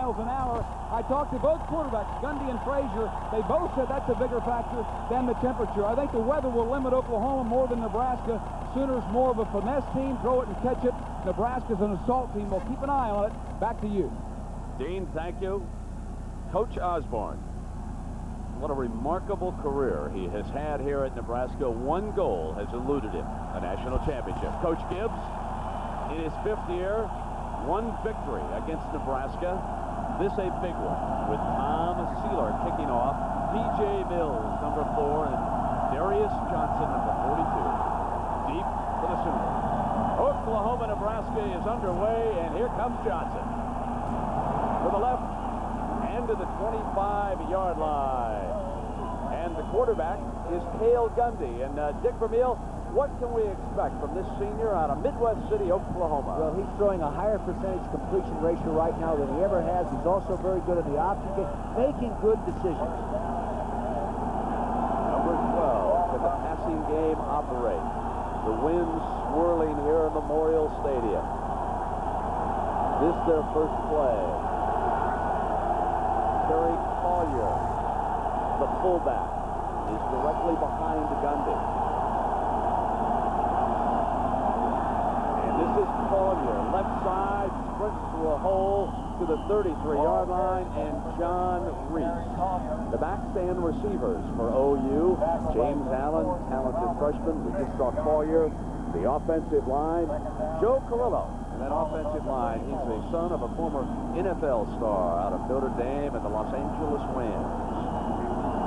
miles an hour. I talked to both quarterbacks, Gundy and Frazier. They both said that's a bigger factor than the temperature. I think the weather will limit Oklahoma more than Nebraska. Sooners more of a finesse team, throw it and catch it. Nebraska's an assault team. We'll keep an eye on it. Back to you. Dean, thank you. Coach Osborne, what a remarkable career he has had here at Nebraska. One goal has eluded him, a national championship. Coach Gibbs, in his 5th year, one victory against Nebraska. This a big one, with Tom Sealer kicking off, P.J. Mills, number 4, and Darius Johnson, number 42, deep for the Sooners. Oklahoma, Nebraska is underway, and here comes Johnson. To the left and to the 25-yard line. And the quarterback is Cale Gundy. And Dick Vermeil, what can we expect from this senior out of Midwest City, Oklahoma? Well, he's throwing a higher percentage completion ratio right now than he ever has. He's also very good in the option game, making good decisions. Number 12, can the passing game operate? The wind swirling here in Memorial Stadium. This their first play. Terry Collier, the fullback, is directly behind Gundy. And this is Collier, left side, sprints through a hole to the 33-yard line, and John Reese. The backstand receivers for OU, James Allen, talented freshman. We just saw Collier. The offensive line, Joe Carrillo. And that offensive line, he's the son of a former NFL star out of Notre Dame and the Los Angeles Rams.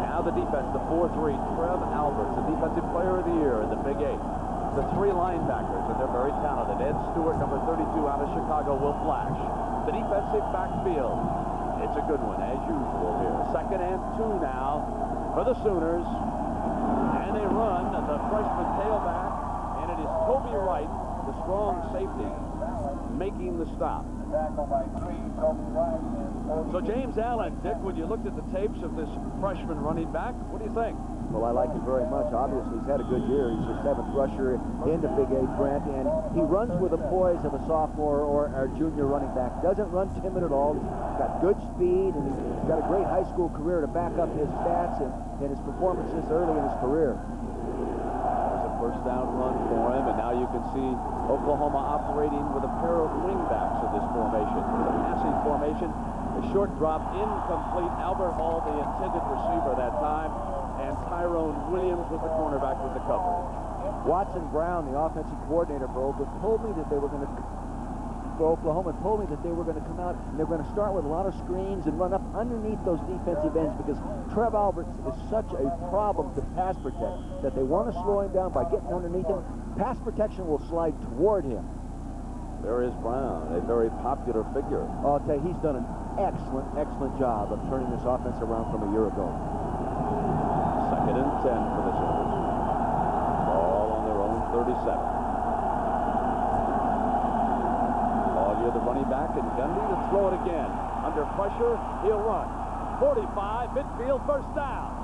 Now the defense, the 4-3, Trev Alberts, the defensive player of the year in the Big 8. The 3 linebackers, and they're very talented. Ed Stewart, number 32, out of Chicago, will flash. The defensive backfield, it's a good one, as usual here. 2nd and 2 now for the Sooners. And they run the freshman tailback, and it is Toby Wright, the strong safety, making the stop. So James Allen, Dick, when you looked at the tapes of this freshman running back, what do you think? Well, I like it very much. Obviously, he's had a good year. He's the 7th rusher in the Big 8, Brent, and he runs with the poise of a sophomore or a junior running back. Doesn't run timid at all. He's got good speed, and he's got a great high school career to back up his stats and his performances early in his career. First down run for him, and now you can see Oklahoma operating with a pair of wingbacks in this formation. The passing formation, a short drop, incomplete. Albert Hall, the intended receiver that time, and Tyrone Williams was the cornerback with the coverage. Watson Brown, the offensive coordinator for Oklahoma, told me that they were going to come out and they're going to start with a lot of screens and run up underneath those defensive ends because Trev Alberts is such a problem to pass protect that they want to slow him down by getting underneath him. Pass protection will slide toward him. There is Brown, a very popular figure. I'll tell you, he's done an excellent job of turning this offense around from a year ago. 2nd and 10 for the Sooners. Ball on their own 37. The running back, and Gundy to throw it again. Under pressure, he'll run. 45, midfield, first down.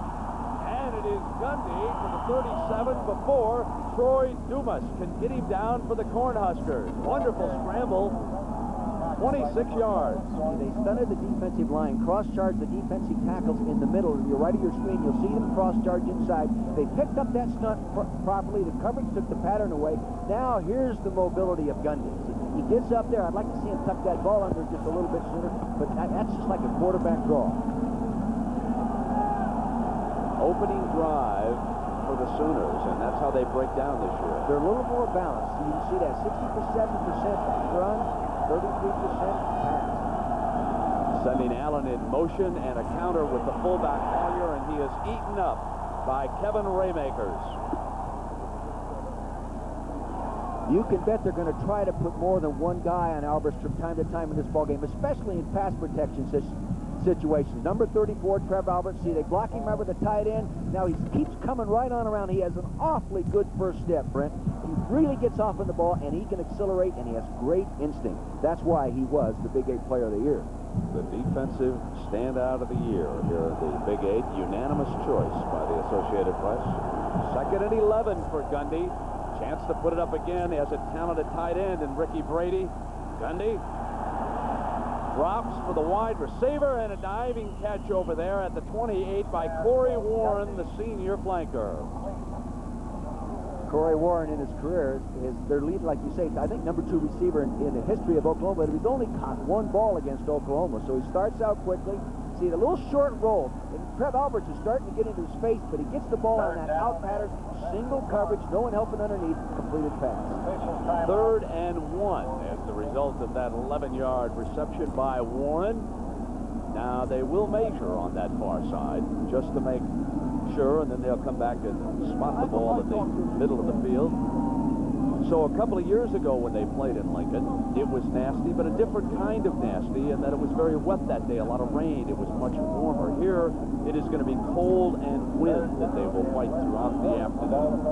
And it is Gundy to the 37 before Troy Dumas can get him down for the Cornhuskers. Wonderful scramble. 26 yards. They stunted the defensive line, cross-charged the defensive tackles in the middle. You're right of your screen. You'll see them cross-charge inside. They picked up that stunt properly. The coverage took the pattern away. Now here's the mobility of Gundy. He gets up there. I'd like to see him tuck that ball under just a little bit sooner, but that's just like a quarterback draw. Opening drive for the Sooners, and that's how they break down this year. They're a little more balanced. You can see that 67% run, 33% pass. Sending Allen in motion and a counter with the fullback Collier, and he is eaten up by Kevin Raymakers. You can bet they're going to try to put more than one guy on Alberts from time to time in this ballgame, especially in pass protection situations. Number 34, Trev Alberts. See, they block him right with the tight end. Now he keeps coming right on around. He has an awfully good first step, Brent. He really gets off on the ball, and he can accelerate, and he has great instinct. That's why he was the Big 8 Player of the Year. The defensive standout of the year here at the Big 8. Unanimous choice by the Associated Press. 2nd and 11 for Gundy. Chance to put it up again. He has a talented tight end in Ricky Brady. Gundy drops for the wide receiver, and a diving catch over there at the 28 by Corey Warren, the senior flanker. Corey Warren in his career is their lead, like you say, I think #2 receiver in the history of Oklahoma, but he's only caught one ball against Oklahoma, so he starts out quickly. See, the little short roll, and Trev Alberts is starting to get into his face, but he gets the ball on that out pattern, single coverage, no one helping underneath, completed pass. 3rd and 1 as the result of that 11-yard reception by Warren. Now they will measure on that far side just to make sure, and then they'll come back and spot the ball in the middle of the field. So a couple of years ago when they played in Lincoln, it was nasty, but a different kind of nasty, in that it was very wet that day, a lot of rain. It was much warmer. Here, it is going to be cold and wind that they will fight throughout the afternoon.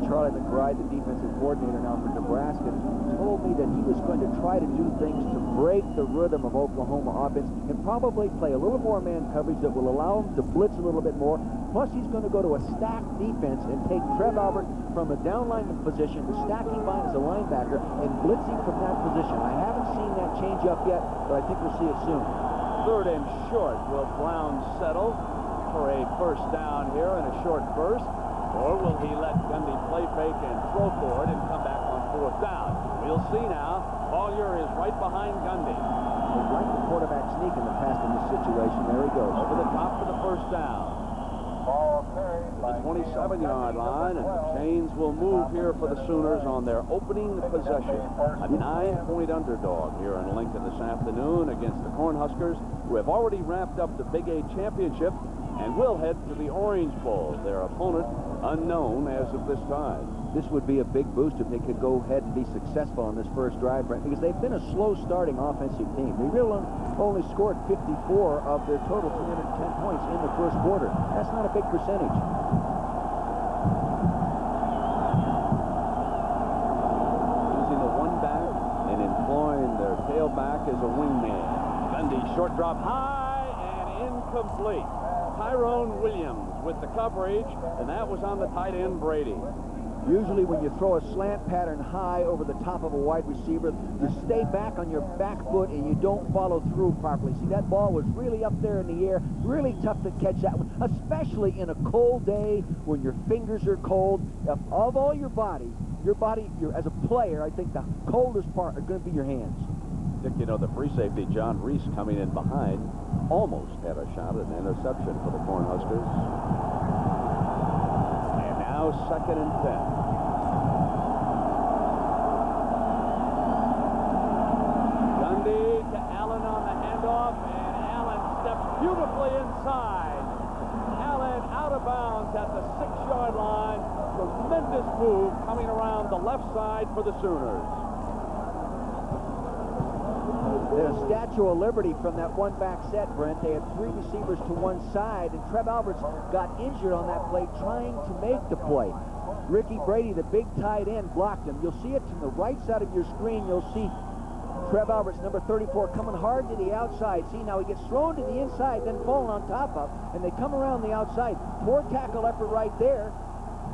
Charlie McBride, the defensive coordinator now for Nebraska, told me that he was going to try to do things to break the rhythm of Oklahoma offense and probably play a little more man coverage that will allow him to blitz a little bit more. Plus, he's going to go to a stacked defense and take Trev Albert from a downline position, stack him by as a linebacker, and blitz him from that position. I haven't seen that change up yet, but I think we'll see it soon. 3rd and short. Will Brown settle for a first down here in a short burst? Or will he let Gundy play fake and throw for it and come back on 4th down? We'll see now. Collier is right behind Gundy. They like the quarterback sneak in the pass in this situation. There he goes. Over the top for the first down. The 27-yard line, and the Chains will move here for the Sooners on their opening possession. A 9-point underdog here in Lincoln this afternoon against the Cornhuskers, who have already wrapped up the Big 8 championship and will head to the Orange Bowl. Their opponent unknown as of this time. This would be a big boost if they could go ahead and be successful on this first drive, Brent, because they've been a slow-starting offensive team. They really only scored 54 of their total 310 points in the first quarter. That's not a big percentage. Using the one back and employing their tailback as a wingman. Gundy, short drop high and incomplete. Tyrone Williams with the coverage, and that was on the tight end, Brady. Usually when you throw a slant pattern high over the top of a wide receiver, you stay back on your back foot and you don't follow through properly. See, that ball was really up there in the air, really tough to catch that one, especially in a cold day when your fingers are cold. Of all your body, as a player, I think the coldest part are going to be your hands. Dick, you know, the free safety, John Reese, coming in behind, almost had a shot at an interception for the Cornhuskers. And now 2nd and 10. Gundy to Allen on the handoff, and Allen steps beautifully inside. Allen out of bounds at the 6-yard line. Tremendous move coming around the left side for the Sooners. There's a Statue of Liberty from that one-back set, Brent. They had 3 receivers to one side, and Trev Alberts got injured on that play trying to make the play. Ricky Brady, the big tight end, blocked him. You'll see it from the right side of your screen. You'll see Trev Alberts, number 34, coming hard to the outside. See, now he gets thrown to the inside, then falling on top of, and they come around the outside. Poor tackle effort right there.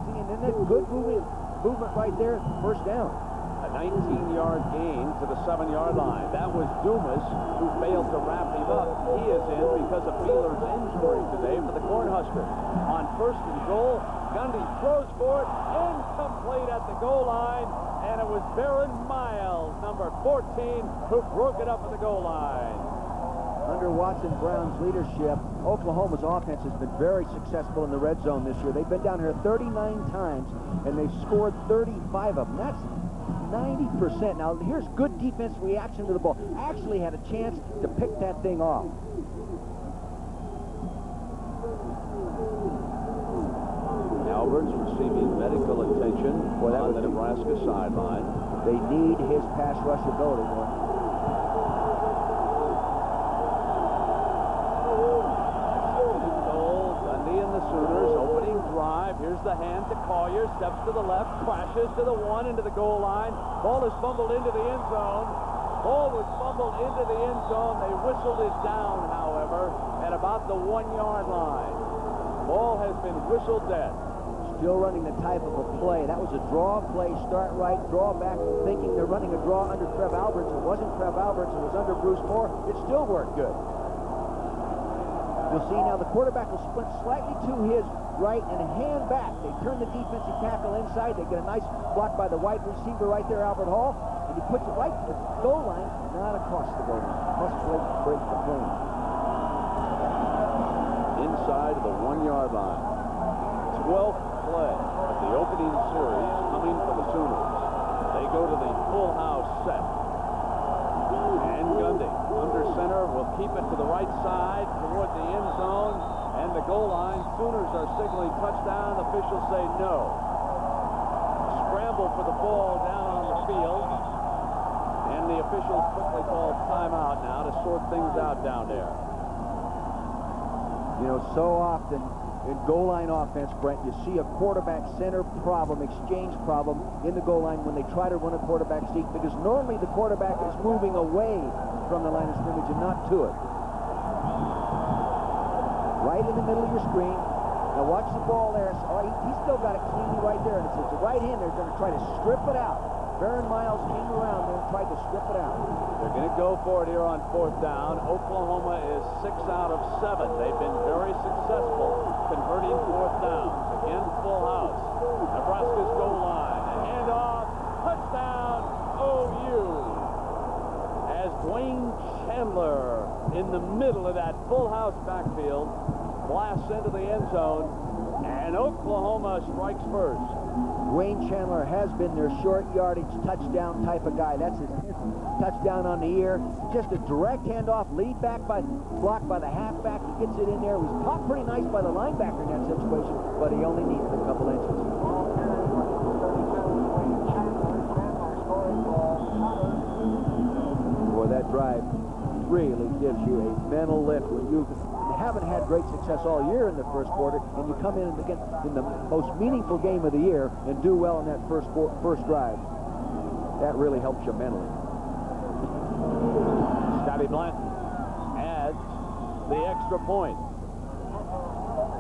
See, and then that good movement right there, first down. A 19-yard gain to the 7-yard line. That was Dumas, who failed to wrap him up. He is in because of Wheeler's injury today for the Cornhuskers. On 1st and goal, Gundy throws for it, incomplete at the goal line, and it was Baron Miles, number 14, who broke it up at the goal line. Under Watson Brown's leadership, Oklahoma's offense has been very successful in the red zone this year. They've been down here 39 times, and they've scored 35 of them. That's 90%. Now, here's good defense reaction to the ball. Actually had a chance to pick that thing off. Alberts receiving medical attention on the Nebraska sideline. They need his pass rush ability. Gundy and the Sooners opening drive. Here's the hand to Collier. Steps to the left, crashes to the 1 into the goal line. Ball is fumbled into the end zone. Ball was fumbled into the end zone. They whistled it down, however, at about the 1-yard line. Ball has been whistled dead. still running the type of a play. That was a draw play, start right, draw back, thinking they're running a draw under Trev Alberts. It wasn't Trev Alberts, it was under Bruce Moore. It still worked good. You'll see now the quarterback will split slightly to his right and hand back. They turn the defensive tackle inside. They get a nice block by the wide receiver right there, Albert Hall, and he puts it right to the goal line, not across the goal line. Must break the plane. Inside of the 1-yard line. 12th play of the opening series coming for the Sooners. They go to the full house set. And Gundy under center will keep it to the right side toward the end zone and the goal line. Sooners are signaling touchdown. Officials say no. Scramble for the ball down on the field. And the officials quickly call timeout now to sort things out down there. You know, so often in goal line offense, Brent, you see a quarterback center problem, exchange problem in the goal line when they try to run a quarterback sneak, because normally the quarterback is moving away from the line of scrimmage and not to it. Right in the middle of your screen. Now watch the ball there. Oh, he's still got it cleanly right there, and it's the right hand. They're going to try to strip it out. Baron Miles came around there and tried to strip it out. They're going to go for it here on 4th down. Oklahoma is 6 out of 7. They've been very successful converting 4th downs. Again, full house. Nebraska's goal line. A handoff. Touchdown, OU. As Dwayne Chandler in the middle of that full house backfield blasts into the end zone, and Oklahoma strikes first. Dwayne Chandler has been their short yardage touchdown type of guy. That's his touchdown on the year. Just a direct handoff, lead back blocked by the halfback. He gets it in there. He was caught pretty nice by the linebacker in that situation, but he only needed a couple inches. Boy, that drive really gives you a mental lift when you haven't had great success all year in the first quarter, and you come in again in the most meaningful game of the year and do well in that first drive. That really helps you mentally. Scotty Blanton adds the extra point.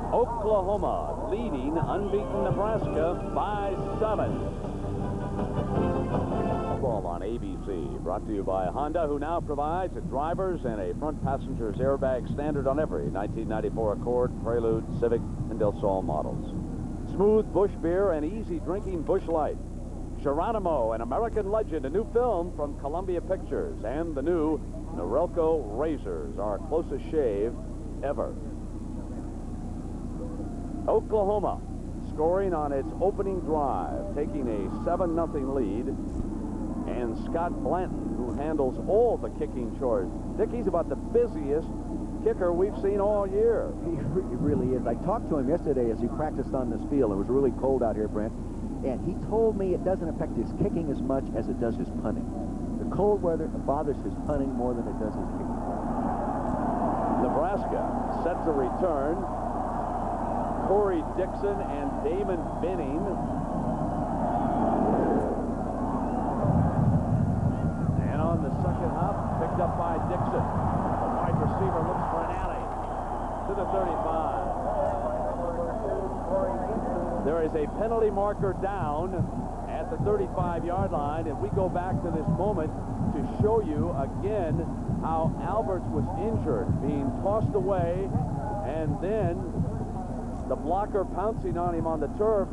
Oklahoma leading unbeaten Nebraska by 7. Ball on ABC, brought to you by Honda, who now provides a driver's and a front passenger's airbag standard on every 1994 Accord, Prelude, Civic, and Del Sol models. Smooth Busch beer and easy drinking Busch Light. Geronimo, an American legend, a new film from Columbia Pictures, and the new Norelco razors, our closest shave ever. Oklahoma scoring on its opening drive, taking a 7-0 lead. And Scott Blanton, who handles all the kicking chores. Dick, he's about the busiest kicker we've seen all year. He really is. I talked to him yesterday as he practiced on this field. It was really cold out here, Brent. And he told me it doesn't affect his kicking as much as it does his punting. The cold weather bothers his punting more than it does his kicking. Nebraska sets a return. Corey Dixon and Damon Benning. On the second hop, picked up by Dixon. The wide receiver looks for an alley to the 35. There is a penalty marker down at the 35-yard line, and we go back to this moment to show you again how Alberts was injured, being tossed away, and then the blocker pouncing on him on the turf.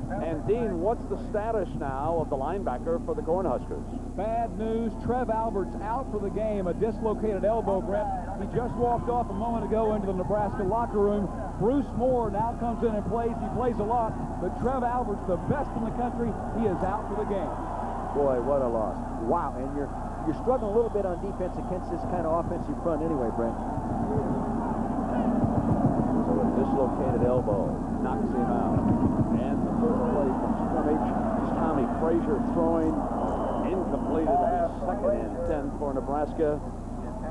And Dean, what's the status now of the linebacker for the Cornhuskers? Bad news. Trev Alberts out for the game. A dislocated elbow, Brett. He just walked off a moment ago into the Nebraska locker room. Bruce Moore now comes in and plays. He plays a lot. But Trev Alberts, the best in the country, he is out for the game. Boy, what a loss. Wow. And you're struggling a little bit on defense against this kind of offensive front anyway, Brent. So a dislocated elbow knocks him out. And the first play from scrimmage is Tommy Frazier throwing, incomplete. It'll be 2nd and 10 for Nebraska.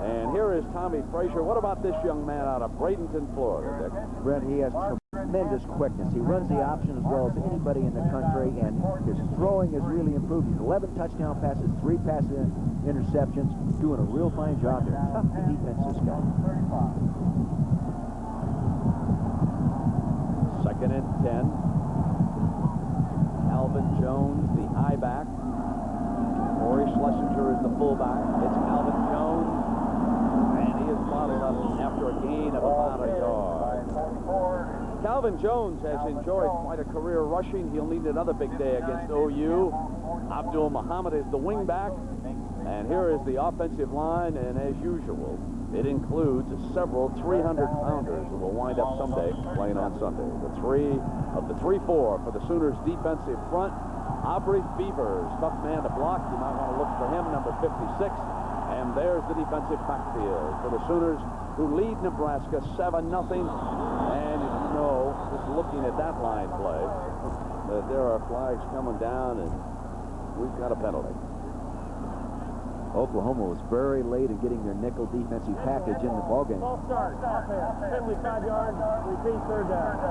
And here is Tommy Frazier. What about this young man out of Bradenton, Florida, Dick? Brent, he has tremendous quickness. He runs the option as well as anybody in the country, and his throwing has really improved. He's 11 touchdown passes, 3 pass interceptions, doing a real fine job there. Tough defense, this guy. 2nd and 10. fullback. It's Calvin Jones, and he is bottled up after a gain of about a yard. Calvin Jones has enjoyed quite a career rushing. He'll need another big day against OU. Abdul Muhammad is the wingback, and here is the offensive line, and as usual, it includes several 300-pounders who will wind up someday playing on Sunday. The 3-4 for the Sooners defensive front. Aubrey Beavers, tough man to block. You might want to look for him, number 56. And there's the defensive backfield for the Sooners, who lead Nebraska 7-0. And you know, just looking at that line play, that there are flags coming down, and we've got a penalty. Oklahoma was very late in getting their nickel defensive package in the ballgame. False start. Offense. Penalty 5 yards. Repeat, third down.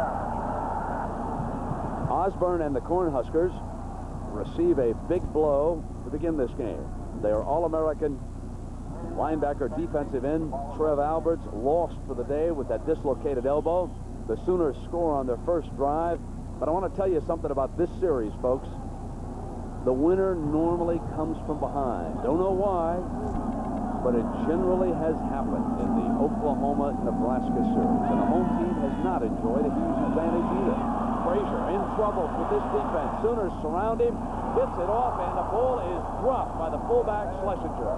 Osborne and the Cornhuskers receive a big blow to begin this game. They are All-American linebacker defensive end Trev Alberts lost for the day with that dislocated elbow. The Sooners score on their first drive. But I want to tell you something about this series, folks. The winner normally comes from behind. Don't know why, but it generally has happened in the Oklahoma-Nebraska series. And the home team has not enjoyed a huge advantage either. Frazier in trouble with this defense. Sooners surround him, gets it off, and the ball is dropped by the fullback Schlesinger.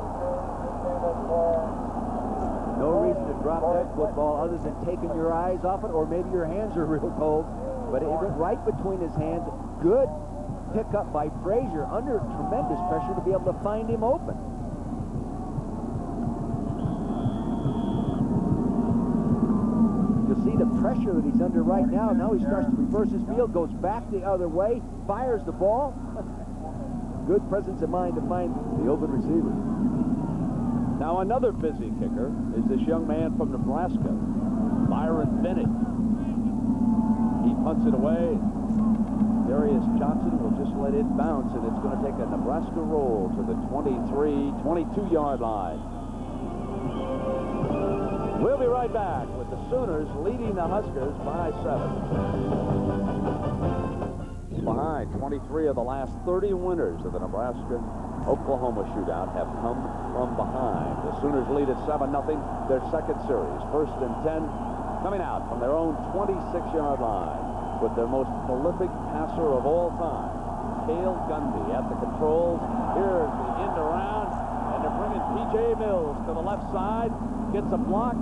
No reason to drop that football other than taking your eyes off it, or maybe your hands are real cold. But it went right between his hands. Good pick up by Frazier under tremendous pressure to be able to find him open. See the pressure that he's under right now. Now he starts to reverse his field, goes back the other way, fires the ball. Good presence of mind to find the open receiver. Now another busy kicker is this young man from Nebraska, Byron Bennett. He punts it away. Darius Johnson will just let it bounce, and it's going to take a Nebraska roll to the 22-yard line. We'll be right back with the Sooners leading the Huskers by 7. Behind, 23 of the last 30 winners of the Nebraska-Oklahoma shootout have come from behind. The Sooners lead at 7-0, their second series. First and 10, coming out from their own 26-yard line with their most prolific passer of all time, Cale Gundy at the controls. Here's the end around, and they're bringing P.J. Mills to the left side. Gets a block,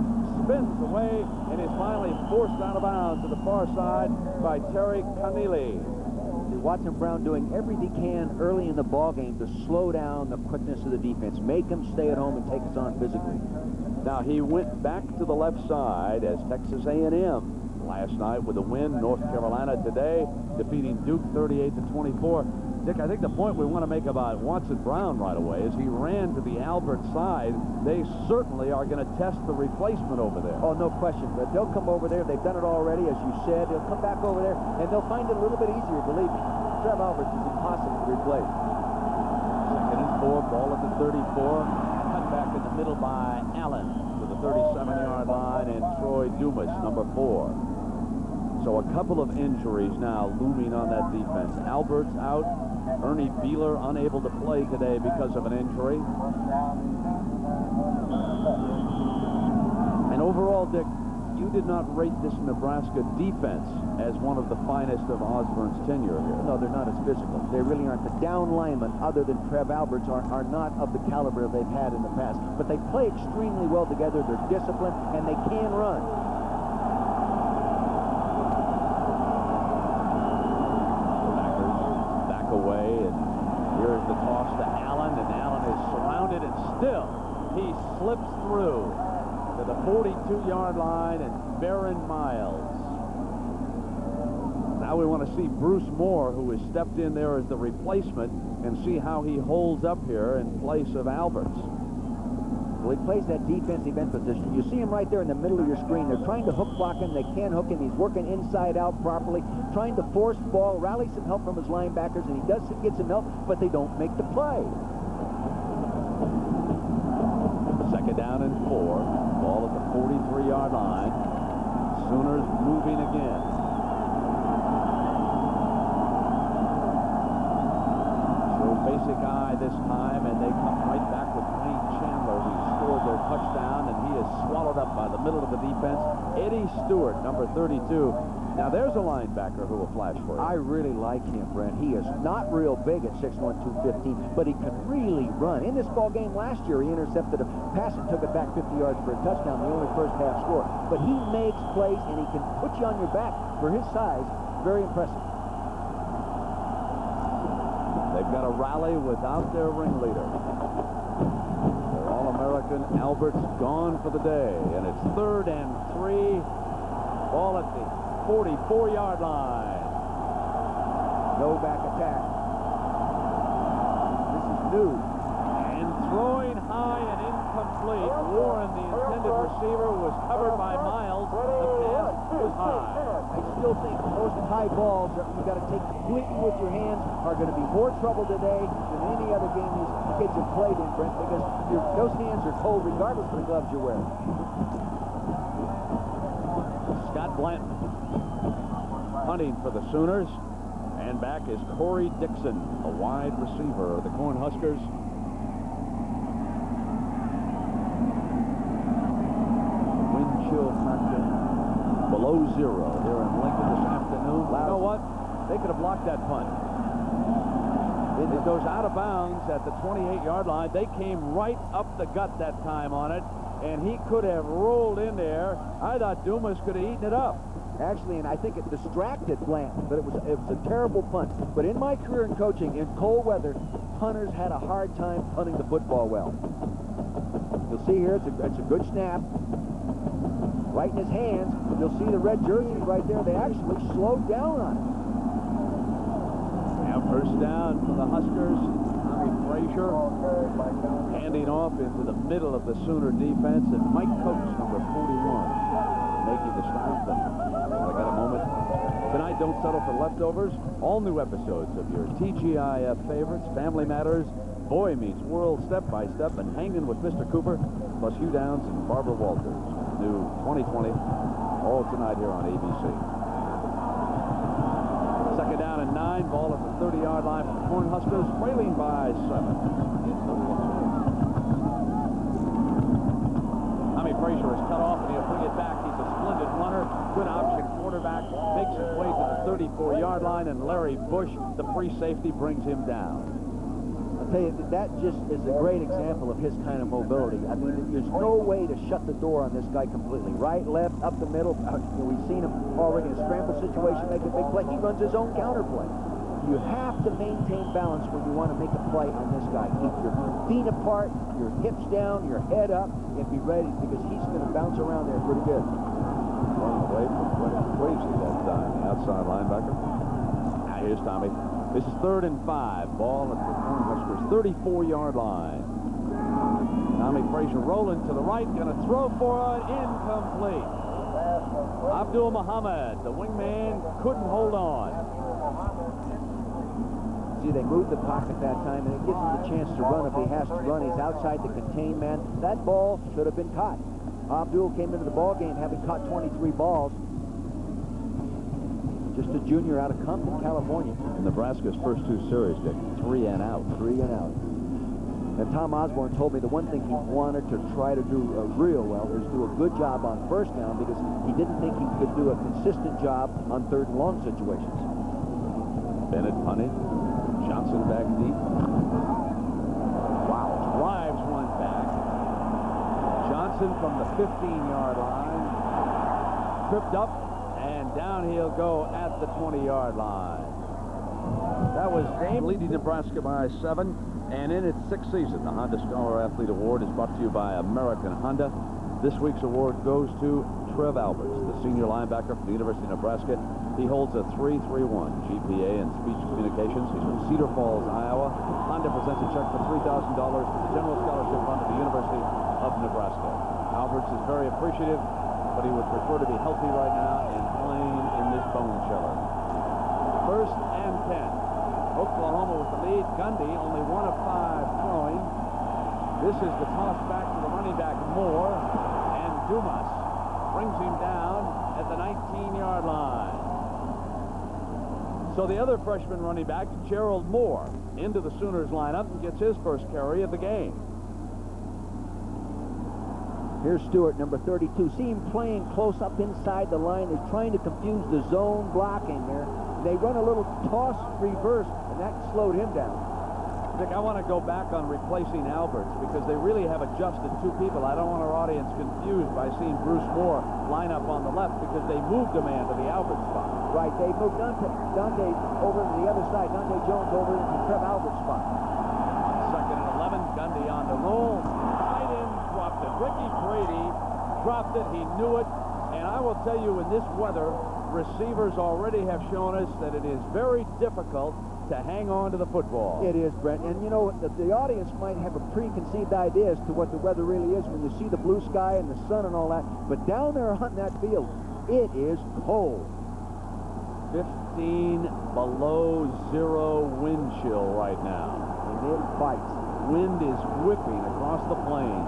spins away, and is finally forced out of bounds to the far side by Terry Connealy. Watson Brown doing everything he can early in the ballgame to slow down the quickness of the defense, make them stay at home and take us on physically. Now he went back to the left side as Texas A&M last night with a win. North Carolina today defeating Duke 38-24. Dick, I think the point we want to make about Watson Brown right away is he ran to the Albert side. They certainly are going to test the replacement over there. Oh, no question. But they'll come over there. They've done it already, as you said. They'll come back over there, and they'll find it a little bit easier, believe me. Trev Alberts is impossible to replace. Second and 4, ball at the 34. Cut back in the middle by Allen to the 37-yard line, and Troy Dumas, number 4. So a couple of injuries now looming on that defense. Alberts out. Ernie Beeler unable to play today because of an injury. And overall, Dick, you did not rate this Nebraska defense as one of the finest of Osborne's tenure here. No, they're not as physical. They really aren't. The down linemen, other than Trev Alberts, are not of the caliber they've had in the past. But they play extremely well together. They're disciplined, and they can run. Away, and here's the toss to Allen, and Allen is surrounded, and still he slips through to the 42-yard line, and Baron Miles. Now we want to see Bruce Moore, who has stepped in there as the replacement, and see how he holds up here in place of Alberts. Well, he plays that defensive end position. You see him right there in the middle of your screen. They're trying to hook block him. They can't hook him. He's working inside out properly, trying to force ball, rally some help from his linebackers, and he does get some help, but they don't make the play. Second down and 4. Ball at the 43-yard line. Sooners moving again. So basic eye this time, and they come right back with their touchdown, and he is swallowed up by the middle of the defense. Eddie Stewart, number 32. Now, there's a linebacker who will flash for you. I really like him, Brent. He is not real big at 6'1", 215, but he can really run. In this ball game last year, he intercepted a pass and took it back 50 yards for a touchdown, the only first half score. But he makes plays, and he can put you on your back for his size. Very impressive. They've got a rally without their ringleader. Their All-American Albert's gone for the day, and it's 3rd and 3. Ball at the 44-yard line. No back attack. This is new. And throwing high and incomplete. Warren, the intended receiver, was covered by Miles. The pass was high. I still think most high balls that you got to take completely with your hands are going to be more trouble today than any other game these kids have played in, Brent, because those hands are cold regardless of the gloves you wear. Scott Blanton hunting for the Sooners. And back is Corey Dixon, a wide receiver of the Cornhuskers. Wind chill factor below 0 here in Lincoln this afternoon. You know what? They could have blocked that punt. It goes out of bounds at the 28-yard line. They came right up the gut that time on it, and he could have rolled in there. I thought Dumas could have eaten it up. Actually, and I think it distracted Blanton, but it was a terrible punt. But in my career in coaching, in cold weather, punters had a hard time punting the football well. You'll see here, it's a good snap. Right in his hands, you'll see the red jersey right there. They actually slowed down on it. Now first down for the Huskers. Tommy Frazier handing off into the middle of the Sooner defense, and Mike Coates, number 41, making the stop. I got a moment. Tonight, don't settle for leftovers. All new episodes of your TGIF favorites, Family Matters, Boy Meets World, Step by Step, and Hanging with Mr. Cooper, plus Hugh Downs and Barbara Walters. New 2020, all tonight here on ABC. Second down and 9, ball at the 30-yard line for the Cornhuskers, trailing by 7. Tommy Frazier is cut off, and he'll bring it back. He's a splendid runner, good option quarterback, makes his way to the 34-yard line, and Larry Bush, the free safety, brings him down. I'll tell you, that just is a great example of his kind of mobility. I mean, there's no way to shut the door on this guy completely. Right, left, up the middle. We've seen him already in a scramble situation make a big play. He runs his own counterplay. You have to maintain balance when you want to make a play on this guy. Keep your feet apart, your hips down, your head up, and be ready, because he's going to bounce around there pretty good. Running away from Swayze that time, the outside linebacker. Now here's Tommy. This is 3rd and 5. Ball at the Cornhuskers 34-yard line. Tommy Frazier rolling to the right, going to throw for it, incomplete. Abdul Muhammad, the wingman, couldn't hold on. See, they moved the pocket that time, and it gives him the chance to run if he has to run. He's outside the contained man. That ball should have been caught. Abdul came into the ball game having caught 23 balls. Just a junior out of Compton, California. In Nebraska's first 2 series, Dick, 3 and out. 3 and out. And Tom Osborne told me the one thing he wanted to try to do real well is do a good job on first down, because he didn't think he could do a consistent job on 3rd and long situations. Bennett punted. Johnson back deep. Wow. Drives one back. Johnson from the 15-yard line. Tripped up, and down he'll go at the 20-yard line. That was Dame leading Nebraska by 7. And in its 6th season, the Honda Scholar Athlete Award is brought to you by American Honda. This week's award goes to Trev Alberts, the senior linebacker from the University of Nebraska. He holds a 3.31 GPA in speech communications. He's from Cedar Falls, Iowa. Honda presents a check for $3,000 to the General Scholarship Fund of the University of Nebraska. Alberts is very appreciative, but he would prefer to be healthy right now and playing in this bone chiller. 1st and 10. Oklahoma with the lead. Gundy only 1 of 5 throwing. This is the toss back to the running back, Moore, and Dumas brings him down at the 19-yard line. So the other freshman running back, Gerald Moore, into the Sooners lineup and gets his first carry of the game. Here's Stewart, number 32. See him playing close up inside the line. They're trying to confuse the zone blocking there. They run a little toss reverse, and that slowed him down. Dick, I want to go back on replacing Alberts because they really have adjusted two people. I don't want our audience confused by seeing Bruce Moore line up on the left because they moved a man to the Alberts spot. Right, they moved Dante over to the other side. Dante Jones over into Trev Alberts' spot. 2nd and 11, Gundy on the roll. Tight end dropped it. Ricky Brady dropped it. He knew it. And I will tell you, in this weather, receivers already have shown us that it is very difficult to hang on to the football. It is, Brent. And you know, the audience might have a preconceived idea as to what the weather really is when you see the blue sky and the sun and all that. But down there on that field, it is cold. 15 below zero wind chill right now. And it bites. Wind is whipping across the plains,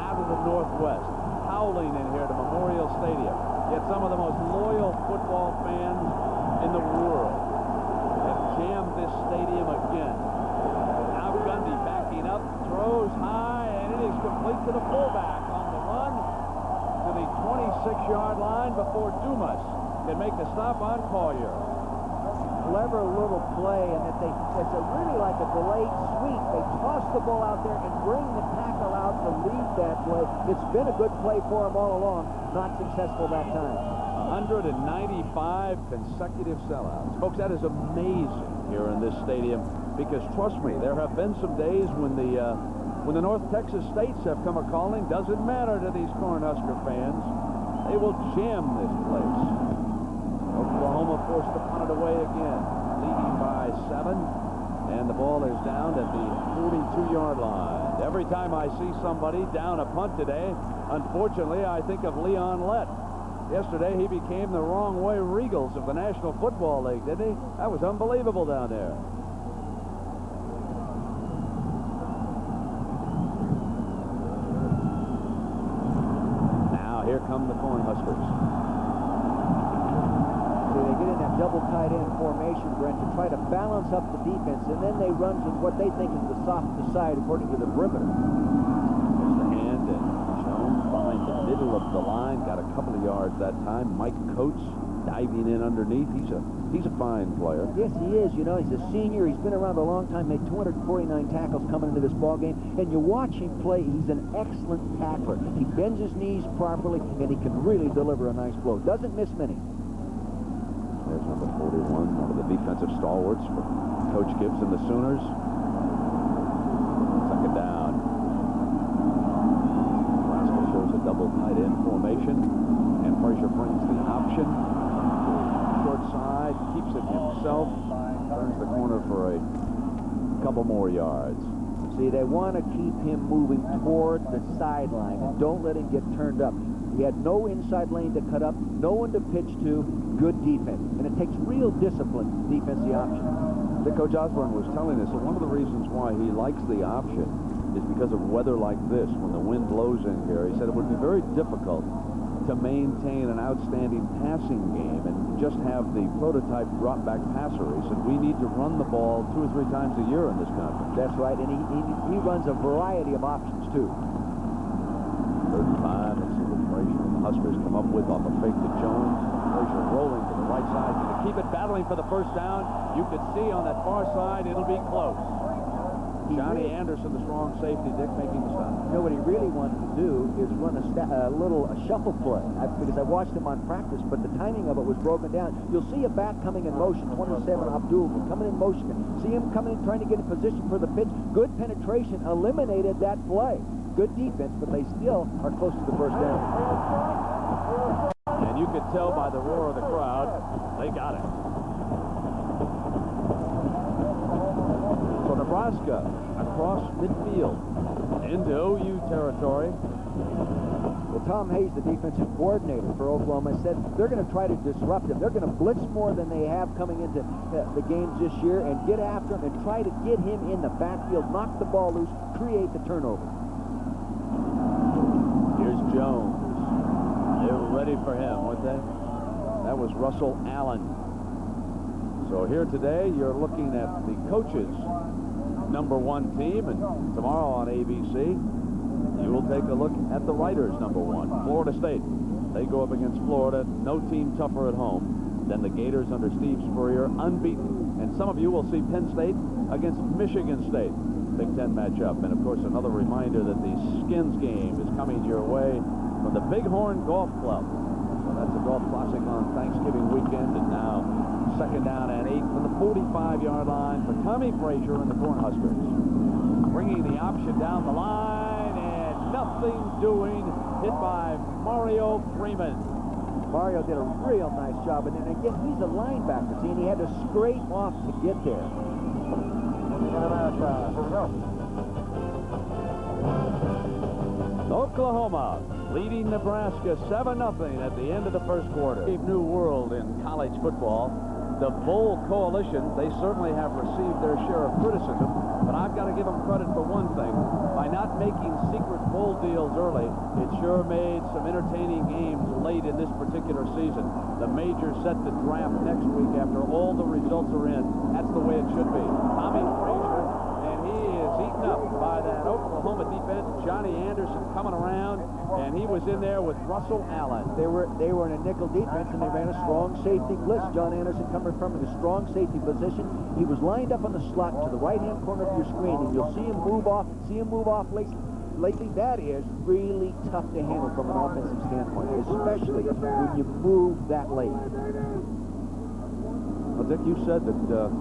out of the northwest, howling in here to Memorial Stadium. Yet some of the most loyal football fans in the world have jammed this stadium again. Now Gundy backing up, throws high, and it is complete to the fullback on the run to the 26-yard line before Dumas can make the stop on Collier. Clever little play, and it's really like a delayed sweep. They toss the ball out there and bring the tackle out to lead that play. It's been a good play for him all along. Not successful that time. 195 consecutive sellouts. Folks, that is amazing here in this stadium because, trust me, there have been some days when the North Texas States have come a-calling. Doesn't matter to these Cornhusker fans. They will jam this place. Oklahoma forced to punt it away again, leading by 7, and the ball is down at the 42-yard line. Every time I see somebody down a punt today, unfortunately, I think of Leon Lett. Yesterday, he became the wrong way Regals of the National Football League, didn't he? That was unbelievable down there. Now, here come the Cornhuskers. They get in that double tight end formation, Brent, to try to balance up the defense, and then they run to what they think is the softest side according to the perimeter. There's the hand, and Jones behind the middle of the line, got a couple of yards that time. Mike Coates diving in underneath. He's a fine player. Yes, he is. You know, he's a senior. He's been around a long time, made 249 tackles coming into this ball game, and you watch him play. He's an excellent tackler. He bends his knees properly, and he can really deliver a nice blow. Doesn't miss many. There's number 41, one of the defensive stalwarts for Coach Gibbs and the Sooners. 2nd down. Nebraska shows a double tight end formation, and Frazier brings the option. Short side, keeps it himself, turns the corner for a couple more yards. See, they want to keep him moving toward the sideline and don't let him get turned up. He had no inside lane to cut up, no one to pitch to, good defense. And it takes real discipline to defense the option. Coach Osborne was telling us that one of the reasons why he likes the option is because of weather like this. When the wind blows in here, he said it would be very difficult to maintain an outstanding passing game and just have the prototype drop back passer. He said we need to run the ball 2 or 3 times a year in this conference. That's right, and he runs a variety of options too. 35, let's see what Frazier and the Huskers come up with off a fake to Jones. Frazier rolling to the right side, going to keep it, battling for the first down. You can see on that far side, it'll be close. Johnny Anderson, the strong safety, Dick, making the stop. You know what he really wanted to do is run a little shuffle play, because I watched him on practice, but the timing of it was broken down. You'll see a back coming in motion, 27 Abdul coming in motion. See him coming in, trying to get in position for the pitch. Good penetration, eliminated that play. Good defense, but they still are close to the first down. And you could tell by the roar of the crowd, they got it. So Nebraska across midfield into OU territory. Well, Tom Hayes, the defensive coordinator for Oklahoma, said they're going to try to disrupt him. They're going to blitz more than they have coming into the games this year and get after him and try to get him in the backfield, knock the ball loose, create the turnover. Here's Jones. They were ready for him, weren't they? That was Russell Allen. So here today, you're looking at the coaches' #1 team, and tomorrow on ABC, You will take a look at the writers, number one. Florida State. They go up against Florida. No team tougher at home than the Gators under Steve Spurrier, unbeaten. And some of you will see Penn State against Michigan State. Big Ten matchup. And, of course, another reminder that the Skins game is coming your way from the Bighorn Golf Club. So that's a golf classic on Thanksgiving weekend. And now second down and 8 from the 45-yard line for Tommy Frazier and the Cornhuskers. Bringing the option down the line, and nothing doing. Hit by Mario Freeman. Mario did a real nice job, and then again, he's a linebacker, see, and he had to scrape off to get there. Oklahoma leading Nebraska 7-0 at the end of the first quarter. New world in college football. The Bowl Coalition, they certainly have received their share of criticism, but I've got to give them credit for one thing. By not making secret bowl deals early, it sure made some entertaining games late in this particular season. The majors set the draft next week after all the results are in. That's the way it should be. Tommy Frazier, and he is eaten up by that Oklahoma defense. Johnny Anderson coming around, and he was in there with Russell Allen. They were in a nickel defense, and they ran a strong safety blitz. John Anderson coming from a strong safety position. He was lined up on the slot to the right-hand corner of your screen, and you'll see him move off. Lately, that is really tough to handle from an offensive standpoint, especially when you move that late. Well, Dick, you said that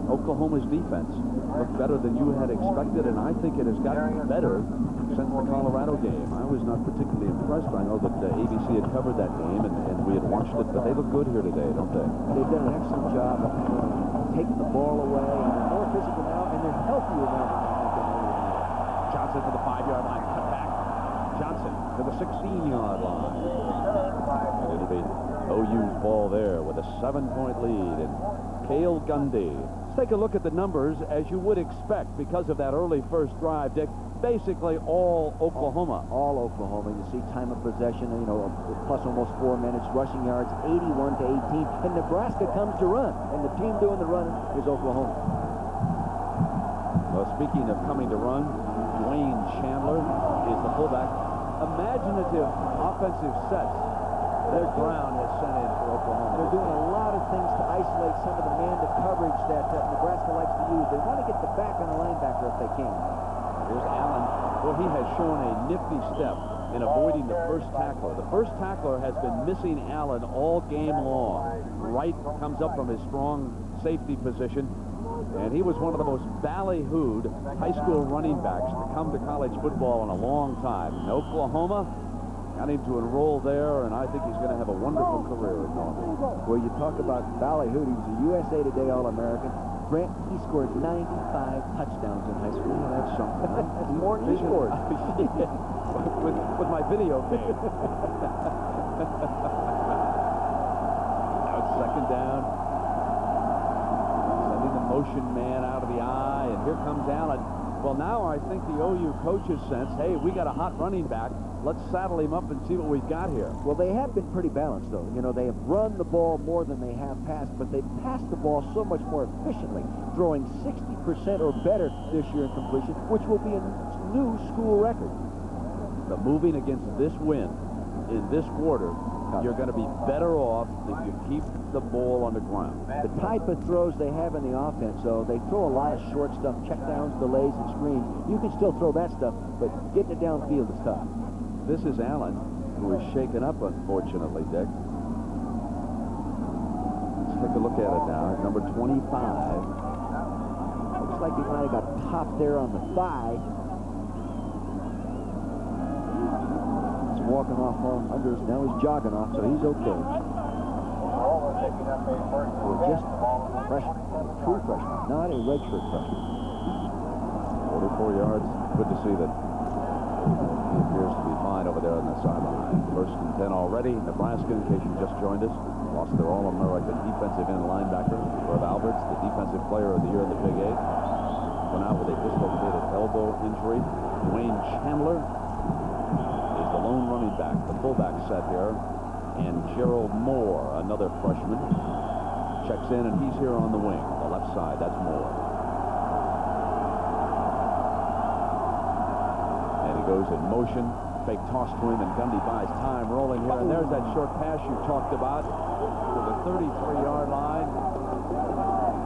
Oklahoma's defense looked better than you had expected, and I think it has gotten better since the Colorado game. I was not particularly impressed. I know that ABC had covered that game, and we had watched it, but they look good here today, don't they? They've done an excellent job of taking the ball away, and they're more physical now, and they're healthier now than they have been earlier. Johnson to the 5-yard line, cut back. Johnson to the 16-yard line. And it'll be OU's ball there with a 7-point lead. And Cale Gundy. Let's take a look at the numbers, as you would expect, because of that early first drive, Dick. Basically all Oklahoma. All Oklahoma. You see time of possession, plus almost 4 minutes. Rushing yards, 81 to 18. And Nebraska comes to run. And the team doing the running is Oklahoma. Well, speaking of coming to run, Dwayne Chandler is the fullback. Imaginative offensive sets that Brown has sent in for Oklahoma. They're doing a lot of things to isolate some of the man-to-coverage that Nebraska likes to use. They want to get the back on the linebacker if they can. Here's Allen. Well, he has shown a nifty step in avoiding the first tackler. The first tackler has been missing Allen all game long. Wright comes up from his strong safety position, and he was one of the most ballyhooed high school running backs to come to college football in a long time. And Oklahoma got him to enroll there, and I think he's going to have a wonderful career at Norman. Well, you talk about ballyhooed. He was a USA Today All-American. Brent, he scored 95 touchdowns in high school. That's something. That's more than you scored. with my video game. Now it's second down. Sending the motion man out of the eye, and here comes Allen. Well, now I think the OU coaches sense, hey, we got a hot running back. Let's saddle him up and see what we've got here. Well, they have been pretty balanced, though. They have run the ball more than they have passed, but they've passed the ball so much more efficiently, throwing 60% or better this year in completion, which will be a new school record. But moving against this wind in this quarter, you're going to be better off if you keep the ball on the ground. The type of throws they have in the offense, though, they throw a lot of short stuff, checkdowns, delays, and screens. You can still throw that stuff, but getting it downfield is tough. This is Allen, who is shaken up, unfortunately, Dick. Let's take a look at it now. Number 25. Looks like he might have got popped there on the thigh. He's walking off under his, now he's jogging off, so he's okay. We're just freshman, true freshman, not a redshirt freshman. 44 yards. Good to see that he appears to be fine over there on the sideline. First and 10 already. Nebraska, in case you just joined us, lost their All-American defensive end linebacker, Herb Alberts, the defensive player of the year in the Big 8. Went out with a dislocated elbow injury. Dwayne Chandler is the lone running back. The fullback set here. And Gerald Moore, another freshman, checks in, and he's here on the wing. The left side, that's Moore. And he goes in motion. Fake toss to him, and Gundy buys time rolling here. And there's that short pass you talked about to the 33-yard line.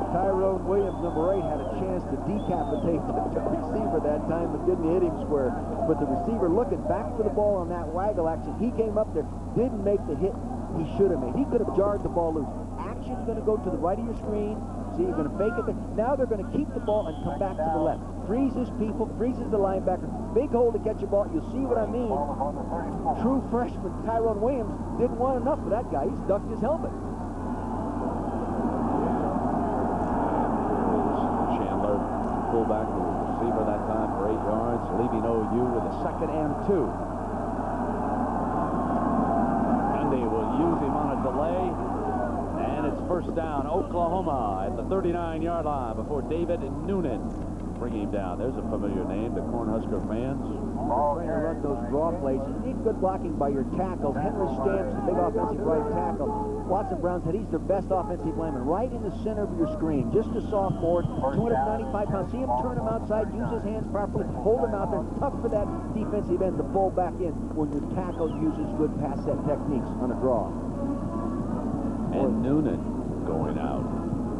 Tyrone Williams, number 8, had a chance to decapitate the receiver that time, but didn't hit him square. But the receiver looking back for the ball on that waggle action, he came up there, didn't make the hit he should have made. He could have jarred the ball loose. Action's going to go to the right of your screen. See, you're going to fake it. Now they're going to keep the ball and come back to the left. Freezes people, freezes the linebacker. Big hole to catch a ball. You'll see what I mean. True freshman Tyrone Williams didn't want enough of that guy. He's ducked his helmet. Chandler, fullback, who was receiver that time for 8 yards, leaving OU with a 2nd and 2. Gundy will use him on a delay. And it's first down, Oklahoma at the 39-yard line before David Noonan bring him down. There's a familiar name to Cornhusker fans. Trying to run those draw plays. You need good blocking by your tackles. Henry Stamps, the big offensive right tackle. Watson Brown said he's their best offensive lineman, right in the center of your screen. Just a sophomore, 295 pounds. See him turn him outside, use his hands properly, hold him out there. Tough for that defensive end to pull back in when your tackle uses good pass set techniques on a draw. And Noonan going out.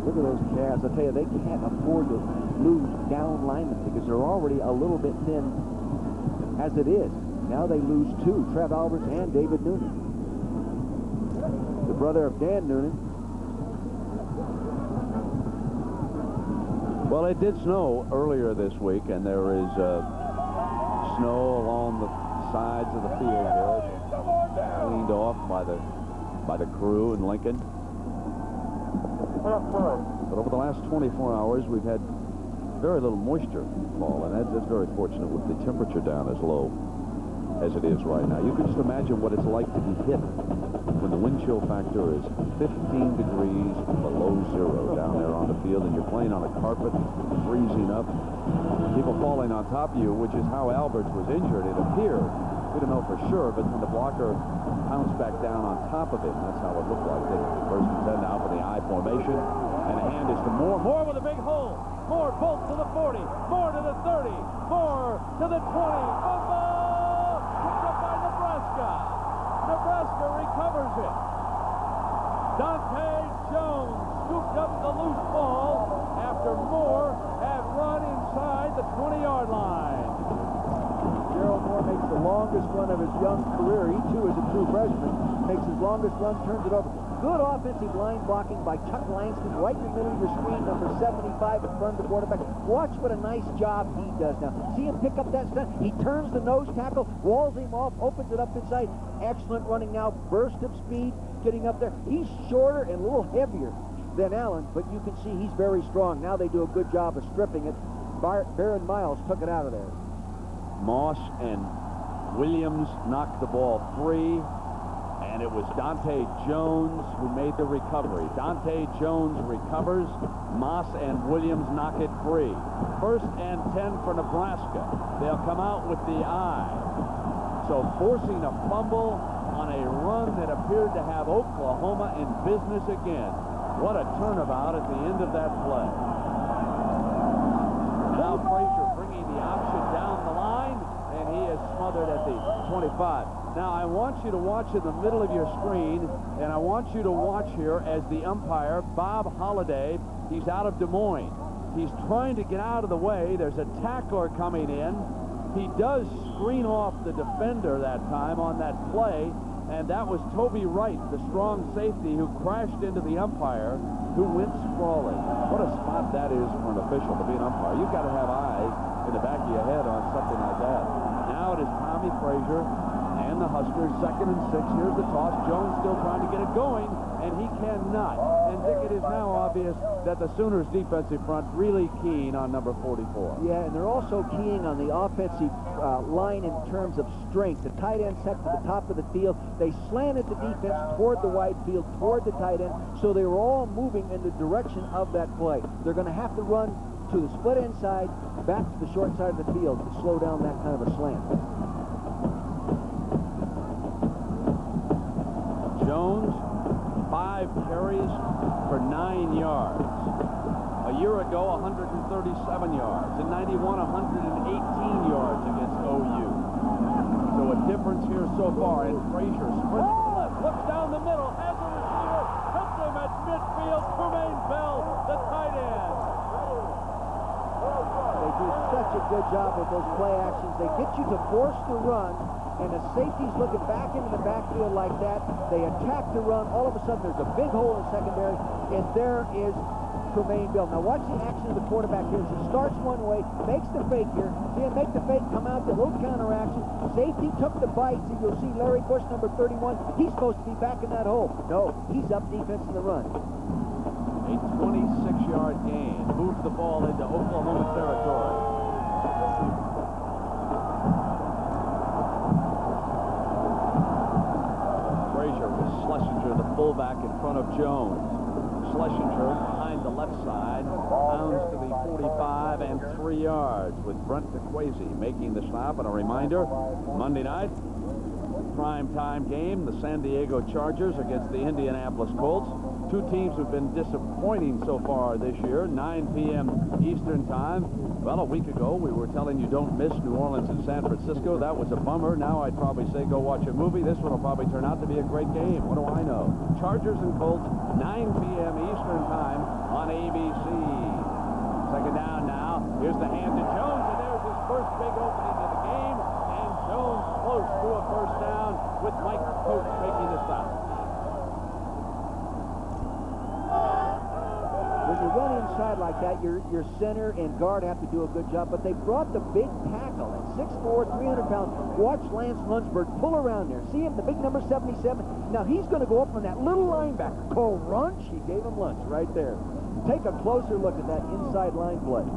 Look at those Cavs. I tell you, they can't afford to lose down linemen because they're already a little bit thin as it is. Now they lose 2, Trev Alberts and David Noonan. The brother of Dan Noonan. Well, it did snow earlier this week, and there is snow along the sides of the field here, cleaned off by the crew in Lincoln. But over the last 24 hours, we've had very little moisture fall, and that's very fortunate with the temperature down as low as it is right now. You can just imagine what it's like to be hit when the wind chill factor is 15 degrees below zero down there on the field, and you're playing on a carpet, freezing up, people falling on top of you, which is how Alberts was injured, it appeared. We don't know for sure, but when the blocker pounced back down on top of it, that's how it looked like. They first and 10 now for the I formation, and a hand is to Moore. Moore with a big hole. Moore bolts to the 40, Moore to the 30, Moore to the 20. Fumble! Picked up by Nebraska. Nebraska recovers it. Dante Jones scooped up the loose ball after Moore had run inside the 20-yard line. Gerald Moore makes the longest run of his young career. He, too, is a true freshman. Makes his longest run, turns it over. Good offensive line blocking by Chuck Langston, right in the middle of your screen, number 75 in front of the quarterback. Watch what a nice job he does now. See him pick up that stunt. He turns the nose tackle, walls him off, opens it up inside. Excellent running now, burst of speed, getting up there. He's shorter and a little heavier than Allen, but you can see he's very strong. Now they do a good job of stripping it. Baron Miles took it out of there. Moss and Williams knocked the ball free, and it was Dante Jones who made the recovery. Dante Jones recovers. Moss and Williams knock it free. First and 10 for Nebraska. They'll come out with the I. So forcing a fumble on a run that appeared to have Oklahoma in business again. What a turnabout at the end of that play. Now Frazier bringing the option down the line, and he is smothered at the 25. Now I want you to watch in the middle of your screen, and I want you to watch here as the umpire, Bob Holliday, he's out of Des Moines. He's trying to get out of the way. There's a tackler coming in. He does screen off the defender that time on that play, and that was Toby Wright, the strong safety, who crashed into the umpire, who went sprawling. What a spot that is for an official to be an umpire. You've got to have eyes in the back of your head on something like that. Now it is Tommy Frazier and the Huskers, 2nd and 6. Here's the toss. Jones still trying to get it going, and he cannot. And Dick, it is now obvious that the Sooners defensive front really keen on number 44. Yeah, and they're also keying on the offensive line in terms of strength. The tight end set to the top of the field. They slanted the defense toward the wide field, toward the tight end, so they were all moving in the direction of that play. They're going to have to run to the split inside, back to the short side of the field to slow down that kind of a slant. Jones, 5 carries for 9 yards. A year ago, 137 yards. In 91, 118 yards against OU. So a difference here so far. And Frazier sprints to the left, looks down the middle, has a receiver, hits him at midfield. Tremaine Bell, the tight end. They do such a good job with those play actions. They get you to force the run, and the safety's looking back into the backfield like that. They attack the run. All of a sudden, there's a big hole in secondary, and there is Tremaine Bell. Now watch the action of the quarterback here. He starts one way, makes the fake here. See him make the fake, come out, the little counter action. Safety took the bite. See, you'll see Larry Bush, number 31. He's supposed to be back in that hole. No, he's up defense in the run. A 26-yard gain moves the ball into Oklahoma territory. Frazier with Schlesinger, the fullback, in front of Jones. Schlesinger behind the left side, bounds to the 45 and 3 yards with Brent DeQuazy making the stop. And a reminder, Monday night, prime time game, the San Diego Chargers against the Indianapolis Colts. Two teams have been disappointing so far this year. 9 p.m. Eastern time. Well, a week ago, we were telling you don't miss New Orleans and San Francisco. That was a bummer. Now I'd probably say go watch a movie. This one will probably turn out to be a great game. What do I know? Chargers and Colts, 9 p.m. Eastern time on ABC. Second down now. Here's the hand to Jones, and there's his first big opening of the game. And Jones close to a first down with Mike Coach making the stop. When you run inside like that, your center and guard have to do a good job, but they brought the big tackle at 6'4", 300 pounds. Watch Lance Lunsford pull around there. See him, the big number 77. Now he's going to go up on that little linebacker. Cole Runch, he gave him lunch right there. Take a closer look at that inside line play.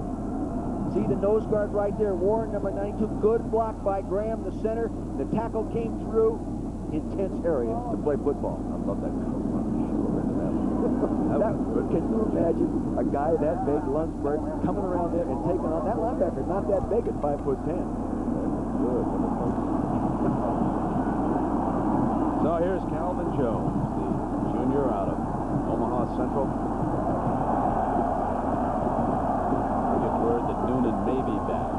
See the nose guard right there, Warren, number 92. Good block by Graham, the center. The tackle came through. Intense area to play football. I love that. Can you imagine a guy that big, Lunsford, coming around there and taking on that linebacker? Not that big at 5'10". Good. So here's Calvin Jones, the junior out of Omaha Central. We get word that Noonan may be back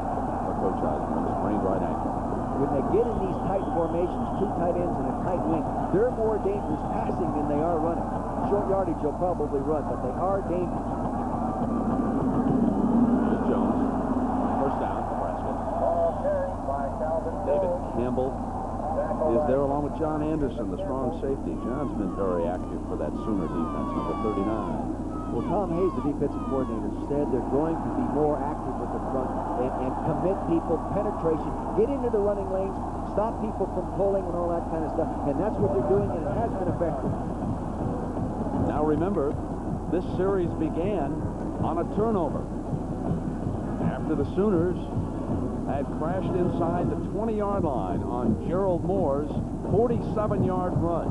for Coach Eisen with a sprained right ankle. When they get in these tight formations, two tight ends and a tight wing, they're more dangerous passing than they are running. Short yardage, you'll probably run, but they are dangerous. Here's Jones. First down, Nebraska. David Campbell is there along with John Anderson, the strong safety. John's been very active for that Sooner defense, number 39. Well, Tom Hayes, the defensive coordinator, said they're going to be more active with the front and commit people, penetration, get into the running lanes, stop people from pulling and all that kind of stuff. And that's what they're doing, and it has been effective. Now remember, this series began on a turnover after the Sooners had crashed inside the 20-yard line on Gerald Moore's 47-yard run.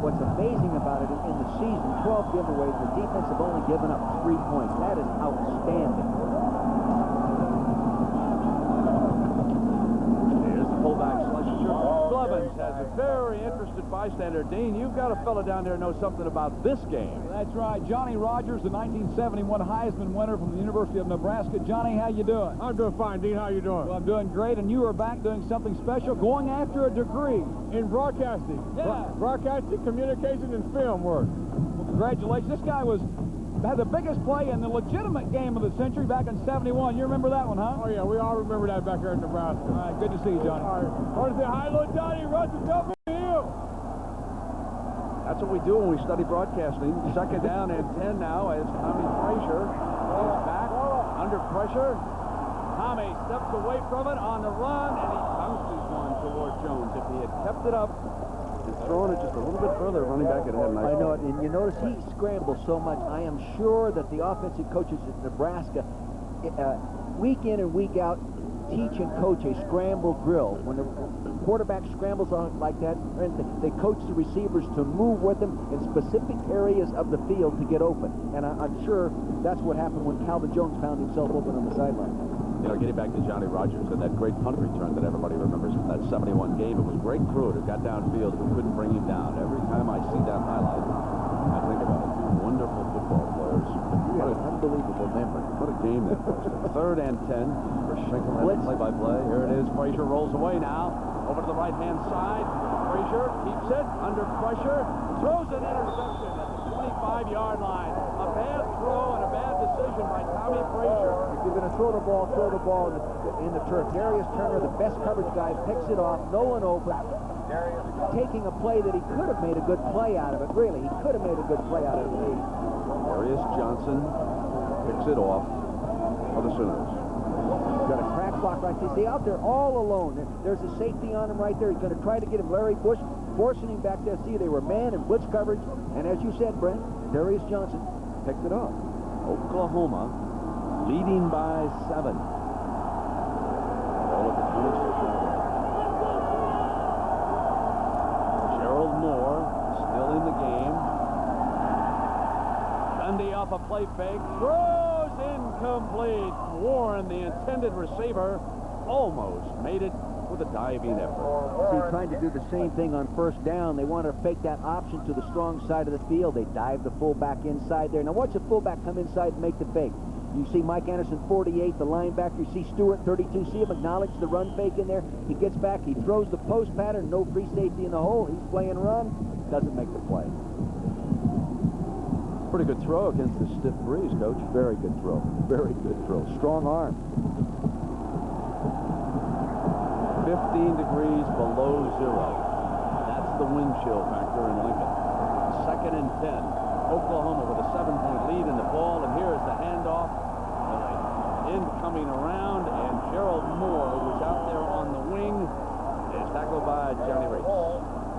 What's amazing about it, in the season, 12 giveaways, the defense have only given up 3 points. That is outstanding. Here's the fullback, Schlesinger. Blevins has a very interested bystander. Dean, you've got a fella down there who knows something about this game. That's right. Johnny Rogers, the 1971 Heisman winner from the University of Nebraska. Johnny, how you doing? I'm doing fine, Dean. How you doing? Well, I'm doing great, and you are back doing something special, going after a degree. In broadcasting. Yeah. Broadcasting, communication, and film work. Well, congratulations. This guy had the biggest play in the legitimate game of the century back in 71. You remember that one, huh? Oh, yeah, we all remember that back here in Nebraska. All right, good to see you, Johnny. All right. I want to say hi, little Johnny. Rush is helping you. That's what we do when we study broadcasting. Second down and 10 now as Tommy Frazier is back under pressure. Tommy steps away from it on the run, and he bounces one toward Jones. If he had kept it up and thrown it just a little bit further, running back, it had a nice. I know it, and you notice he scrambles so much. I am sure that the offensive coaches at Nebraska, week in and week out, teach and coach a scramble drill. When the quarterback scrambles on like that, they coach the receivers to move with them in specific areas of the field to get open. And I'm sure that's what happened when Calvin Jones found himself open on the sideline. You know, getting back to Johnny Rogers and that great punt return that everybody remembers from that 71 game, it was Greg Pruitt who got downfield who couldn't bring him down. Every time I see that highlight, I think about it. Two wonderful football players. What an unbelievable memory. What a game that was. Third and 10 for Schenkel. Play-by-play. Here it is. Frazier rolls away now. Over to the right-hand side. Frazier keeps it under pressure. Throws an interception at the 25-yard line. A bad throw and a bad decision by Tommy Frazier. If you're going to throw the ball in the turf. Darius Turner, the best coverage guy, picks it off. No one open. Taking a play that he could have made a good play out of it. Really, he could have made a good play out of it. Darius Johnson picks it off for the Sooners. He's got a crack block right there. See, out there all alone. There's a safety on him right there. He's going to try to get him. Larry Bush forcing him back there. See, they were man and blitz coverage. And as you said, Brent, Darius Johnson picked it off. Oklahoma leading by 7. Ball at the 26-yard line. Gerald Moore still in the game. Gundy off a play fake. Throws incomplete. Warren, the intended receiver, almost made it with a diving effort. See, trying to do the same thing on first down. They want to fake that option to the strong side of the field. They dive the fullback inside there. Now watch the fullback come inside and make the fake. You see Mike Anderson, 48, the linebacker. You see Stewart, 32. See him acknowledge the run fake in there. He gets back. He throws the post pattern. No free safety in the hole. He's playing run. Doesn't make the play. Pretty good throw against the stiff breeze, Coach. Very good throw. Very good throw. Strong arm. 15 degrees below zero. That's the wind chill factor in Lincoln. 2nd and 10. Oklahoma with a 7-point lead in the ball, and here's the handoff. End coming around, and Gerald Moore, who was out there on the wing, is tackled by Johnny Reese.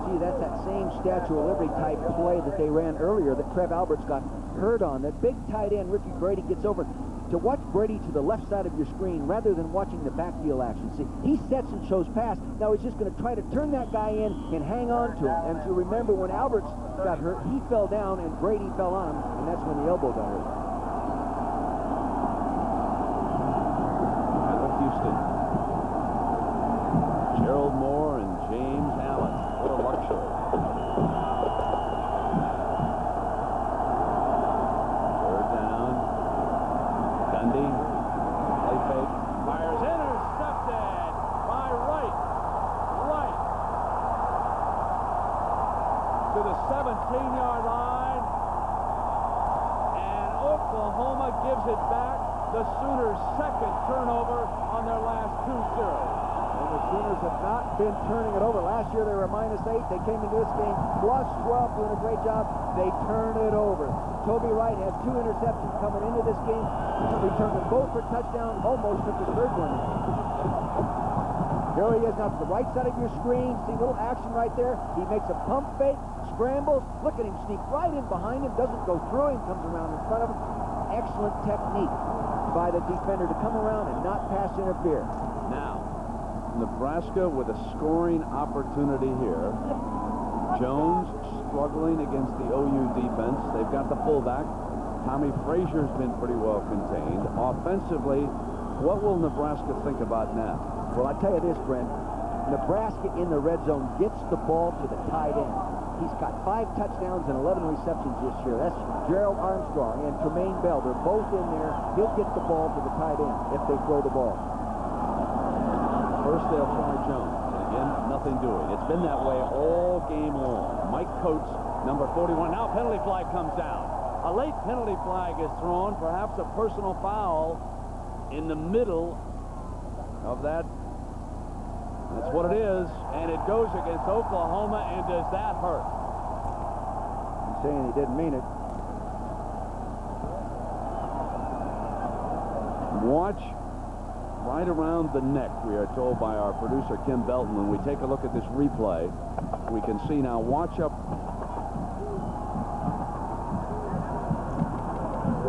See, that's that same Statue of Liberty type play that they ran earlier that Trev Alberts got hurt on. That big tight end, Ricky Brady, gets over. To watch Brady to the left side of your screen rather than watching the backfield action. See, he sets and shows pass. Now he's just going to try to turn that guy in and hang on to him. And to remember, when Alberts got hurt, he fell down and Brady fell on him, and that's when the elbow got hurt. Tyler Houston. Gerald Moore and James Allen. What a luxury. Third down. Gundy. Play fake. Fires. Intercepted by Wright. To the 17-yard line. And Oklahoma gives it back. The Sooners' 2nd turnover on their last 2 series. And the Sooners have not been turning it over. Last year they were -8. They came into this game +12, doing a great job. They turn it over. Toby Wright had 2 interceptions coming into this game. He returned them both for touchdown. Almost took his 3rd one. Here he is now to the right side of your screen. See a little action right there. He makes a pump fake, scrambles. Look at him sneak right in behind him. Doesn't go through him. Comes around in front of him. Excellent technique by the defender to come around and not pass interfere. Now, Nebraska with a scoring opportunity here. Jones struggling against the OU defense. They've got the fullback. Tommy Frazier's been pretty well contained. Offensively, what will Nebraska think about now? Well, I tell you this, Brent. Nebraska in the red zone gets the ball to the tight end. He's got 5 touchdowns and 11 receptions this year. That's Gerald Armstrong and Tremaine Bell. They're both in there. He'll get the ball to the tight end if they throw the ball. First they'll try Jones. And again, nothing doing. It's been that way all game long. Mike Coates, number 41. Now penalty flag comes down. A late penalty flag is thrown. Perhaps a personal foul in the middle of that. That's what it is. And it goes against Oklahoma. And does that hurt? He's saying he didn't mean it. Watch right around the neck, we are told by our producer Kim Belton. When we take a look at this replay, we can see now, watch up.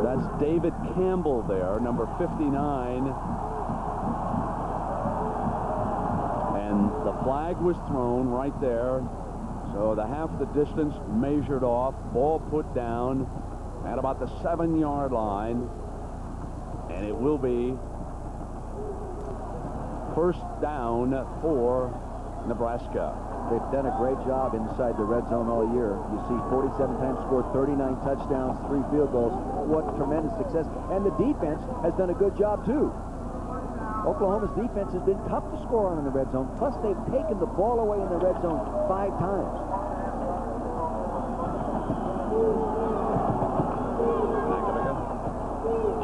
That's David Campbell there, number 59. And the flag was thrown right there. So the half the distance measured off, ball put down at about the 7-yard line. And it will be first down for Nebraska. They've done a great job inside the red zone all year. You see 47 times scored, 39 touchdowns, 3 field goals. What tremendous success. And the defense has done a good job, too. Oklahoma's defense has been tough to score on in the red zone. Plus, they've taken the ball away in the red zone 5 times.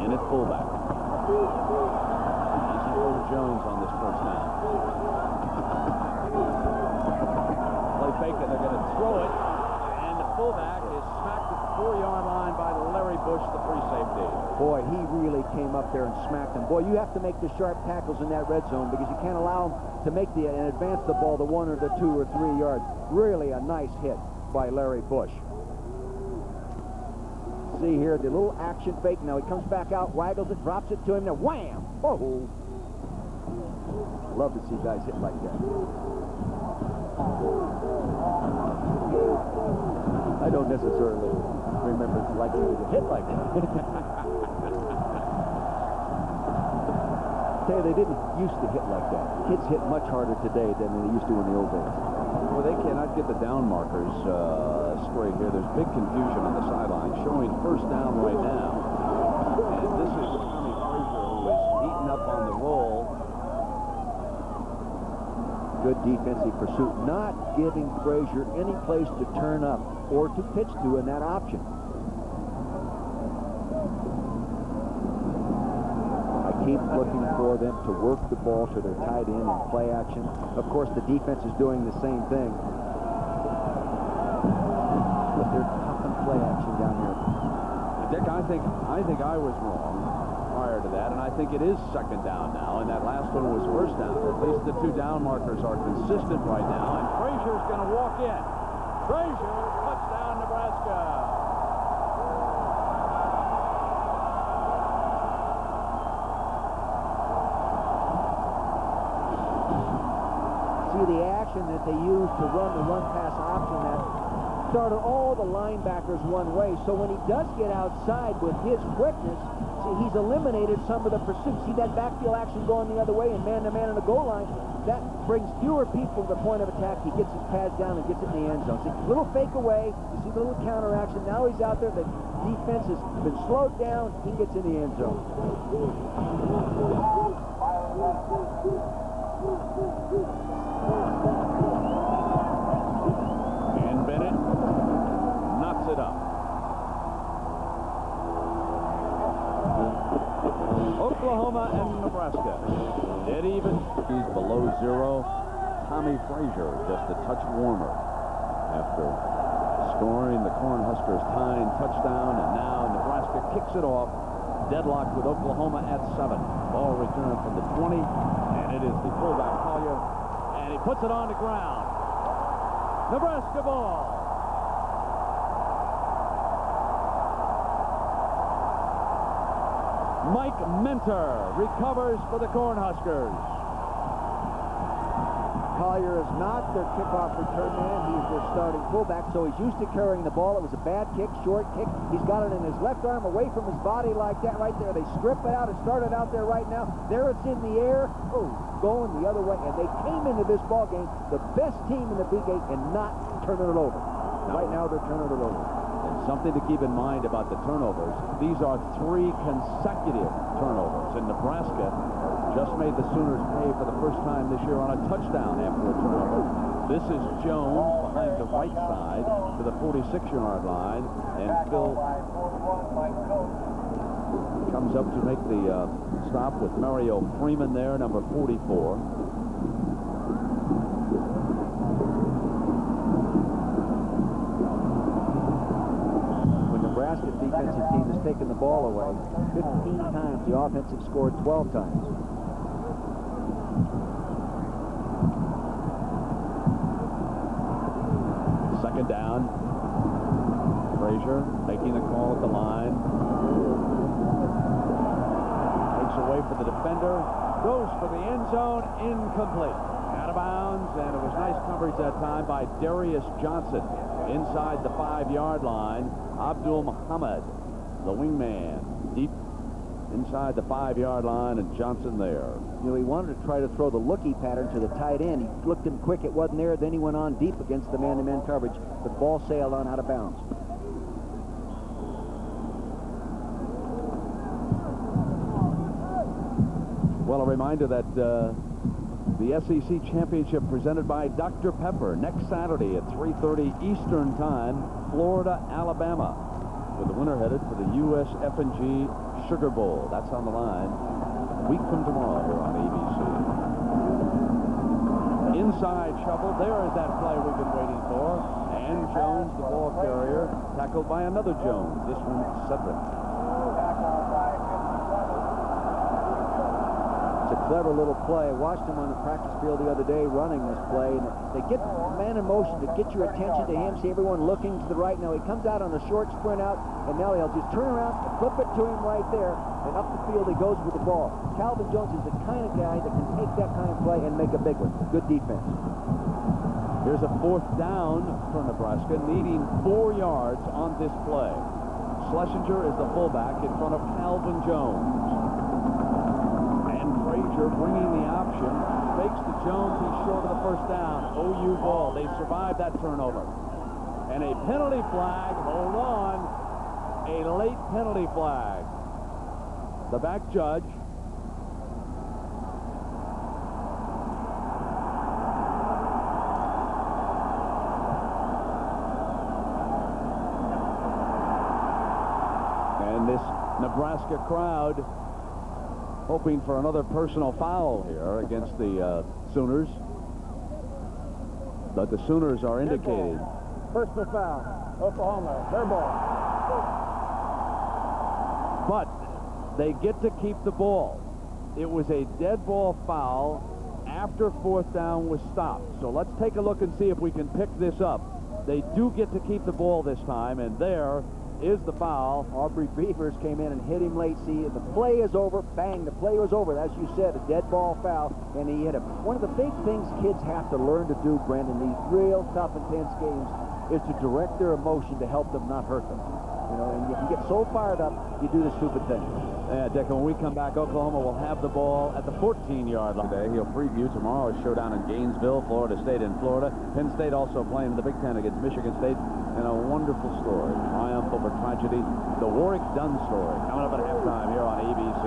In at fullback. Easy for Jones on this first down. Play fake it. They're going to throw it. And the fullback is smacked at the 4-yard line by Larry Bush, the free safety. Boy, he really came up there and smacked him. Boy, you have to make the sharp tackles in that red zone because you can't allow him to make and advance the ball to 1 or the 2 or 3 yards. Really a nice hit by Larry Bush. See here, the little action fake. Now he comes back out, waggles it, drops it to him. Now, wham! Oh! Love to see guys hit like that. I don't necessarily remember liking to get hit like that. Tell you, they didn't used to hit like that. Kids hit much harder today than they used to in the old days. Well, they cannot get the down markers straight here. There's big confusion on the sideline, showing first down right now. And this is Tommy Frazier, who is eaten up on the roll. Good defensive pursuit, not giving Frazier any place to turn up or to pitch to in that option. Keep looking for them to work the ball to their tight end and play action. Of course, the defense is doing the same thing. But they're tough in play action down here. Dick, I think I was wrong prior to that, and I think it is second down now, and that last one was first down. At least the 2 down markers are consistent right now, and Frazier's going to walk in. Frazier, touchdown, Nebraska. The action that they use to run the run-pass option that started all the linebackers one way. So when he does get outside with his quickness, see, he's eliminated some of the pursuit. See that backfield action going the other way and man-to-man in the goal line? That brings fewer people to the point of attack. He gets his pads down and gets it in the end zone. See, little fake away. You see the little counter action. Now he's out there. The defense has been slowed down. He gets in the end zone. And Bennett knocks it up. Oklahoma and Nebraska dead even. He's below 0. Tommy Frazier just a touch warmer after scoring the Cornhuskers tying touchdown, and now Nebraska kicks it off, deadlocked with Oklahoma at 7. Ball returned from the 20, and it is the fullback Collier, and he puts it on the ground. Nebraska ball. Mike Mentor recovers for the Cornhuskers. Collier is not their kickoff return man. He's their starting fullback, so he's used to carrying the ball. It was a bad kick, short kick. He's got it in his left arm away from his body like that right there. They strip it out. It started out there right now. There it's in the air. Oh, going the other way. And they came into this ball game the best team in the Big 8 and not turning it over. Right now they're turning it over. And something to keep in mind about the turnovers, these are 3 consecutive turnovers. And Nebraska just made the Sooners pay for the first time this year on a touchdown after a turnover. This is Jones behind the right side to the 46-yard line, and Phil comes up to make the stop with Mario Freeman there, number 44. Nebraska's defensive team has taken the ball away 15 times. The offense have scored 12 times. Second down. Frazier making the call at the line. Takes away from the defender. Goes for the end zone. Incomplete. Out of bounds, and it was nice coverage that time by Darius Johnson. Inside the 5-yard line, Abdul Muhammad, the wingman, deep inside the 5-yard line, and Johnson there. You know, he wanted to try to throw the looky pattern to the tight end. He looked him quick, it wasn't there. Then he went on deep against the man-to-man coverage. The ball sailed on out of bounds. Well, a reminder that the SEC Championship presented by Dr. Pepper next Saturday at 3:30 Eastern Time, Florida, Alabama, with the winner headed for the U.S. F&G Sugar Bowl. That's on the line a week from tomorrow here on ABC. Inside shuffle. There is that play we've been waiting for. And Jones, the ball carrier, tackled by another Jones. This one, Cedric. It's a clever little play. I watched him on the practice field the other day running this play, and they get man in motion to get your attention to him, see everyone looking to the right. Now he comes out on a short sprint out, and now he'll just turn around and flip it to him right there, and up the field he goes with the ball. Calvin Jones is the kind of guy that can take that kind of play and make a big one. Good defense. Here's a 4th down for Nebraska, needing 4 yards on this play. Schlesinger is the fullback in front of Calvin Jones. Frazier bringing the option, fakes to Jones, he's short of the 1st down. OU ball, they survived that turnover. And a penalty flag, hold on, a late penalty flag. The back judge. And this Nebraska crowd hoping for another personal foul here against the Sooners. But the Sooners are indicated. Personal foul. Oklahoma. Their ball. But they get to keep the ball. It was a dead ball foul after 4th down was stopped. So let's take a look and see if we can pick this up. They do get to keep the ball this time, and there is the foul. Aubrey Beavers came in and hit him late. See, the play is over. Bang, the play was over. As you said, a dead ball foul, and he hit him. One of the big things kids have to learn to do, Brandon, these real tough, intense games, is to direct their emotion to help them, not hurt them. You know, and you can get so fired up, you do the stupid thing. Yeah, Dick, when we come back, Oklahoma will have the ball at the 14-yard line. Today, he'll preview tomorrow's showdown in Gainesville, Florida State in Florida. Penn State also playing in the Big Ten against Michigan State. And a wonderful story, triumph over tragedy, the Warwick Dunn story, coming up at halftime here on ABC.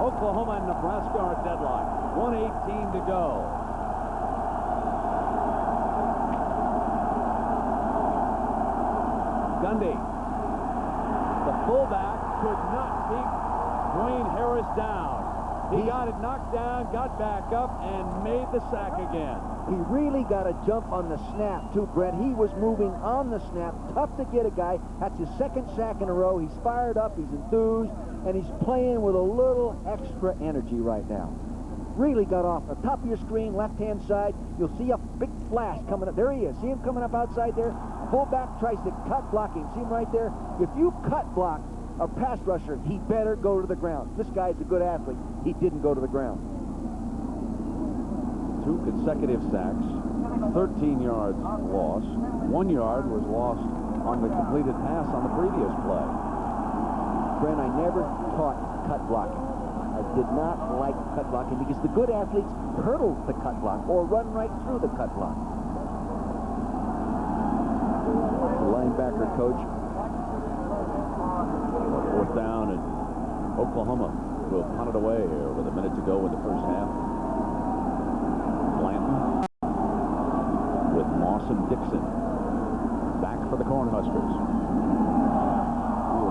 Oklahoma and Nebraska are deadlocked. 1:18 to go. Gundy, the fullback, could not keep Dwayne Harris down. He got it knocked down, got back up, and made the sack again. He really got a jump on the snap, too, Brent. He was moving on the snap. Tough to get a guy. That's his 2nd sack in a row. He's fired up, he's enthused, and he's playing with a little extra energy right now. Really got off the top of your screen, left-hand side. You'll see a big flash coming up. There he is. See him coming up outside there? Fullback tries to cut block him. See him right there? If you cut block a pass rusher, he better go to the ground. This guy's a good athlete. He didn't go to the ground. 2 consecutive sacks, 13 yards lost. 1 yard was lost on the completed pass on the previous play. Brent, I never taught cut blocking. I did not like cut blocking because the good athletes hurdle the cut block or run right through the cut block. The linebacker coach. 4th down, and Oklahoma will punt it away here with a minute to go in the 1st half. Blanton with Moss and Dixon back for the Cornhuskers.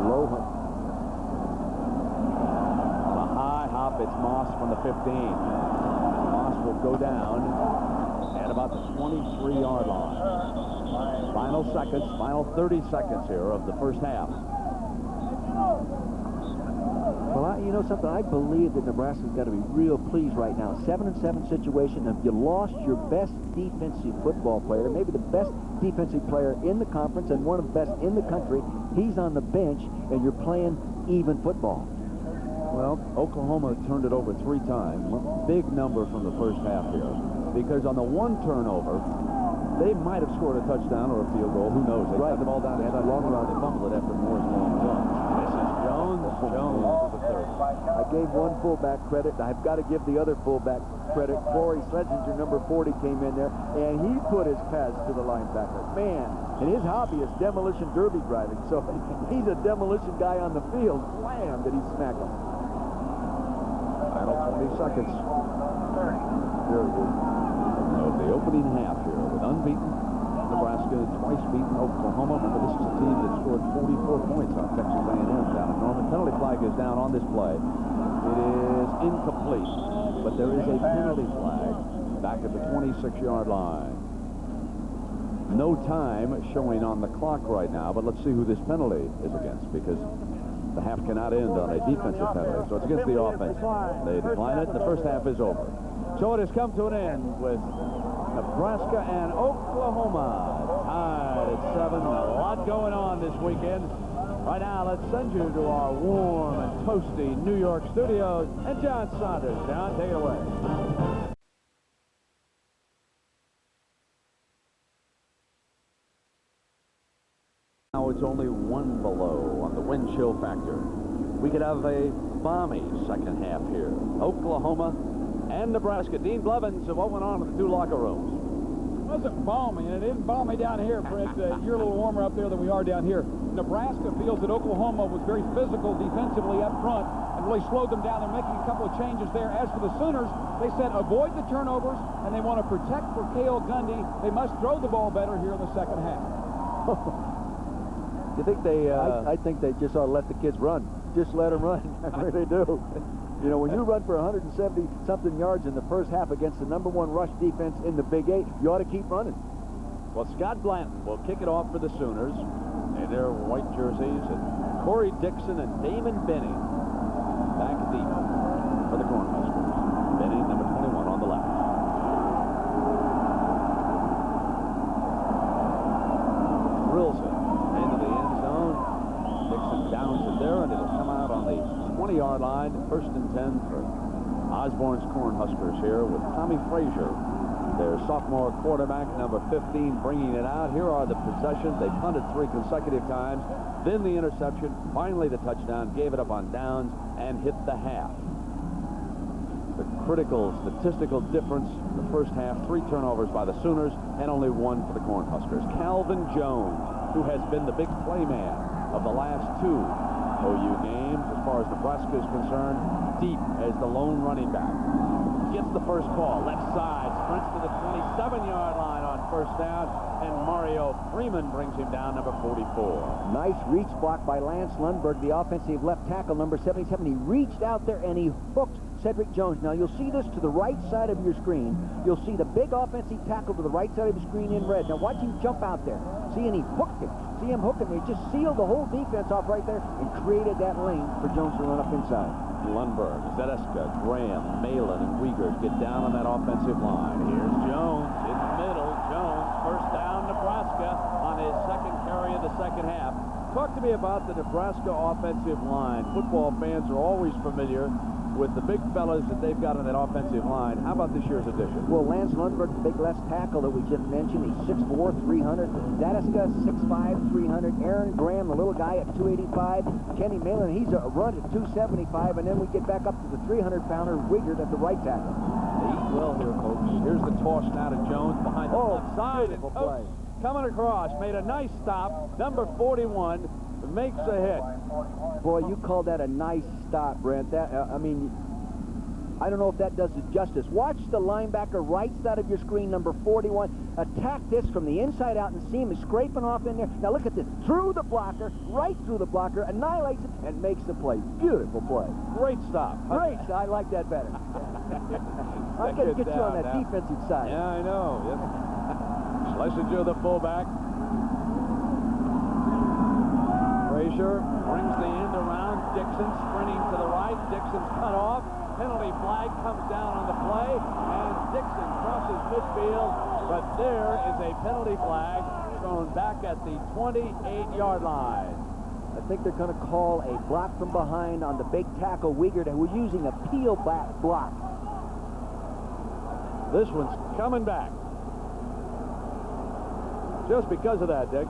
Low. A high hop. It's Moss from the 15. Moss will go down at about the 23-yard line. Final seconds, final 30 seconds here of the 1st half. Well, you know something? I believe that Nebraska's got to be real pleased right now. 7-7 situation. If you lost your best defensive football player, maybe the best defensive player in the conference and one of the best in the country, he's on the bench, and you're playing even football. Well, Oklahoma turned it over 3 times. Big number from the 1st half here. Because on the 1 turnover, they might have scored a touchdown or a field goal. Who knows? They got the ball down. They had a long run. They fumbled it after Moore's long run. This is Jones. Jones to the 30. I gave one fullback credit. I've got to give the other fullback credit. Corey Schlesinger, number 40, came in there, and he put his pass to the linebacker. Man, and his hobby is demolition derby driving, so he's a demolition guy on the field. Wham, did he smack him. Final final 20 seconds. Here it is. Of the opening half here with unbeaten Nebraska, twice beaten Oklahoma. Remember, this is a team that scored 44 points on Texas A&M down in Norman. Penalty flag is down on this play. It is incomplete, but there is a penalty flag back at the 26-yard line. No time showing on the clock right now, but let's see who this penalty is against, because the half cannot end on a defensive penalty, so it's against the offense. They decline it, and the first half is over. So it has come to an end with Nebraska and Oklahoma tied at 7. A lot going on this weekend. Right now, let's send you to our warm and toasty New York studios, and John Saunders. John, take it away. Now it's only 1 below on the wind chill factor. We could have a balmy second half here. Oklahoma and Nebraska. Dean Blevins of what went on in the 2 locker rooms. It wasn't balmy, and it isn't balmy down here, Fred. You're a little warmer up there than we are down here. Nebraska feels that Oklahoma was very physical defensively up front and really slowed them down. They're making a couple of changes there. As for the Sooners, they said avoid the turnovers, and they want to protect for Cale Gundy. They must throw the ball better here in the second half. You think they... I think they just ought to let the kids run. Just let them run. I really do. You know, when you run for 170-something yards in the first half against the #1 rush defense in the Big 8, you ought to keep running. Well, Scott Blanton will kick it off for the Sooners in their white jerseys, and Corey Dixon and Damon Benning back deep for the Cornhuskers. Benning, number 21, on the left. Drills it into the end zone. Dixon downs it there, and it'll come out on the 20-yard line. 1st and 10 for Osborne's Cornhuskers here with Tommy Frazier, their sophomore quarterback, number 15, bringing it out. Here are the possessions. They punted 3 consecutive times, then the interception, finally the touchdown, gave it up on downs, and hit the half. The critical statistical difference in the first half, 3 turnovers by the Sooners and only 1 for the Cornhuskers. Calvin Jones, who has been the big play man of the last 2 OU games, as far as Nebraska is concerned, deep as the lone running back. Gets the first call, left side, sprints to the 27-yard line on 1st down, and Mario Freeman brings him down, number 44. Nice reach block by Lance Lundberg, the offensive left tackle, number 77. He reached out there and he hooked Cedric Jones. Now, you'll see this to the right side of your screen. You'll see the big offensive tackle to the right side of your screen in red. Now, watch him jump out there. See, and he hooked him. See him hook him. He just sealed the whole defense off right there and created that lane for Jones to run up inside. Lundberg, Zedeska, Graham, Malin, and Wiegert get down on that offensive line. Here's Jones in the middle. Jones, 1st down, Nebraska, on his 2nd carry of the second half. Talk to me about the Nebraska offensive line. Football fans are always familiar with the big fellas that they've got on that offensive line. How about this year's addition? Well, Lance Lundberg, the big left tackle that we just mentioned, he's 6'4", 300. Zedeska, 6'5", 300. Aaron Graham, the little guy, at 285. Kenny Malin, he's a run at 275. And then we get back up to the 300-pounder Wiegert at the right tackle. They eat well here, folks. Here's the toss now to Jones behind the left side. And play. Coming across, made a nice stop. Number 41 makes a hit. Boy, you call that a nice stop, Brent. That I mean, I don't know if that does it justice. Watch the linebacker right side of your screen, number 41, attack this from the inside out and see him scraping off in there. Now look at this. Through the blocker, right through the blocker, annihilates it, and makes the play. Beautiful play. Great stop. Great. I like that better. I got to get you on that defensive side. Yeah, I know. Yep. Schlesinger, the fullback. Frazier brings the end around. Dixon sprinting to the right. Dixon's cut off. Penalty flag comes down on the play, and Dixon crosses midfield, but there is a penalty flag thrown back at the 28-yard line. I think they're going to call a block from behind on the big tackle Wiegert, who was using a peel back block. This one's coming back. Just because of that, Dick.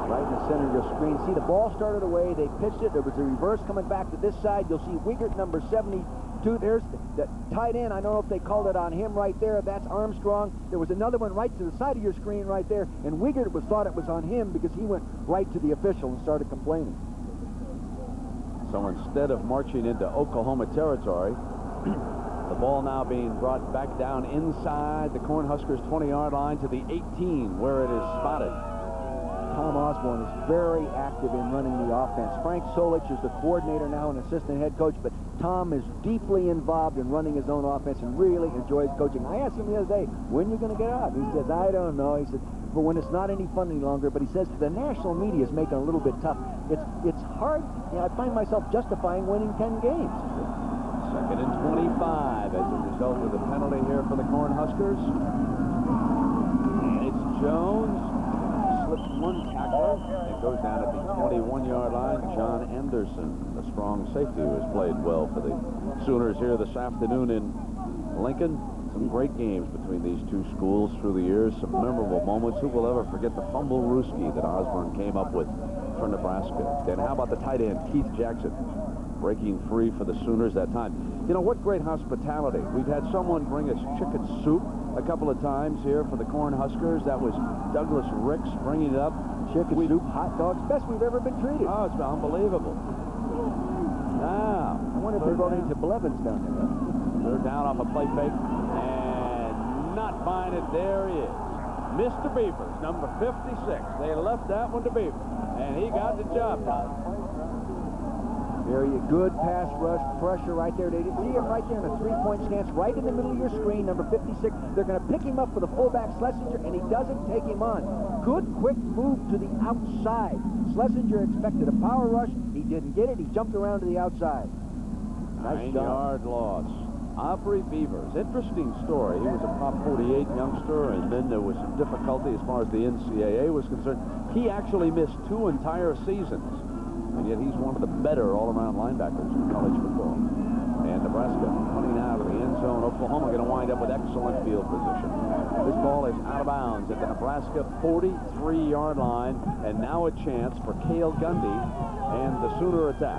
Right in the center of your screen. See, the ball started away. They pitched it. There was a reverse coming back to this side. You'll see Wiegert, number 72. There's the tight end. I don't know if they called it on him right there. That's Armstrong. There was another one right to the side of your screen right there, and Wiegert thought it was on him because he went right to the official and started complaining. So instead of marching into Oklahoma territory, the ball now being brought back down inside the Cornhuskers 20-yard line to the 18, where it is spotted. Tom Osborne is very active in running the offense. Frank Solich is the coordinator now and assistant head coach, but Tom is deeply involved in running his own offense and really enjoys coaching. I asked him the other day, when are you going to get out? He says, I don't know. He said, but when it's not any fun any longer, but he says the national media is making it a little bit tough. It's hard. You know, I find myself justifying winning 10 games. Second and 25 as a result of the penalty here for the Cornhuskers. And it's Jones. Slips one tackler and goes down at the 21-yard line. John Anderson, the strong safety, who has played well for the Sooners here this afternoon in Lincoln. Some great games between these two schools through the years. Some memorable moments. Who will ever forget the fumble Ruski that Osborne came up with for Nebraska? And how about the tight end, Keith Jackson, breaking free for the Sooners that time? You know, what great hospitality. We've had someone bring us chicken soup a couple of times here for the Cornhuskers. That was Douglas Ricks bringing it up. Chicken soup, hot dogs, best we've ever been treated. Oh, it's unbelievable. Now, I wonder if they brought into Blevins down there. They're down off a play fake and not find it. There he is. Mr. Beavers, number 56. They left that one to Beavers, and he got the job done. Very good pass rush, pressure right there. They see him right there in a three-point stance, right in the middle of your screen, number 56. They're going to pick him up for the fullback, Schlesinger, and he doesn't take him on. Good, quick move to the outside. Schlesinger expected a power rush. He didn't get it. He jumped around to the outside. Nice job. 9-yard loss. Aubrey Beavers, interesting story. He was a Prop 48 youngster, and then there was some difficulty as far as the NCAA was concerned. He actually missed 2 entire seasons. And yet he's one of the better all-around linebackers in college football. And Nebraska running out of the end zone. Oklahoma going to wind up with excellent field position. This ball is out of bounds at the Nebraska 43-yard line. And now a chance for Cale Gundy and the Sooner attack.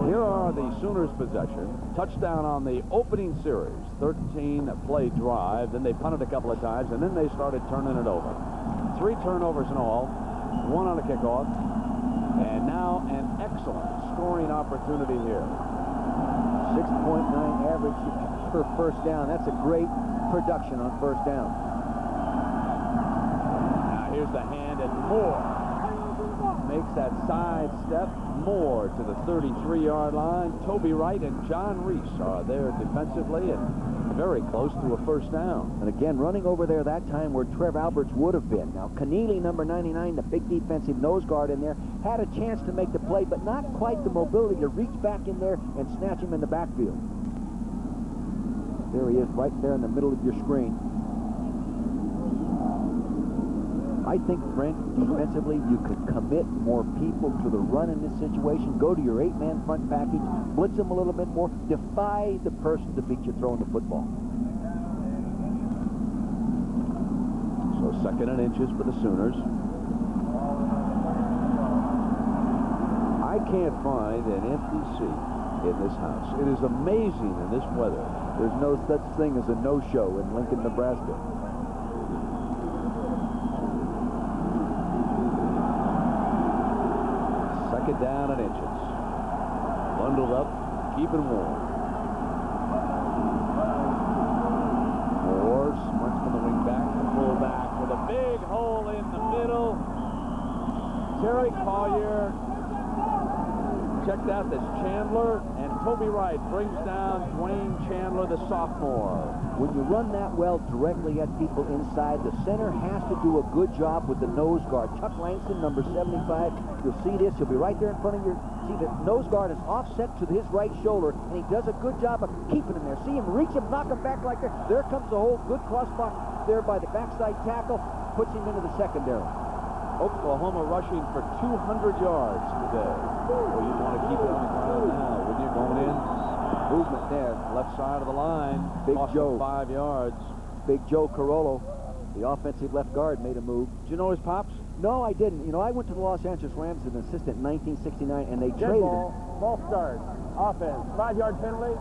Here are the Sooners' possession. Touchdown on the opening series. 13-play drive. Then they punted a couple of times, and then they started turning it over. 3 turnovers in all, 1 on a kickoff, and now an excellent scoring opportunity here. 6.9 average per first down. That's a great production on first down. Now here's the hand, and Moore makes that side step. Moore to the 33-yard line. Toby Wright and John Reese are there defensively and very close to a first down. And again, running over there that time where Trev Alberts would have been. Now, Keneally, number 99, the big defensive nose guard in there, had a chance to make the play, but not quite the mobility to reach back in there and snatch him in the backfield. There he is, right there in the middle of your screen. I think, Brent, defensively, you could commit more people to the run in this situation. Go to your 8-man front package, blitz them a little bit more, defy the person to beat you throwing the football. So 2nd and inches for the Sooners. I can't find an empty seat in this house. It is amazing in this weather. There's no such thing as a no-show in Lincoln, Nebraska. Second down and inches. Bundled up, keeping warm. Moore sprints from the wing back to pull back with a big hole in the middle. Terry Collier checked out this Chandler, and Toby Wright brings down Dwayne Chandler, the sophomore. When you run that well directly at people inside, the center has to do a good job with the nose guard. Chuck Langston, number 75, you'll see this. He'll be right there in front of your... See, the nose guard is offset to his right shoulder, and he does a good job of keeping him there. See him reach him, knock him back like that. There comes the hole. Good cross block there by the backside tackle. Puts him into the secondary. Oklahoma rushing for 200 yards today. Well, you'd want to keep it on the ground now, wouldn't you? Going in. Movement there. Left side of the line. Big Cost Joe. 5 yards. Big Joe Carollo, the offensive left guard, made a move. Did you know his pops? No, I didn't. You know, I went to the Los Angeles Rams as an assistant in 1969, and they traded him. False start. Offense. 5-yard penalty.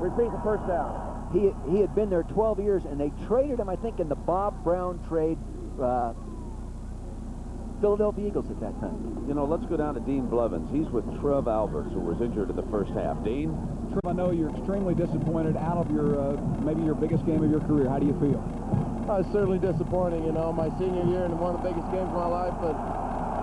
Repeat the first down. He had been there 12 years, and they traded him, I think, in the Bob Brown trade. Philadelphia Eagles at that time. You know, let's go down to Dean Blevins. He's with Trev Alberts, who was injured in the first half. Dean? Trev, I know you're extremely disappointed out of your maybe your biggest game of your career. How do you feel? It's certainly disappointing, you know, my senior year and one of the biggest games of my life, but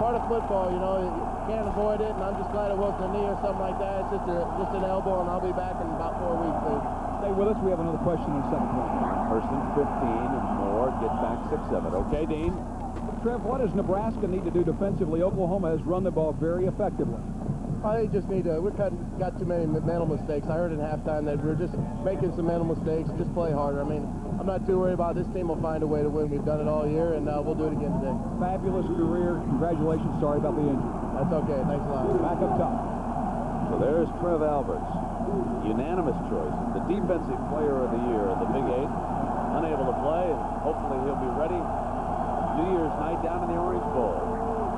part of football, you know, you can't avoid it, and I'm just glad it wasn't a knee or something like that. It's just an elbow, and I'll be back in about 4 weeks, please. Stay with us. We have another question in a second. First and 15 and more. Get back 6-7. Okay, Dean? Trev, what does Nebraska need to do defensively? Oklahoma has run the ball very effectively. I just need to, got too many mental mistakes. I heard at halftime that we're just making some mental mistakes. Just play harder. I mean, I'm not too worried about it. This team will find a way to win. We've done it all year, and we'll do it again today. Fabulous career. Congratulations. Sorry about the injury. That's okay. Thanks a lot. Back up top. So there's Trev Alberts. Unanimous choice. The defensive player of the year of the Big Eight. Unable to play, and hopefully he'll be ready New Year's night down in the Orange Bowl.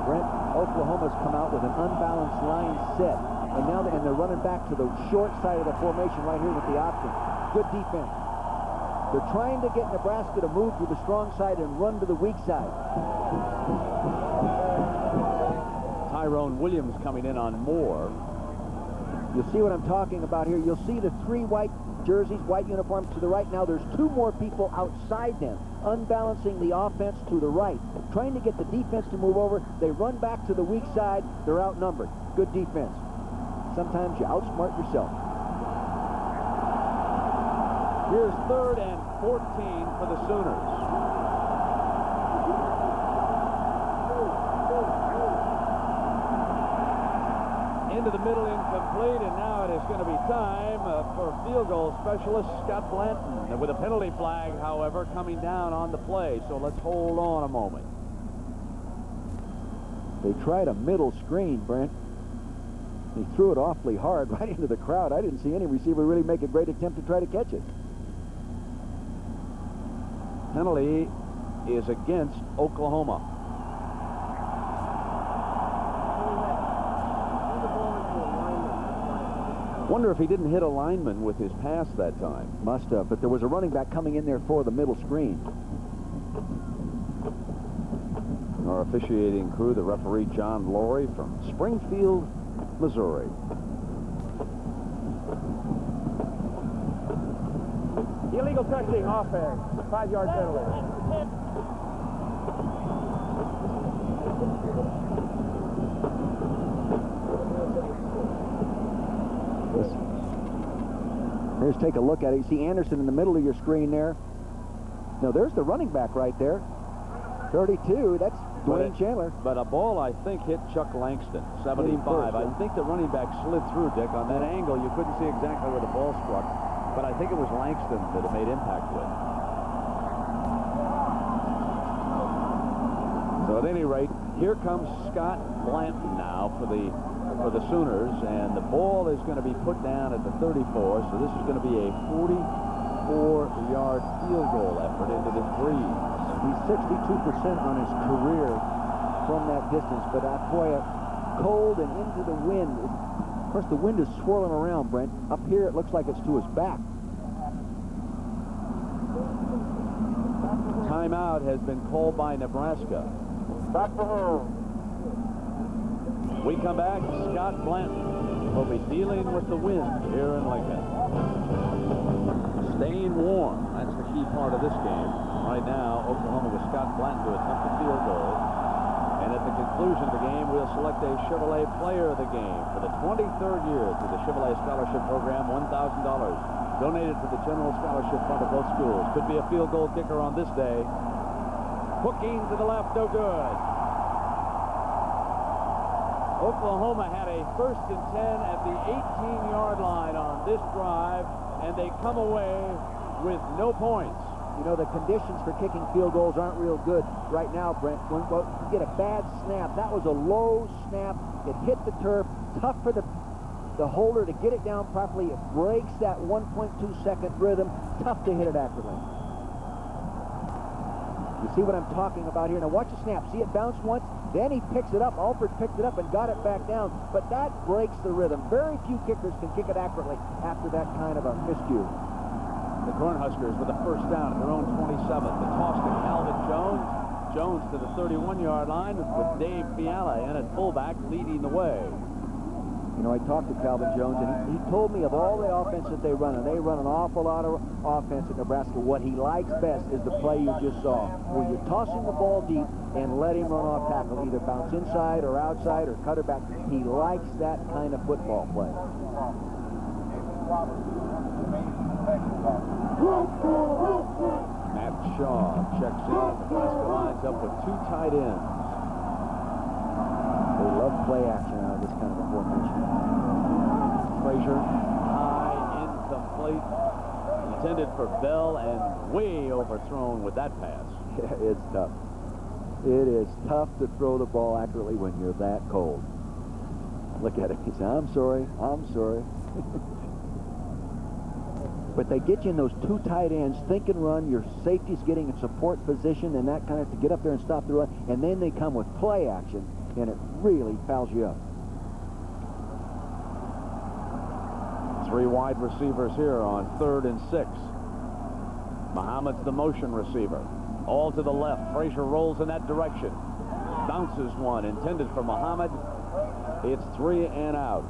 Brent, Oklahoma's come out with an unbalanced line set, and now they're running back to the short side of the formation right here with the option. Good defense. They're trying to get Nebraska to move to the strong side and run to the weak side. Tyrone Williams coming in on Moore. You'll see what I'm talking about here. You'll see the 3 white jerseys, white uniforms to the right. Now there's 2 more people outside them, unbalancing the offense to the right, trying to get the defense to move over. They run back to the weak side. They're outnumbered. Good defense. Sometimes you outsmart yourself. Here's 3rd and 14 for the Sooners. Into the middle, incomplete, and now it is going to be time for field goal specialist Scott Blanton with a penalty flag, however, coming down on the play. So let's hold on a moment. They tried a middle screen, Brent. He threw it awfully hard right into the crowd. I didn't see any receiver really make a great attempt to try to catch it. Penalty is against Oklahoma. Wonder if he didn't hit a lineman with his pass that time. Must have, but there was a running back coming in there for the middle screen. Our officiating crew, the referee John Laurie from Springfield, Missouri. Illegal touching, offense. 5-yard penalty. Here's take a look at it. You see Anderson in the middle of your screen there. No, there's the running back right there. 32, that's Dwayne Chandler. But a ball, I think, hit Chuck Langston, 75. I think the running back slid through, Dick. On that angle, you couldn't see exactly where the ball struck, but I think it was Langston that it made impact with. So at any rate, here comes Scott Blanton now for the Sooners, and the ball is going to be put down at the 34, so this is going to be a 44-yard field goal effort into the breeze. He's 62% on his career from that distance, but boy, cold and into the wind. Of course, the wind is swirling around, Brent. Up here, it looks like it's to his back. Timeout has been called by Nebraska. Back for home. We come back, Scott Blanton will be dealing with the wind here in Lincoln. Staying warm, that's the key part of this game. Right now, Oklahoma with Scott Blanton to attempt a field goal. And at the conclusion of the game, we'll select a Chevrolet Player of the Game for the 23rd year through the Chevrolet Scholarship Program, $1,000 donated to the General Scholarship Fund of both schools. Could be a field goal kicker on this day. Hooking to the left, no good. Oklahoma had a 1st and 10 at the 18-yard line on this drive, and they come away with no points. You know, the conditions for kicking field goals aren't real good right now, Brent. When you get a bad snap, that was a low snap. It hit the turf. Tough for the holder to get it down properly. It breaks that 1.2-second rhythm. Tough to hit it accurately. You see what I'm talking about here? Now watch the snap. See it bounce once, then he picks it up. Alford picked it up and got it back down, but that breaks the rhythm. Very few kickers can kick it accurately after that kind of a miscue. The Cornhuskers with a 1st down at their own 27. The toss to Calvin Jones. Jones to the 31-yard line with Dave Fiala in at fullback leading the way. You know, I talked to Calvin Jones, and he told me of all the offense that they run, and they run an awful lot of offense at Nebraska. What he likes best is the play you just saw, where you're tossing the ball deep and let him run off tackle, either bounce inside or outside or cut it back. He likes that kind of football play. Matt Shaw checks in. Nebraska lines up with 2 tight ends. They love play action out of this kind of a formation. Frazier, high, incomplete. Intended for Bell and way overthrown with that pass. Yeah, it's tough. It is tough to throw the ball accurately when you're that cold. Look at him. He said, I'm sorry. I'm sorry. But they get you in those 2 tight ends, think and run. Your safety's getting in support position and that kind of to get up there and stop the run. And then they come with play action, and it really fouls you up. 3 wide receivers here on 3rd and 6. Muhammad's the motion receiver. All to the left. Frazier rolls in that direction. Bounces one intended for Muhammad. It's 3 and out.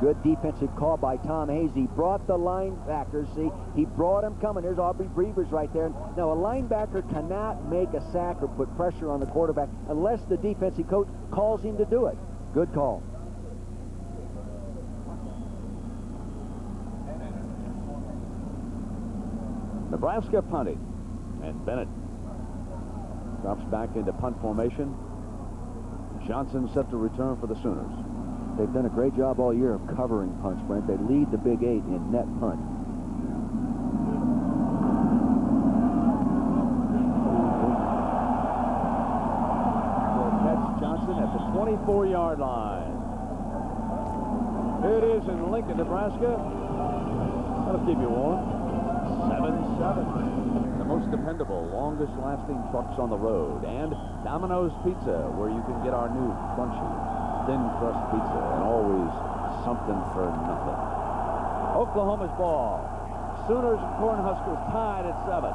Good defensive call by Tom Hayes. He brought the linebackers. See, he brought them coming. There's Aubrey Breivers right there. Now, a linebacker cannot make a sack or put pressure on the quarterback unless the defensive coach calls him to do it. Good call. Nebraska punting. And Bennett drops back into punt formation. Johnson set to return for the Sooners. They've done a great job all year of covering punts, Brent. They lead the Big 8 in net punt. Will catch Johnson at the 24-yard line. Here it is in Lincoln, Nebraska. That'll keep you warm. 7-7. The most dependable, longest-lasting trucks on the road. And Domino's Pizza, where you can get our new crunchy thin crust pizza, and always something for nothing. Oklahoma's ball. Sooners and Cornhuskers tied at 7.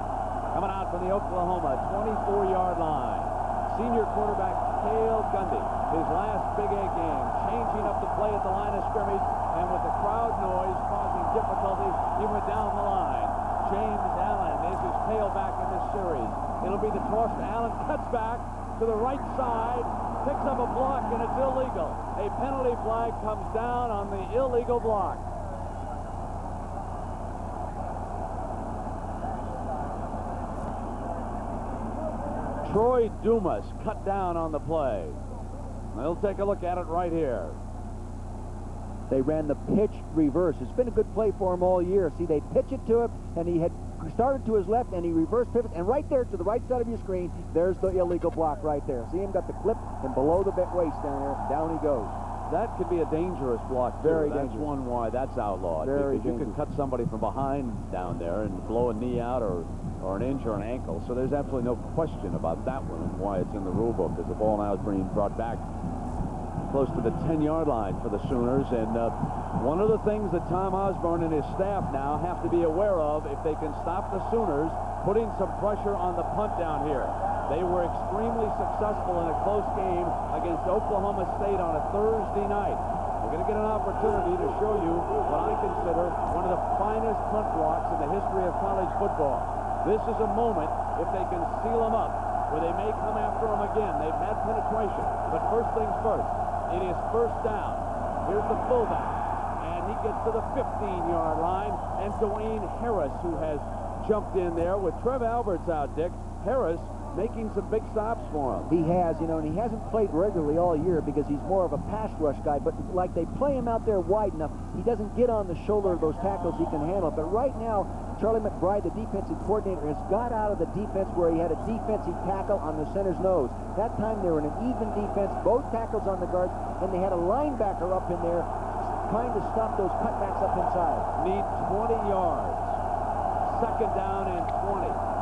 Coming out from the Oklahoma 24-yard line. Senior quarterback Cale Gundy, his last Big 8 game, changing up the play at the line of scrimmage, and with the crowd noise causing difficulties, he went down the line. James Allen is his tailback in this series. It'll be the toss to Allen, cuts back to the right side, picks up a block, and it's illegal. A penalty flag comes down on the illegal block. Troy Dumas cut down on the play. They'll take a look at it right here. They ran the pitch reverse. It's been a good play for him all year. See, they pitch it to him, and he had started to his left, and he reverse pivots, and right there to the right side of your screen, there's the illegal block right there. See him got the clip, and below the waist down there, down he goes. That could be a dangerous block, too. Very That's dangerous. one why that's outlawed. Very because you dangerous. could cut somebody from behind down there and blow a knee out or an inch or an ankle. So there's absolutely no question about that one and why it's in the rule book, as the ball now is being brought back close to the 10-yard line for the Sooners. And one of the things that Tom Osborne and his staff now have to be aware of, if they can stop the Sooners, putting some pressure on the punt down here. They were extremely successful in a close game against Oklahoma State on a Thursday night. We're going to get an opportunity to show you what I consider one of the finest punt blocks in the history of college football. This is a moment, if they can seal them up, where they may come after them again. They've had penetration, but first things first. It is first down. Here's the fullback, and he gets to the 15-yard line, and Dwayne Harris, who has jumped in there with Trev Alberts out, Dick. Harris making some big stops for him. He has, and he hasn't played regularly all year because he's more of a pass rush guy, but like they play him out there wide enough, he doesn't get on the shoulder of those tackles he can handle. But right now, Charlie McBride, the defensive coordinator, has got out of the defense where he had a defensive tackle on the center's nose. That time they were in an even defense, both tackles on the guards, and they had a linebacker up in there trying to stop those cutbacks up inside. Need 20 yards. Second down and 20.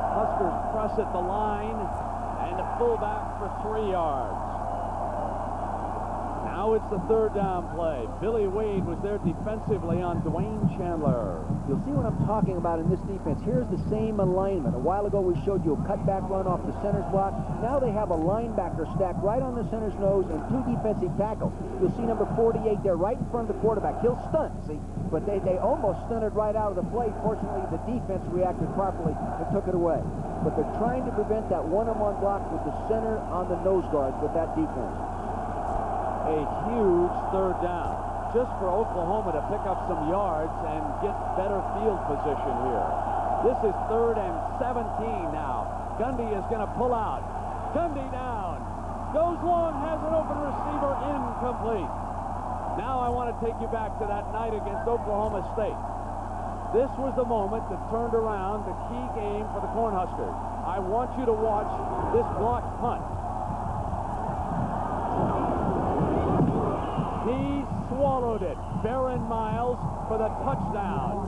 Huskers press at the line, and the fullback for 3 yards. Now it's the third down play. Billy Wade was there defensively on Dwayne Chandler. You'll see what I'm talking about in this defense. Here's the same alignment. A while ago we showed you a cutback run off the center's block. Now they have a linebacker stacked right on the center's nose and 2 defensive tackles. You'll see number 48 there right in front of the quarterback. He'll stunt, see? But they almost stunted right out of the play. Fortunately, the defense reacted properly and took it away. But they're trying to prevent that one-on-one block with the center on the nose guards with that defense. A huge third down, just for Oklahoma to pick up some yards and get better field position here. This is 3rd and 17 now. Gundy is going to pull out. Gundy down. Goes long, has an open receiver, incomplete. Now I want to take you back to that night against Oklahoma State. This was the moment that turned around the key game for the Cornhuskers. I want you to watch this blocked punt. He swallowed it. Baron Miles for the touchdown.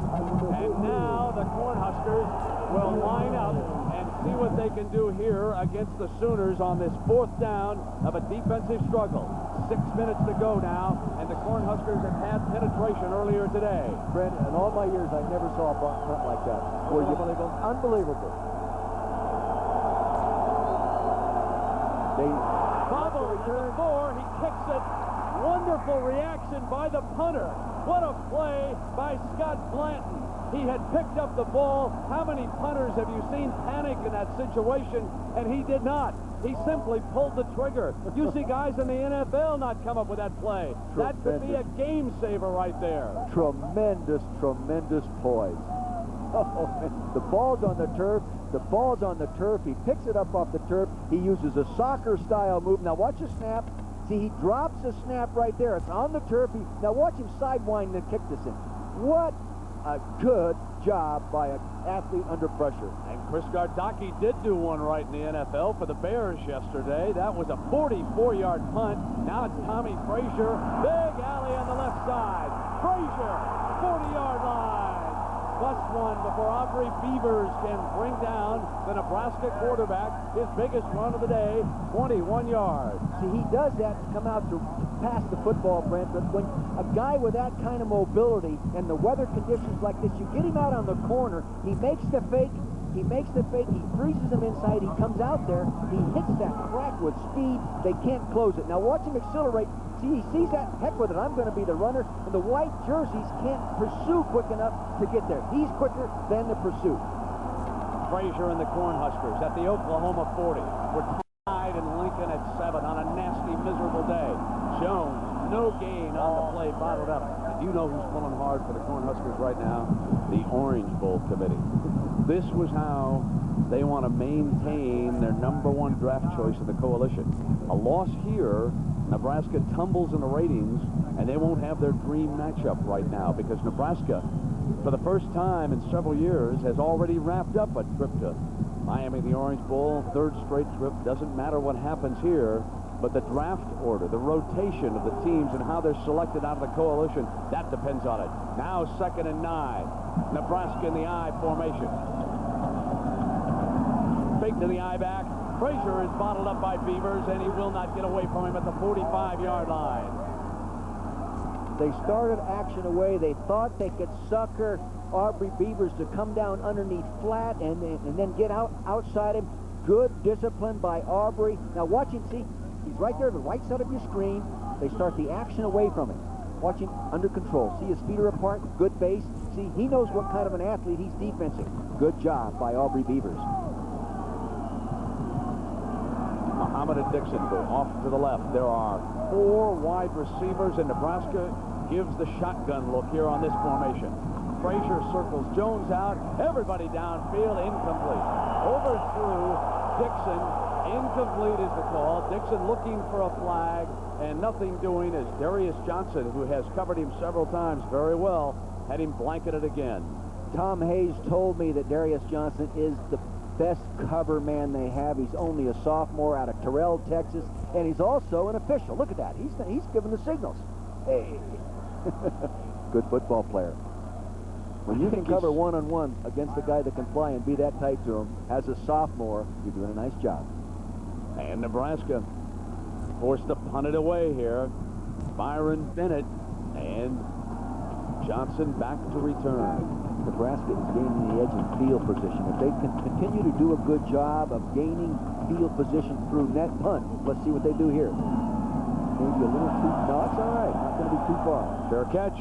And now the Cornhuskers will line up and see what they can do here against the Sooners on this 4th down of a defensive struggle. 6 minutes to go now, and the Cornhuskers have had penetration earlier today. Brent, in all my years, I never saw a block punt like that. Unbelievable. They Bobble return 4. He kicks it. Wonderful reaction by the punter. What a play by Scott Blanton. He had picked up the ball. How many punters have you seen panic in that situation? And he did not. He simply pulled the trigger. You see guys in the NFL not come up with that play. That could be a game saver right there. Tremendous poise. Oh, the ball's on the turf. The ball's on the turf. He picks it up off the turf. He uses a soccer-style move. Now watch the snap. See, he drops the snap right there. It's on the turf. Now watch him sidewind and kick this in. What a good job by an athlete under pressure. And Chris Gardocki did do one right in the NFL for the Bears yesterday. That was a 44-yard punt. Now it's Tommy Frazier. Big alley on the left side. Frazier, 40-yard line. +1 before Aubrey Beavers can bring down the Nebraska quarterback. His biggest run of the day, 21 yards. See, he does that to come out to pass the football, Brent, but when a guy with that kind of mobility and the weather conditions like this, you get him out on the corner, he makes the fake, he freezes him inside, he comes out there, he hits that crack with speed, they can't close it. Now watch him accelerate. See, he sees that, heck with it, I'm going to be the runner, and the white jerseys can't pursue quick enough to get there. He's quicker than the pursuit. Frazier and the Cornhuskers at the Oklahoma 40. We're tied in Lincoln at 7 on a nasty, miserable day. Jones, no gain on the play, bottled up. And you know who's pulling hard for the Cornhuskers right now? The Orange Bowl Committee. This was how they want to maintain their #1 draft choice of the coalition. A loss here, Nebraska tumbles in the ratings, and they won't have their dream matchup right now because Nebraska, for the first time in several years, has already wrapped up a trip to Miami, the Orange Bowl, 3rd straight trip. Doesn't matter what happens here, but the draft order, the rotation of the teams and how they're selected out of the coalition, that depends on it. Now 2nd and 9. Nebraska in the I formation. Fake to the I back. Frazier is bottled up by Beavers, and he will not get away from him at the 45-yard line. They started action away. They thought they could sucker Aubrey Beavers to come down underneath flat and then get outside him. Good discipline by Aubrey. Now watch him, see, he's right there on the right side of your screen. They start the action away from him. Watch him under control. See, his feet are apart, good base. See, he knows what kind of an athlete he's defensing. Good job by Aubrey Beavers. Muhammad and Dixon go off to the left. There are 4 wide receivers, and Nebraska gives the shotgun look here on this formation. Frazier circles Jones out. Everybody downfield, incomplete. Overthrew Dixon. Incomplete is the call. Dixon looking for a flag, and nothing doing as Darius Johnson, who has covered him several times very well, had him blanketed again. Tom Hayes told me that Darius Johnson is the best cover man they have. He's only a sophomore out of Terrell, Texas, and he's also an official. Look at that. He's giving the signals. Hey. Good football player. When you can cover one-on-one against a guy that can fly and be that tight to him as a sophomore, you're doing a nice job. And Nebraska forced to punt it away here. Byron Bennett and Johnson back to return. Nebraska is gaining the edge in field position. If they can continue to do a good job of gaining field position through net punt, let's see what they do here. Maybe a little too... No, it's all right. Not going to be too far. Fair catch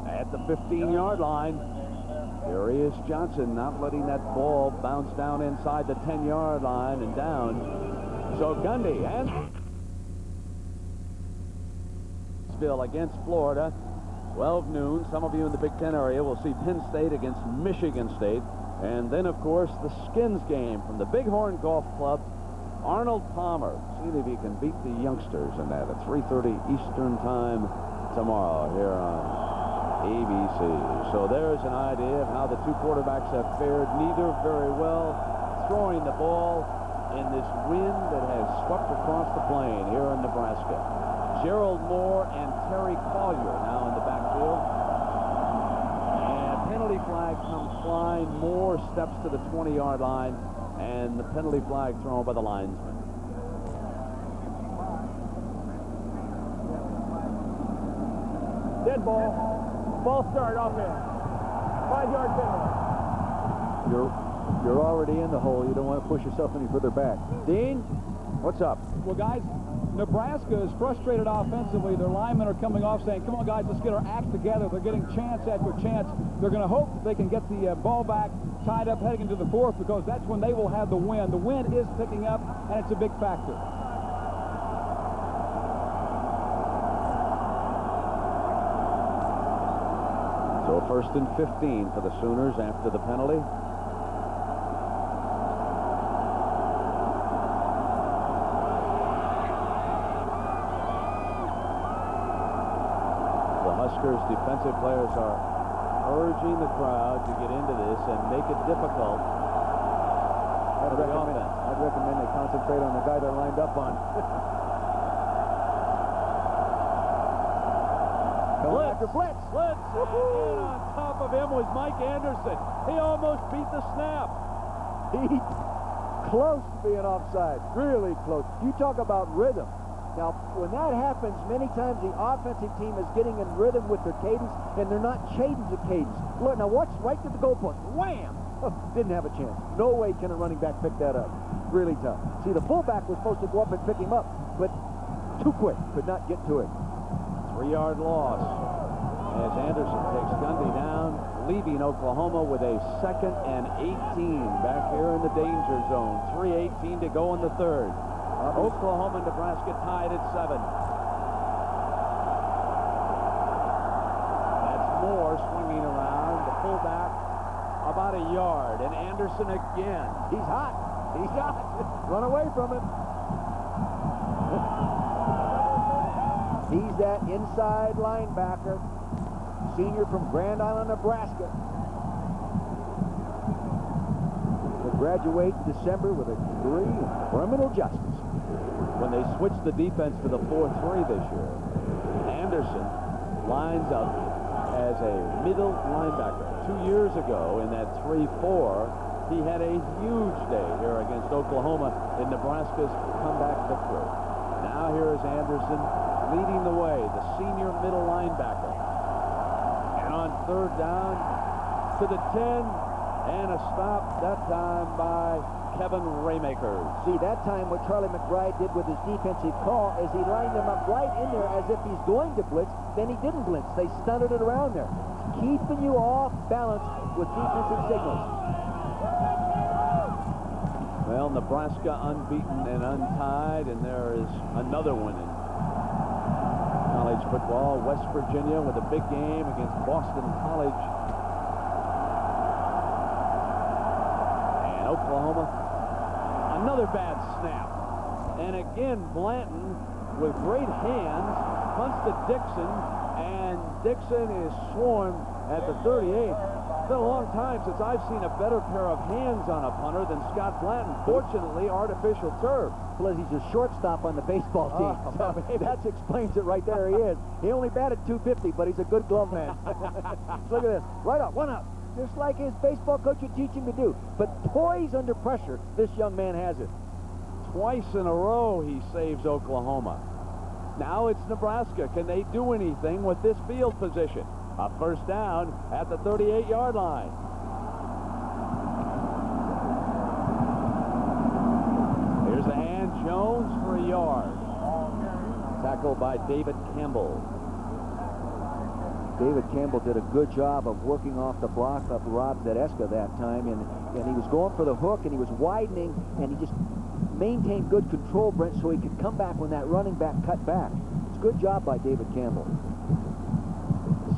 at the 15-yard line. Here is Johnson, not letting that ball bounce down inside the 10-yard line and down. So Gundy and against Florida, 12 noon. Some of you in the Big Ten area will see Penn State against Michigan State. And then, of course, the Skins game from the Bighorn Golf Club. Arnold Palmer, see if he can beat the youngsters in that at 3:30 Eastern Time tomorrow here on ABC. So there's an idea of how the two quarterbacks have fared. Neither very well throwing the ball in this wind that has swept across the plain here in Nebraska. Gerald Moore and Terry Collier now in the backfield. And penalty flag comes flying. Moore steps to the 20-yard line, and the penalty flag thrown by the linesman. Dead ball. Ball start offense. 5-yard penalty. You're already in the hole. You don't want to push yourself any further back. Dean, what's up? Well, guys, Nebraska is frustrated offensively. Their linemen are coming off saying, come on, guys, let's get our act together. They're getting chance after chance. They're going to hope that they can get the ball back tied up heading into the fourth, because that's when they will have the wind. The wind is picking up, and it's a big factor. So first and 15 for the Sooners after the penalty. Huskers defensive players are urging the crowd to get into this and make it difficult for the offense. I'd recommend they concentrate on the guy they're lined up on. Blitz. And on top of him was Mike Anderson. He almost beat the snap. He's close to being offside. Really close. You talk about rhythm. Now, when that happens, many times the offensive team is getting in rhythm with their cadence, and they're not changing the cadence. Look, now watch right to the goalpost. Wham! Didn't have a chance. No way can a running back pick that up. Really tough. See, the fullback was supposed to go up and pick him up, but too quick. Could not get to it. 3-yard loss as Anderson takes Gundy down, leaving Oklahoma with a 2nd and 18 back here in the danger zone. 3:18 to go in the third. Oklahoma and Nebraska tied at 7. That's Moore swinging around. The fullback about a yard. And Anderson again. He's hot. He's hot. Run away from him. He's that inside linebacker. Senior from Grand Island, Nebraska. Will graduate in December with a degree in criminal justice. When they switched the defense to the 4-3 this year, Anderson lines up as a middle linebacker. 2 years ago in that 3-4, he had a huge day here against Oklahoma in Nebraska's comeback victory. Now here is Anderson leading the way, the senior middle linebacker. And on third down to the 10, and a stop that time by Kevin Raymakers. See, that time what Charlie McBride did with his defensive call is he lined them up right in there as if he's going to blitz. Then he didn't blitz. They stunted it around there, keeping you off balance with defensive signals. Well, Nebraska unbeaten and untied, and there is another one in college football. West Virginia with a big game against Boston College. And Oklahoma, another bad snap. And again, Blanton with great hands punts to Dixon, and Dixon is swarmed at the 38. It's been a long time since I've seen a better pair of hands on a punter than Scott Blanton. Fortunately, artificial turf. Plus, he's a shortstop on the baseball team. That explains it right there. He is. He only batted .250, but he's a good glove man. Look at this. Right up, one up. Just like his baseball coach would teach him to do. But poise under pressure, this young man has it. Twice in a row he saves Oklahoma. Now it's Nebraska. Can they do anything with this field position? A first down at the 38-yard line. Here's the hand. Jones for a yard. Tackled by David Campbell. David Campbell did a good job of working off the block of Rob Tedesca that time, and he was going for the hook, and he was widening, and he just maintained good control, Brent, so he could come back when that running back cut back. It's a good job by David Campbell.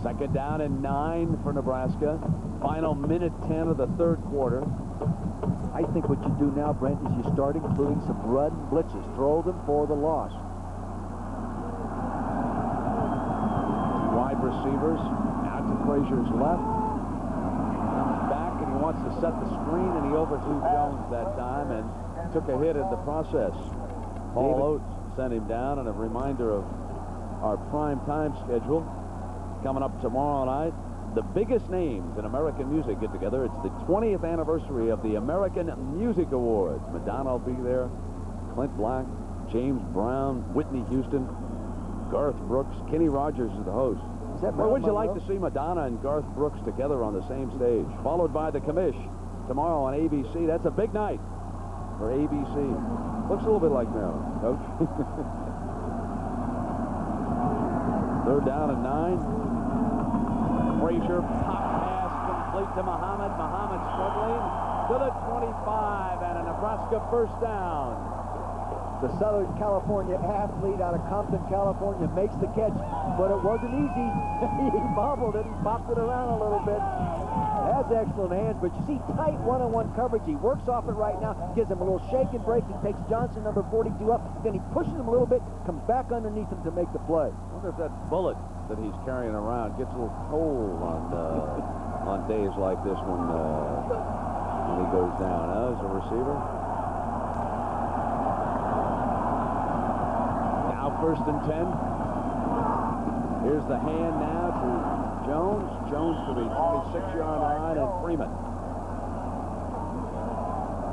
Second down and 9 for Nebraska. Final minute 10 of the third quarter. I think what you do now, Brent, is you start including some run blitzes. Throw them for the loss. Wide receivers out to Frazier's left. Comes back and he wants to set the screen, and he overthrew Jones that time and took a hit in the process. Paul Oates sent him down, and a reminder of our prime time schedule coming up tomorrow night. The biggest names in American music get together. It's the 20th anniversary of the American Music Awards. Madonna will be there, Clint Black, James Brown, Whitney Houston, Garth Brooks. Kenny Rogers is the host. Well, would you like to see Madonna and Garth Brooks together on the same stage? Followed by the Commish tomorrow on ABC. That's a big night for ABC. Looks a little bit like Maryland, Coach. Third down and 9. Frazier, pop pass complete to Muhammad. Muhammad struggling to the 25, and a Nebraska first down. The Southern California athlete out of Compton, California makes the catch, but it wasn't easy. He bobbled it. He popped it around a little bit. Has excellent hands, but you see tight one-on-one coverage. He works off it right now, gives him a little shake and break. He takes Johnson, number 42, up. Then he pushes him a little bit, comes back underneath him to make the play. I wonder if that bullet that he's carrying around gets a little cold on days like this when he goes down. As a receiver. Now first and 10. Here's the hand now to Jones. Jones to the 26-yard line, and Freeman.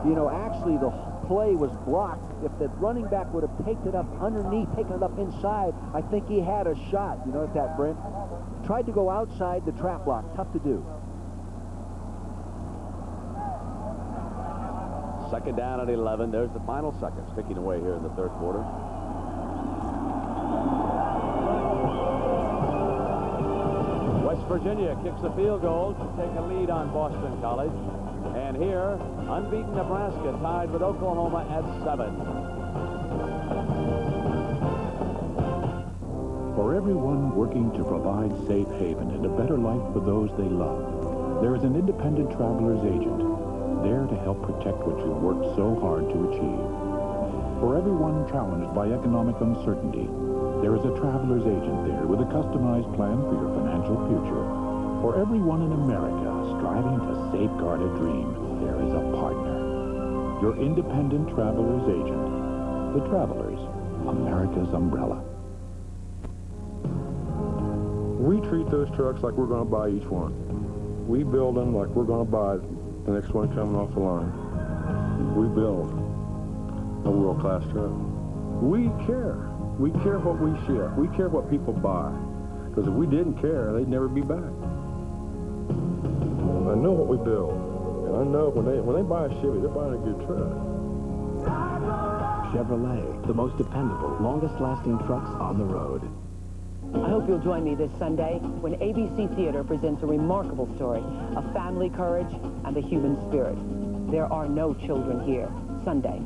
You know, actually the play was blocked. If the running back would have taken it up underneath, taken it up inside, I think he had a shot. You notice that, Brent? Tried to go outside the trap block. Tough to do. Second down at 11. There's the final seconds ticking away here in the third quarter. West Virginia kicks a field goal to take a lead on Boston College. And here, unbeaten Nebraska tied with Oklahoma at 7. For everyone working to provide safe haven and a better life for those they love, there is an independent traveler's agent there to help protect what you worked so hard to achieve. For everyone challenged by economic uncertainty, there is a traveler's agent there with a customized plan for your financial future. For everyone in America striving to safeguard a dream, there is a partner. Your independent traveler's agent. The Travelers, America's umbrella. We treat those trucks like we're going to buy each one. We build them like we're going to buy the next one coming off the line. We build a world-class truck. We care. We care what we ship. We care what people buy. Because if we didn't care, they'd never be back. I know what we build. And I know when they buy a Chevy, they're buying a good truck. Chevrolet, the most dependable, longest-lasting trucks on the road. I hope you'll join me this Sunday when ABC Theater presents a remarkable story of family courage and the human spirit. There are no children here. Sunday.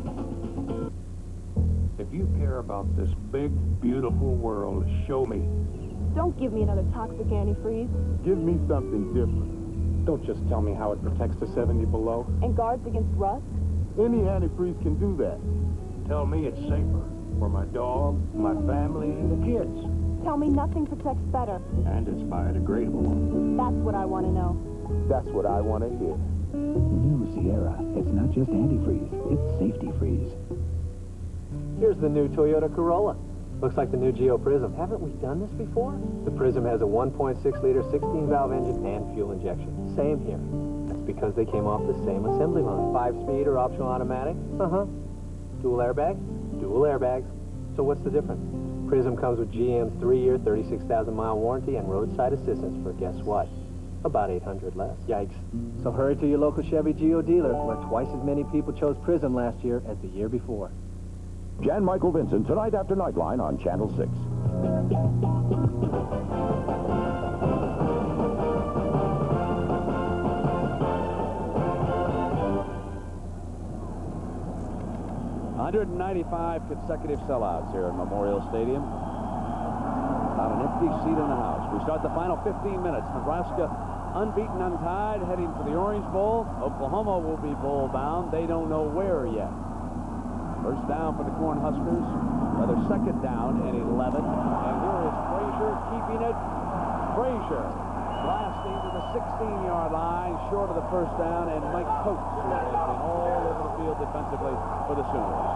If you care about this big, beautiful world, show me. Don't give me another toxic antifreeze. Give me something different. Don't just tell me how it protects to 70 below. And guards against rust. Any antifreeze can do that. Tell me it's safer for my dog, my family, and the kids. Tell me nothing protects better. And it's biodegradable. That's what I want to know. That's what I want to hear. New Sierra. It's not just antifreeze, it's safety freeze. Here's the new Toyota Corolla. Looks like the new Geo Prism. Haven't we done this before? The Prism has a 1.6-liter 16-valve engine and fuel injection. Same here. That's because they came off the same assembly line. 5-speed or optional automatic? Uh-huh. Dual airbags? Dual airbags. So what's the difference? Prism comes with GM's 3-year, 36,000-mile warranty and roadside assistance for, guess what? About 800 less. Yikes. So hurry to your local Chevy Geo dealer, where twice as many people chose Prism last year as the year before. Jan Michael Vincent, tonight after Nightline on Channel 6. $195 consecutive sellouts here at Memorial Stadium. Not an empty seat in the house. We start the final 15 minutes. Nebraska unbeaten, untied, heading for the Orange Bowl. Oklahoma will be bowl bound. They don't know where yet. First down for the Cornhuskers. Another second down and 11. And here is Frazier keeping it. Frazier blasting to the 16-yard line, short of the first down, and Mike Coates, who has been all over the field defensively for the Sooners.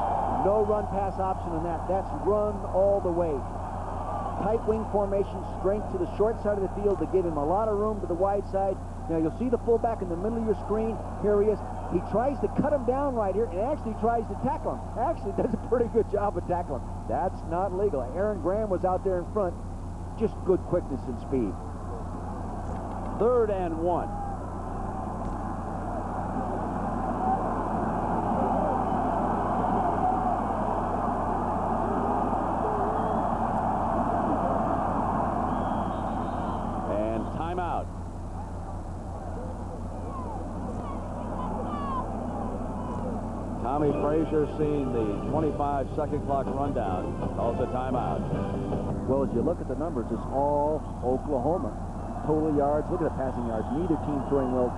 No run-pass option in that. That's run all the way. Tight wing formation, strength to the short side of the field to give him a lot of room to the wide side. Now you'll see the fullback in the middle of your screen. Here he is. He tries to cut him down right here and actually tries to tackle him. Actually does a pretty good job of tackling him. That's not legal. Aaron Graham was out there in front. Just good quickness and speed. 3rd and 1. And timeout. Tommy Frazier, seeing the 25-second clock rundown, calls a timeout. Well, as you look at the numbers, it's all Oklahoma. Total yards, look at the passing yards. Neither team throwing well,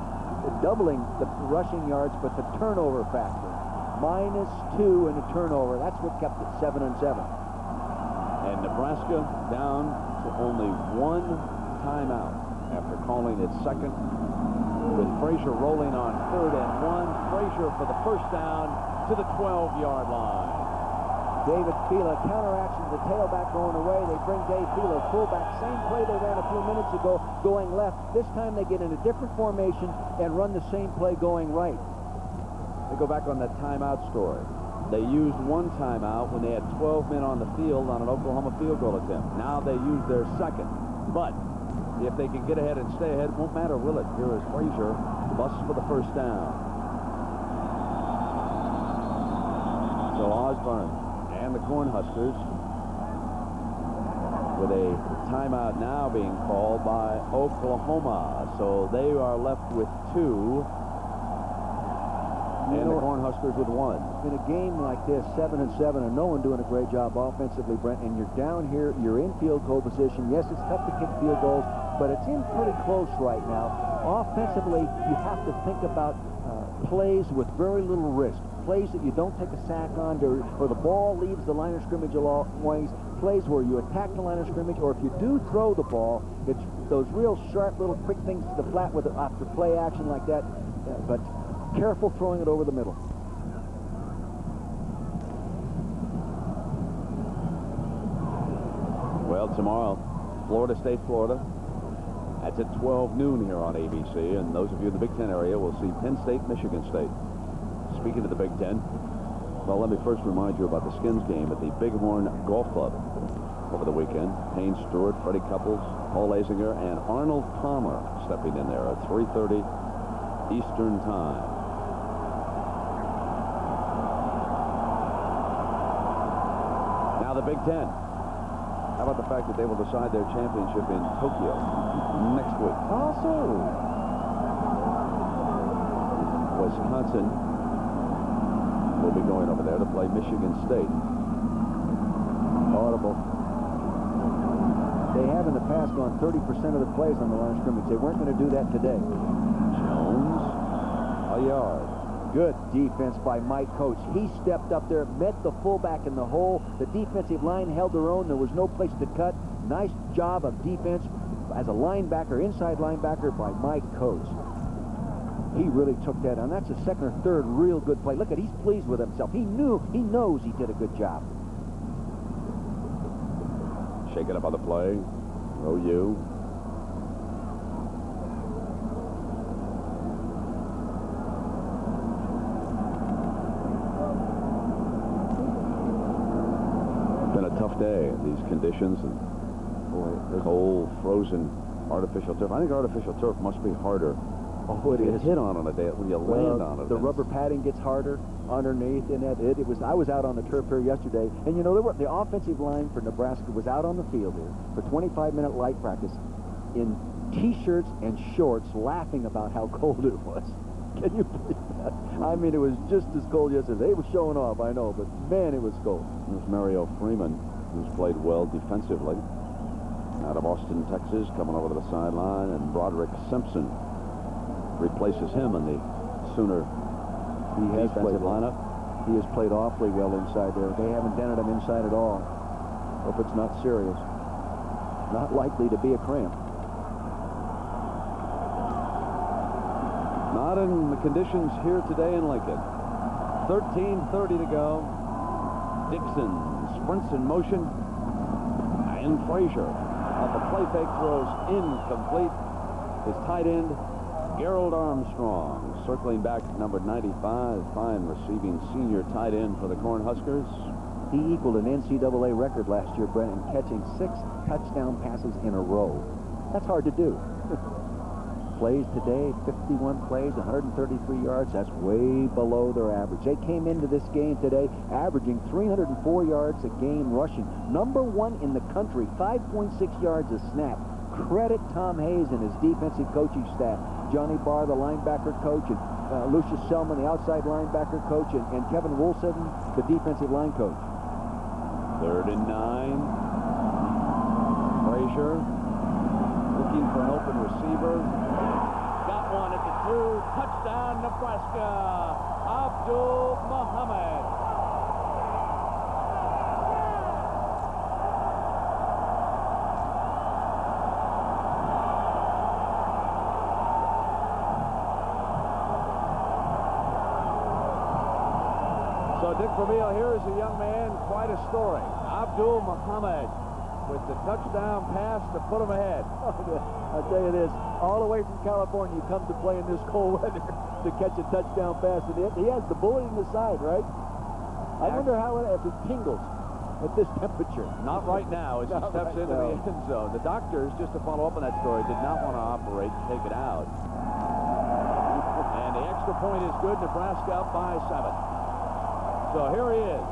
doubling the rushing yards, but the turnover factor. -2 in the turnover. That's what kept it 7-7. And Nebraska down to only 1 timeout after calling its second, with Frazier rolling on 3rd and 1. Frazier for the first down to the 12-yard line. David Fila counteraction, the tailback going away. They bring Dave Fila fullback. Same play they ran a few minutes ago going left. This time they get in a different formation and run the same play going right. They go back on that timeout story. They used 1 timeout when they had 12 men on the field on an Oklahoma field goal attempt. Now they use their second. But if they can get ahead and stay ahead, it won't matter, will it? Here is Frazier, busts for the first down. So Osborne and the Cornhuskers with a timeout now being called by Oklahoma. So they are left with 2. And the Cornhuskers with 1. In a game like this, 7-7, and no one doing a great job offensively, Brent, and you're down here, you're in field goal position. Yes, it's tough to kick field goals, but it's in pretty close right now. Offensively, you have to think about plays with very little risk. Plays that you don't take a sack on, or the ball leaves the line of scrimmage always. Plays where you attack the line of scrimmage, or if you do throw the ball, it's those real sharp little quick things to the flat with after play action like that. But careful throwing it over the middle. Well, tomorrow, Florida State, Florida. That's at 12 noon here on ABC, and those of you in the Big Ten area will see Penn State, Michigan State. Speaking of the Big Ten, well, let me first remind you about the Skins game at the Bighorn Golf Club over the weekend. Payne Stewart, Freddie Couples, Paul Azinger, and Arnold Palmer stepping in there at 3:30 Eastern Time. Now the Big Ten. How about the fact that they will decide their championship in Tokyo next week? Also, Wisconsin will be going over there to play Michigan State. audible. They have in the past gone 30% of the plays on the line of scrimmage. They weren't going to do that today. Jones, a yard. Good defense by Mike Coates. He stepped up there, met the fullback in the hole. The defensive line held their own. There was no place to cut. Nice job of defense as a linebacker, inside linebacker by Mike Coates. He really took that on. That's a second or third real good play. Look at, he's pleased with himself. He knows he did a good job. Shake it up on the play. OU. Been a tough day in these conditions and cold, frozen, artificial turf. I think artificial turf must be harder. Oh, it is. Hit on a day when you land on it. The rubber padding gets harder underneath, and I was out on the turf here yesterday, and you know the offensive line for Nebraska was out on the field here for 25-minute light practice in T-shirts and shorts, laughing about how cold it was. Can you believe that? I mean, it was just as cold yesterday. They were showing off, I know, but man, it was cold. There's Mario Freeman, who's played well defensively, out of Austin, Texas, coming over to the sideline, and Broderick Simpson replaces him in the Sooner defensive lineup. He has played awfully well inside there. They haven't dented him inside at all. Hope it's not serious. Not likely to be a cramp. Not in the conditions here today in Lincoln. 13:30 to go. Dixon sprints in motion. And Frazier off a play fake throws incomplete. His tight end, Gerald Armstrong, circling back number 95, fine receiving senior tight end for the Cornhuskers. He equaled an NCAA record last year, Brent, in catching 6 touchdown passes in a row. That's hard to do. Plays today, 51 plays, 133 yards. That's way below their average. They came into this game today averaging 304 yards a game rushing. Number 1 in the country, 5.6 yards a snap. Credit Tom Hayes and his defensive coaching staff. Johnny Barr, the linebacker coach, and Lucius Selman, the outside linebacker coach, and Kevin Woolston, the defensive line coach. 3rd and 9. Frazier looking for an open receiver. Got one at the 2. Touchdown, Nebraska. Abdul Muhammad. So Dick Vermeil here is a young man, quite a story. Abdul Muhammad with the touchdown pass to put him ahead. I'll tell you this, all the way from California, you come to play in this cold weather to catch a touchdown pass. And he has the bullet in the side, right? I wonder how if it tingles at this temperature. Not right now as he steps into the end zone. The doctors, just to follow up on that story, did not want to operate to take it out. And the extra point is good. Nebraska up by 7. So here he is.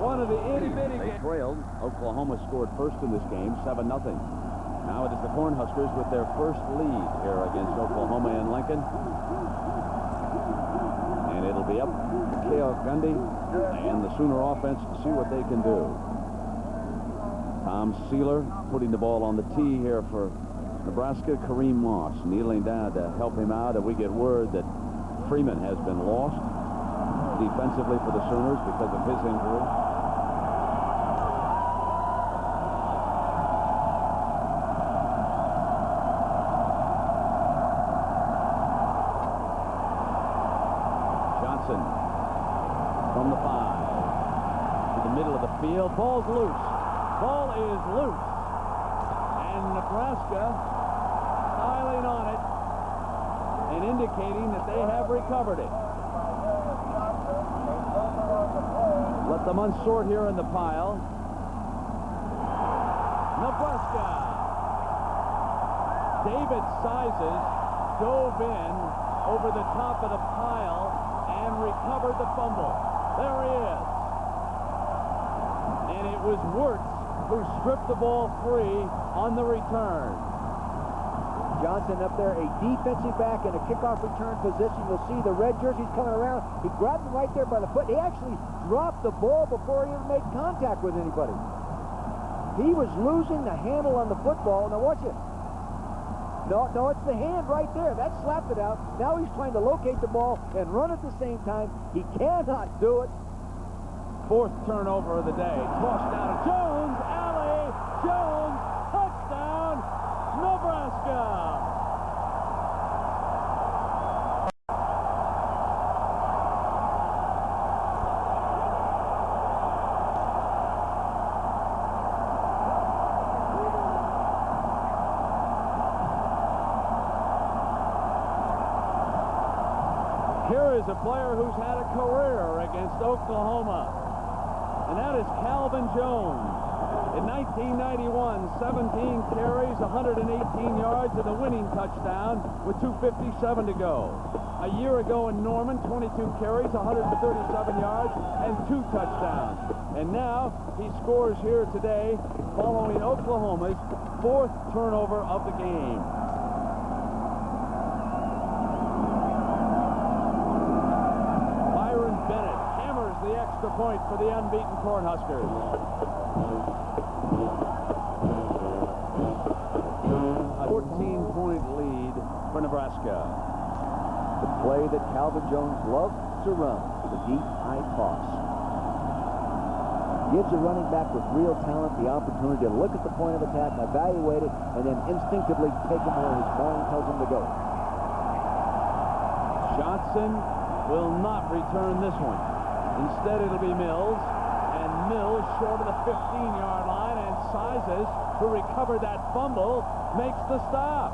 One of the itty-bitty games. They trailed. Oklahoma scored first in this game, 7-0. Now it is the Cornhuskers with their first lead here against Oklahoma in Lincoln. And it'll be up to Cale Gundy and the Sooner offense to see what they can do. Tom Sealer putting the ball on the tee here for Nebraska. Kareem Moss kneeling down to help him out. And we get word that Freeman has been lost defensively for the Sooners because of his injury. Johnson from the 5 to the middle of the field. Ball's loose. Ball is loose. And Nebraska piling on it and indicating that they have recovered it. Let them unsort here in the pile. Nebraska. David Sizes dove in over the top of the pile and recovered the fumble. There he is. And it was Wirtz who stripped the ball free on the return. Johnson up there, a defensive back in a kickoff return position. You'll see the red jerseys coming around. He grabbed him right there by the foot. He actually dropped the ball before he even made contact with anybody. He was losing the handle on the football. Now watch it. No, it's the hand right there. That slapped it out. Now he's trying to locate the ball and run at the same time. He cannot do it. 4th turnover of the day. Tossed down to Jones. Alley. Jones. Touchdown. Nebraska. Here is a player who's had a career against Oklahoma. and that is Calvin Jones. In 1991, 17 carries, 118 yards, and a winning touchdown with 2:57 to go. A year ago in Norman, 22 carries, 137 yards, and 2 touchdowns. And now he scores here today following Oklahoma's 4th turnover of the game. Byron Bennett hammers the extra point for the unbeaten Cornhuskers. A 14-point lead for Nebraska. The play that Calvin Jones loves to run, the deep high toss. Gives a running back with real talent the opportunity to look at the point of attack, evaluate it, and then instinctively take him where his mind tells him to go. Johnson will not return this one. Instead, it'll be Mills, and Mills short of the 15-yard line, and Sizes, who recovered that fumble, makes the stop.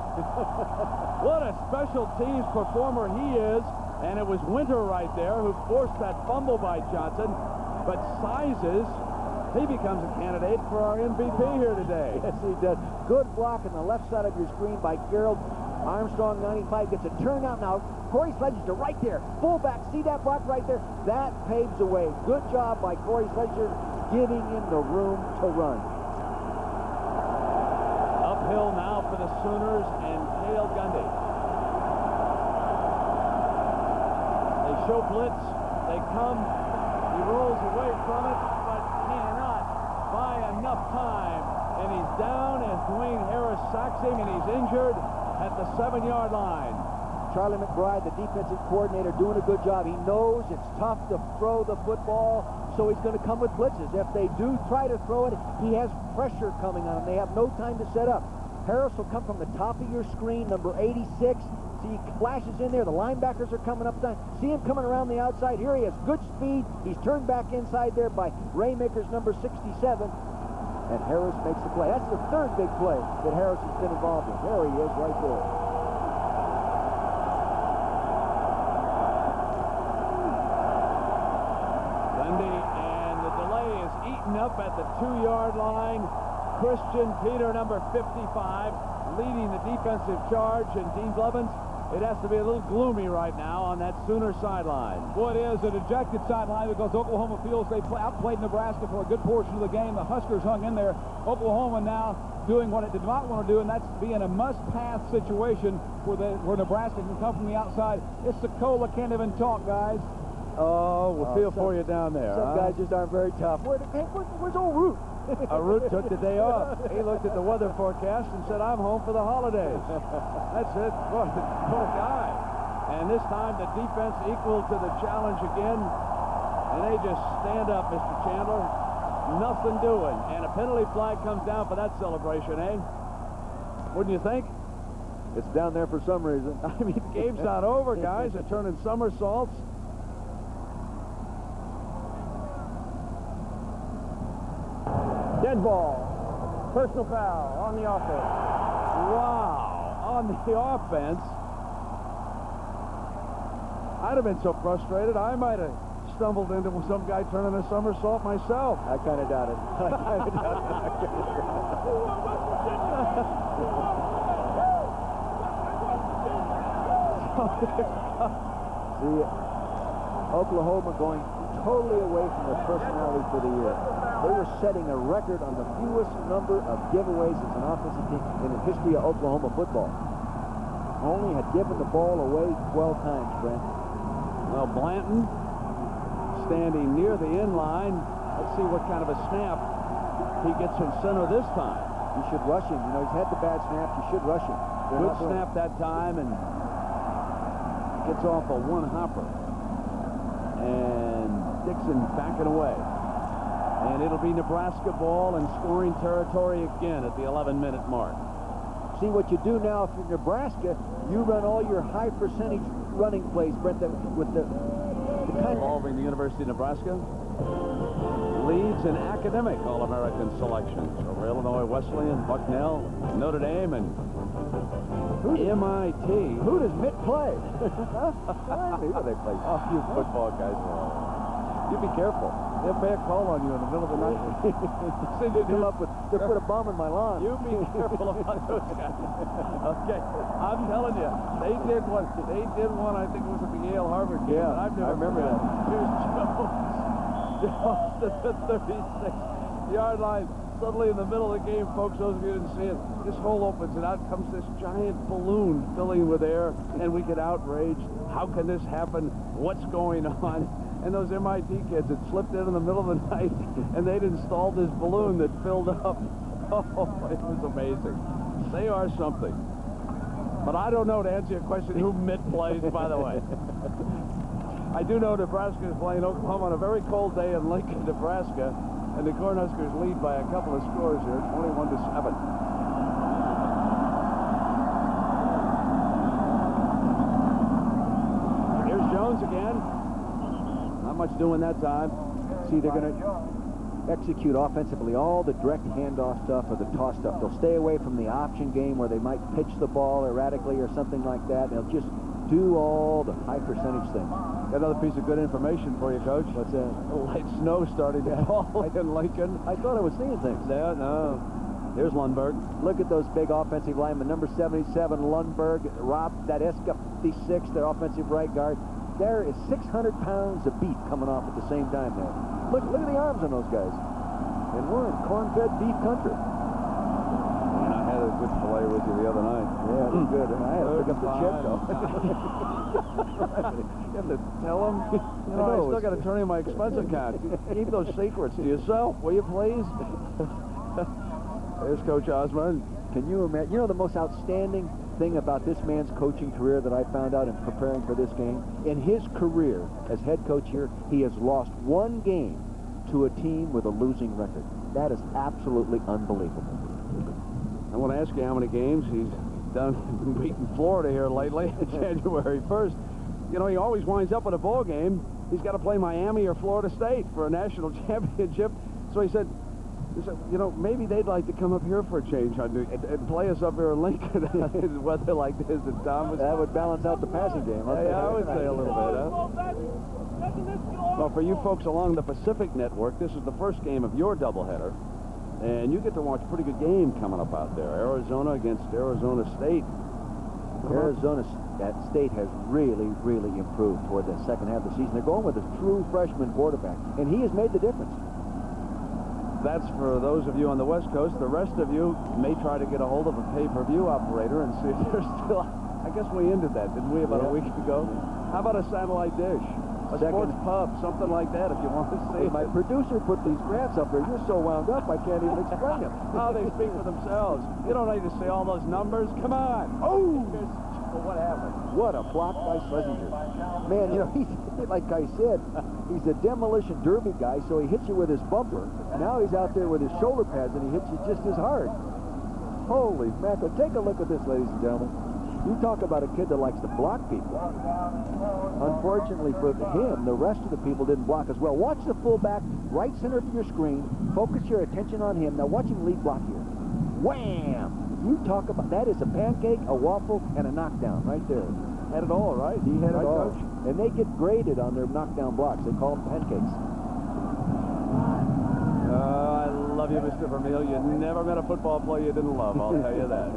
What a special teams performer he is, and it was Winter right there who forced that fumble by Johnson, but Sizes, he becomes a candidate for our MVP here today. Yes, he does. Good block on the left side of your screen by Gerald. Armstrong, 95, gets a turnout now. Corey Sledger right there. Fullback, see that block right there? That paves the way. Good job by Corey Sledger giving him the room to run. Uphill now for the Sooners and Cale Gundy. They show blitz. They come. He rolls away from it, but cannot buy enough time. And he's down as Dwayne Harris sacks him, and he's injured at the 7-yard line. Charlie McBride, the defensive coordinator, doing a good job. He knows it's tough to throw the football, so he's going to come with blitzes. If they do try to throw it, he has pressure coming on him. They have no time to set up. Harris will come from the top of your screen, number 86. See, he flashes in there. The linebackers are coming up. See him coming around the outside. Here he has good speed. He's turned back inside there by Raymaker's number 67. And Harris makes the play. That's the 3rd big play that Harris has been involved in. There he is right there. Gundy, and the delay is eaten up at the 2-yard line. Christian Peter, number 55, leading the defensive charge, and Dean Blevins, it has to be a little gloomy right now on that Sooner sideline. Well, it is a dejected sideline because Oklahoma feels they outplayed Nebraska for a good portion of the game. The Huskers hung in there. Oklahoma now doing what it did not want to do, and that's be in a must-pass situation where Nebraska can come from the outside. It's Sokola can't even talk, guys. Oh, we'll feel for you down there. Some guys just aren't very tough. Where's old Root? Root took the day off. He looked at the weather forecast and said, I'm home for the holidays. That's it. What a guy. And this time the defense equal to the challenge again. And they just stand up, Mr. Chandler. Nothing doing. And a penalty flag comes down for that celebration, eh? Wouldn't you think? It's down there for some reason. I mean, the game's not over, guys. They're turning somersaults. Dead ball. Personal foul on the offense. Wow. On the offense. I'd have been so frustrated, I might have stumbled into some guy turning a somersault myself. I kind of doubt it. See, Oklahoma going totally away from their personality for the year. They were setting a record on the fewest number of giveaways as an offensive team in the history of Oklahoma football. Only had given the ball away 12 times, Brent. Well, Blanton standing near the end line. Let's see what kind of a snap he gets from center this time. You should rush him. You know, he's had the bad snap. You should rush him. Good snap that time, and gets off a one-hopper. And Dixon backing away. And it'll be Nebraska ball and scoring territory again at the 11-minute mark. See what you do now if you're Nebraska, you run all your high percentage running plays, Brent, with the kind involving the University of Nebraska. Leads in academic All-American selections over Illinois Wesleyan, Bucknell, Notre Dame, and MIT. Who does Mitt play? Who do they play? Oh, you football guys. You be careful. They'll pay a call on you in the middle of the night. They put a bomb in my lawn. You be careful about those guys. Okay, I'm telling you, they did one. I think it was at the Yale-Harvard game. Yeah, I remember that. Here's Jones at the 36-yard line. Suddenly in the middle of the game, folks, those of you who didn't see it, this hole opens and out comes this giant balloon filling with air, and we get outraged. How can this happen? What's going on? And those MIT kids had slipped in the middle of the night, and they'd installed this balloon that filled up. Oh, it was amazing. They are something. But I don't know, to answer your question, who Mitt plays, by the way. I do know Nebraska is playing Oklahoma on a very cold day in Lincoln, Nebraska, and the Cornhuskers lead by a couple of scores here, 21-7. Here's Jones again. Not much doing that time. See, they're going to execute offensively all the direct handoff stuff or the toss stuff. They'll stay away from the option game where they might pitch the ball erratically or something like that. They'll just do all the high percentage things. Got another piece of good information for you, Coach. What's that? Light snow starting to fall in Lincoln. I thought I was seeing things. Yeah, no. Here's Lundberg. Look at those big offensive linemen. Number 77, Lundberg. Rob, that Eska-56, their offensive right guard. There is 600 pounds of beef coming off at the same time there. Look at the arms on those guys. And we're in corn-fed beef country. And I had a good filet with you the other night. Yeah, it was good. I had to pick up the check, though. You have to tell them. You know, I still got to turn in my expense account. Keep those secrets to yourself, will you please? There's Coach Osborne. Can you imagine? You know the most outstanding thing about this man's coaching career that I found out in preparing for this game? In his career as head coach here, he has lost one game to a team with a losing record. That is absolutely unbelievable. I want to ask you how many games he's done beating Florida here lately, January 1st. You know, he always winds up with a ball game. He's got to play Miami or Florida State for a national championship. So he said, you know, maybe they'd like to come up here for a change and play us up here in Lincoln in weather like this. And Tom was, that would balance out the passing game. Yeah, I would say a little bit, huh? Well, for you folks along the Pacific Network, this is the first game of your doubleheader. And you get to watch a pretty good game coming up out there. Arizona against Arizona State. Arizona State has really, really improved toward the second half of the season. They're going with a true freshman quarterback, and he has made the difference. That's for those of you on the West Coast. The rest of you may try to get a hold of a pay-per-view operator and see if there's still... I guess we ended that, didn't we, about a week ago? How about a satellite dish? A sports pub, something like that, if you want to see it. My producer put these graphs up there. You're so wound up, I can't even explain them. Oh, they speak for themselves. You don't need to see all those numbers. Come on. Oh! Well, what happened? What a block by Schlesinger. Man, you know, he's, like I said, he's a demolition derby guy, so he hits you with his bumper. Now he's out there with his shoulder pads, and he hits you just as hard. Holy mackerel. Take a look at this, ladies and gentlemen. You talk about a kid that likes to block people. Unfortunately for him, the rest of the people didn't block as well. Watch the fullback, right center of your screen. Focus your attention on him. Now watch him lead block here. Wham! You talk about, that is a pancake, a waffle, and a knockdown right there. Had it all, right? He had right, it all. Coach? And they get graded on their knockdown blocks. They call them pancakes. I love you, Mr. Vermeil. You never met a football player you didn't love, I'll tell you that.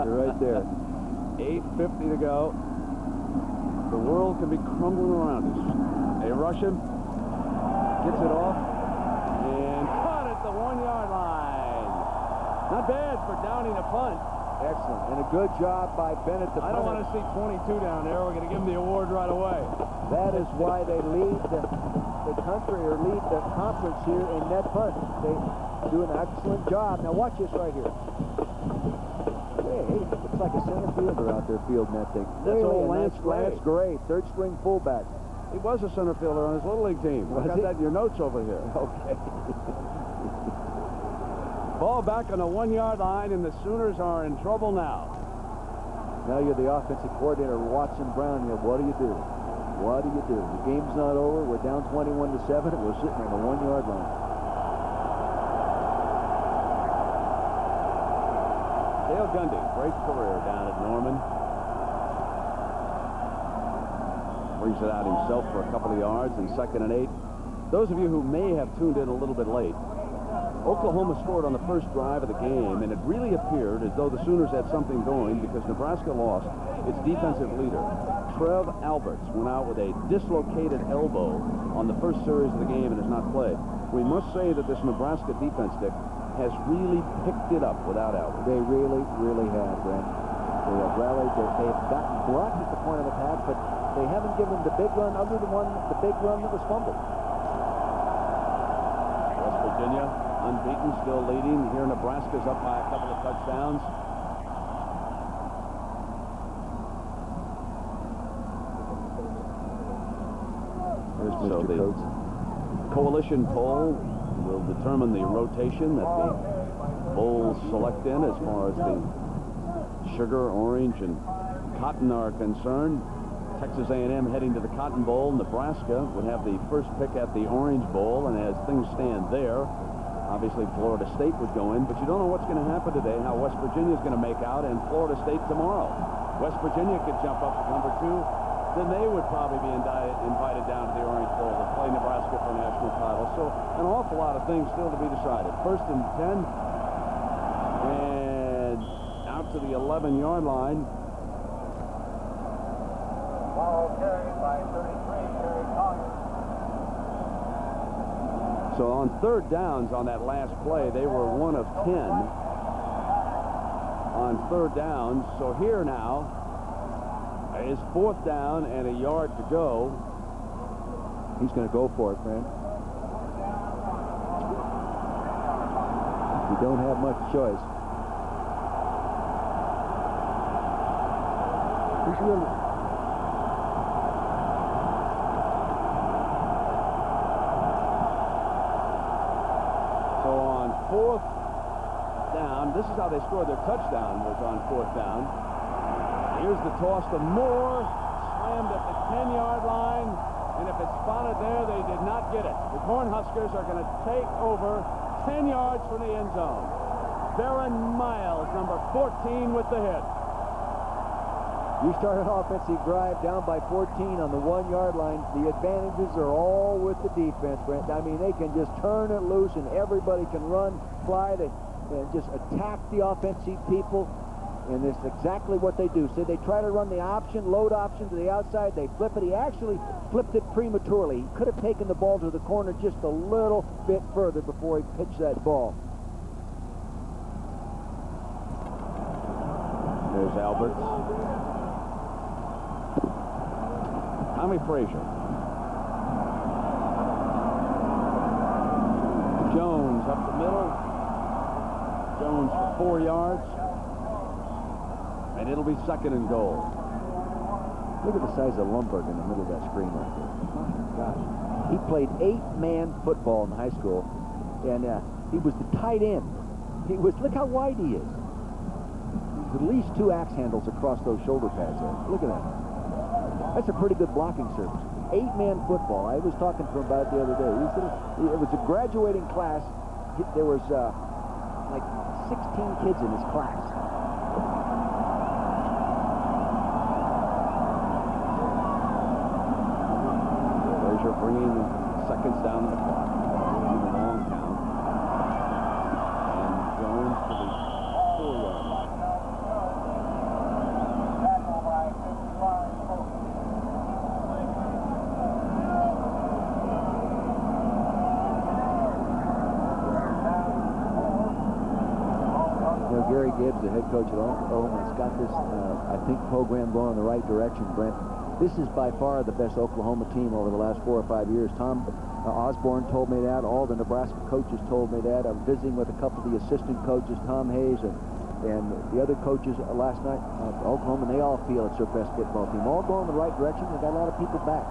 You're right there. 8:50 to go. The world can be crumbling around us. They rush him, gets it off, and caught at the 1-yard line. Not bad for downing a punt. Excellent. And a good job by Bennett. I don't want to see 22 down there. We're going to give him the award right away. That is why they lead the country or lead the conference here in net punt. They do an excellent job. Now watch this right here. Hey, looks like a center fielder out there fielding that thing. That's really old Lance Gray, third string fullback. He was a center fielder on his Little League team. I got that in your notes over here. Okay. Ball back on the 1-yard line, and the Sooners are in trouble now. Now you're the offensive coordinator, Watson Brown. Here, what do you do? What do you do? The game's not over. We're down 21-7, and we're sitting on the 1-yard line. Cale Gundy, great career down at Norman. For brings it out himself for a couple of yards, and 2nd and 8. Those of you who may have tuned in a little bit late, Oklahoma scored on the first drive of the game, and it really appeared as though the Sooners had something going because Nebraska lost its defensive leader. Trev Alberts went out with a dislocated elbow on the first series of the game and has not played. We must say that this Nebraska defense, Dick, has really picked it up without Alberts. They really, really have, Brent. They have rallied. They've gotten blocked at the point of attack, but they haven't given the big run other than the big run that was fumbled. West Virginia, unbeaten, still leading. Here Nebraska's up by a couple of touchdowns. There's So Mr. the Coates. coalition poll will determine the rotation that the bowls select in as far as the sugar, orange, and cotton are concerned. Texas A&M heading to the Cotton Bowl. Nebraska would have the first pick at the Orange Bowl, and as things stand there, obviously Florida State would go in, but you don't know what's going to happen today, how West Virginia is going to make out, and Florida State tomorrow. West Virginia could jump up to number 2, then they would probably be invited down to the Orange Bowl to play Nebraska for a national title. So an awful lot of things still to be decided. 1st and 10, and out to the 11-yard line. So on 3rd downs on that last play, they were 1 of 10 on 3rd downs. So here now is 4th down and a yard to go. He's going to go for it, man. You don't have much choice. So on 4th down, this is how they scored their touchdown, was on 4th down. Here's the toss to Moore, slammed at the 10-yard line, and if it's spotted there, they did not get it. The Cornhuskers are going to take over 10 yards from the end zone. Baron Miles, number 14, with the hit. You start an offensive drive down by 14 on the 1-yard line. The advantages are all with the defense, Brent. I mean, they can just turn it loose and everybody can run, fly, and just attack the offensive people. And it's exactly what they do. So they try to run the option, load option to the outside. They flip it. He actually flipped it prematurely. He could have taken the ball to the corner just a little bit further before he pitched that ball. There's Alberts. Tommy Frazier. Jones up the middle. Jones for 4 yards. And it'll be 2nd and goal. Look at the size of Lumberg in the middle of that screen right there. My gosh. He played 8-man football in high school, and he was the tight end. Look how wide he is. There's at least 2 axe handles across those shoulder pads there. Look at that. That's a pretty good blocking service. 8-man football. I was talking to him about it the other day. He said it was a graduating class. There was like 16 kids in his class. Frazier bringing the seconds down the clock. The long count. And Jones to the 4-yard line. Gary Gibbs, the head coach of Oklahoma, has got this, I think, program going in the right direction, Brent. This is by far the best Oklahoma team over the last 4 or 5 years. Tom Osborne told me that. All the Nebraska coaches told me that. I was visiting with a couple of the assistant coaches, Tom Hayes and the other coaches last night at Oklahoma, and they all feel it's their best football team. All going in the right direction. They got a lot of people back.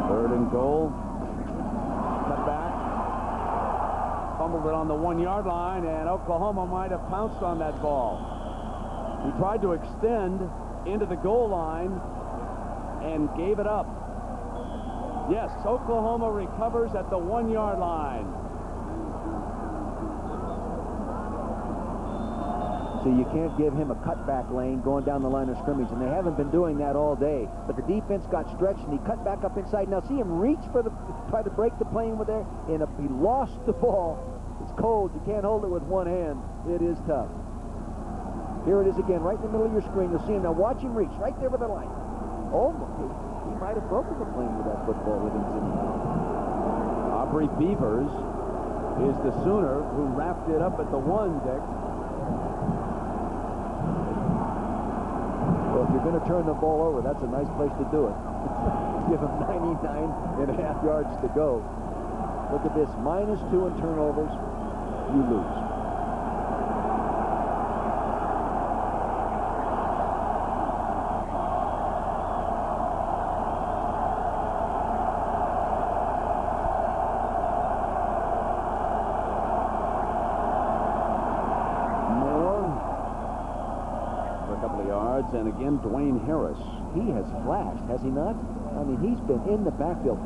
Third and goal. Cut back. Fumbled it on the 1-yard line, and Oklahoma might have pounced on that ball. He tried to extend into the goal line and gave it up. Yes, Oklahoma recovers at the 1-yard line. So you can't give him a cutback lane going down the line of scrimmage, and they haven't been doing that all day. But the defense got stretched, and he cut back up inside. Now see him reach for try to break the plane with there, and he lost the ball. It's cold. You can't hold it with one hand. It is tough. Here it is again, right in the middle of your screen. You'll see him now. Watch him reach right there with the line. Oh, he might have broken the plane with that football with him. Aubrey Beavers is the Sooner who wrapped it up at the 1, Dick. Well, if you're going to turn the ball over, that's a nice place to do it. Give him 99.5 yards to go. Look at this, -2 in turnovers. You lose. And again, Dwayne Harris. He has flashed, has he not? I mean, he's been in the backfield.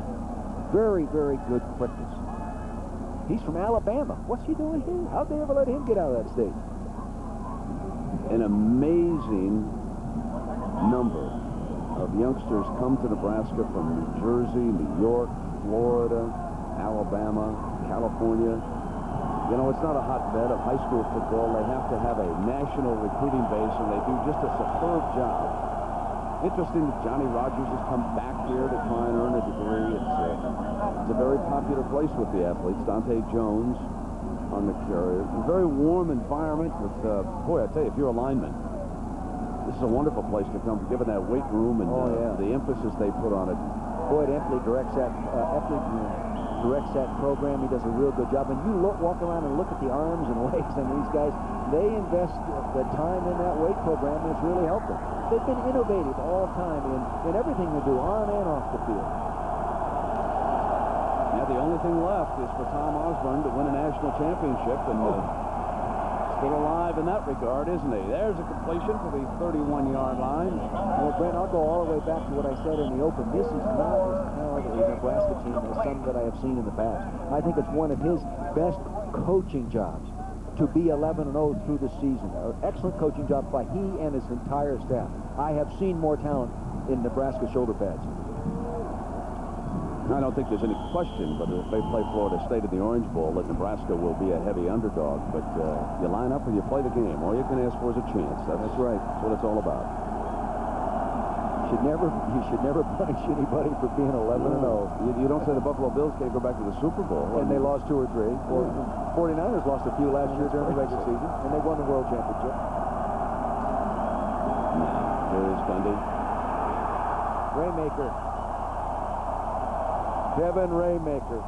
Very, very good quickness. He's from Alabama. What's he doing here? How'd they ever let him get out of that state? An amazing number of youngsters come to Nebraska from New Jersey, New York, Florida, Alabama, California. You know, it's not a hotbed of high school football. They have to have a national recruiting base, and they do just a superb job. Interesting that Johnny Rogers has come back here to try and earn a degree. It's a very popular place with the athletes. Dante Jones on the carrier. A very warm environment with, boy, I tell you, if you're a lineman, this is a wonderful place to come, given that weight room and the emphasis they put on it. Boyd Empley directs that program. He does a real good job. And you walk around and look at the arms and legs on these guys. They invest the time in that weight program, and it's really helped them. They've been innovative all the time in everything they do, on and off the field. Yeah, the only thing left is for Tom Osborne to win a national championship, and still alive in that regard, isn't he? There's a completion for the 31-yard line. Well, Brent, I'll go all the way back to what I said in the open. This is not as talented a Nebraska team as some that I have seen in the past. I think it's one of his best coaching jobs to be 11-0 through the season. An excellent coaching job by he and his entire staff. I have seen more talent in Nebraska shoulder pads. I don't think there's any question, but if they play Florida State in the Orange Bowl, that Nebraska will be a heavy underdog. But you line up and you play the game. All you can ask for is a chance. That's right. That's what it's all about. You should never punish anybody for being 11-0. You don't say the Buffalo Bills can't go back to the Super Bowl. And they lost 2 or 3. 49ers lost a few last year during the regular season, and they won the World Championship. Here's Gundy. Raymaker. Kevin Raymaker.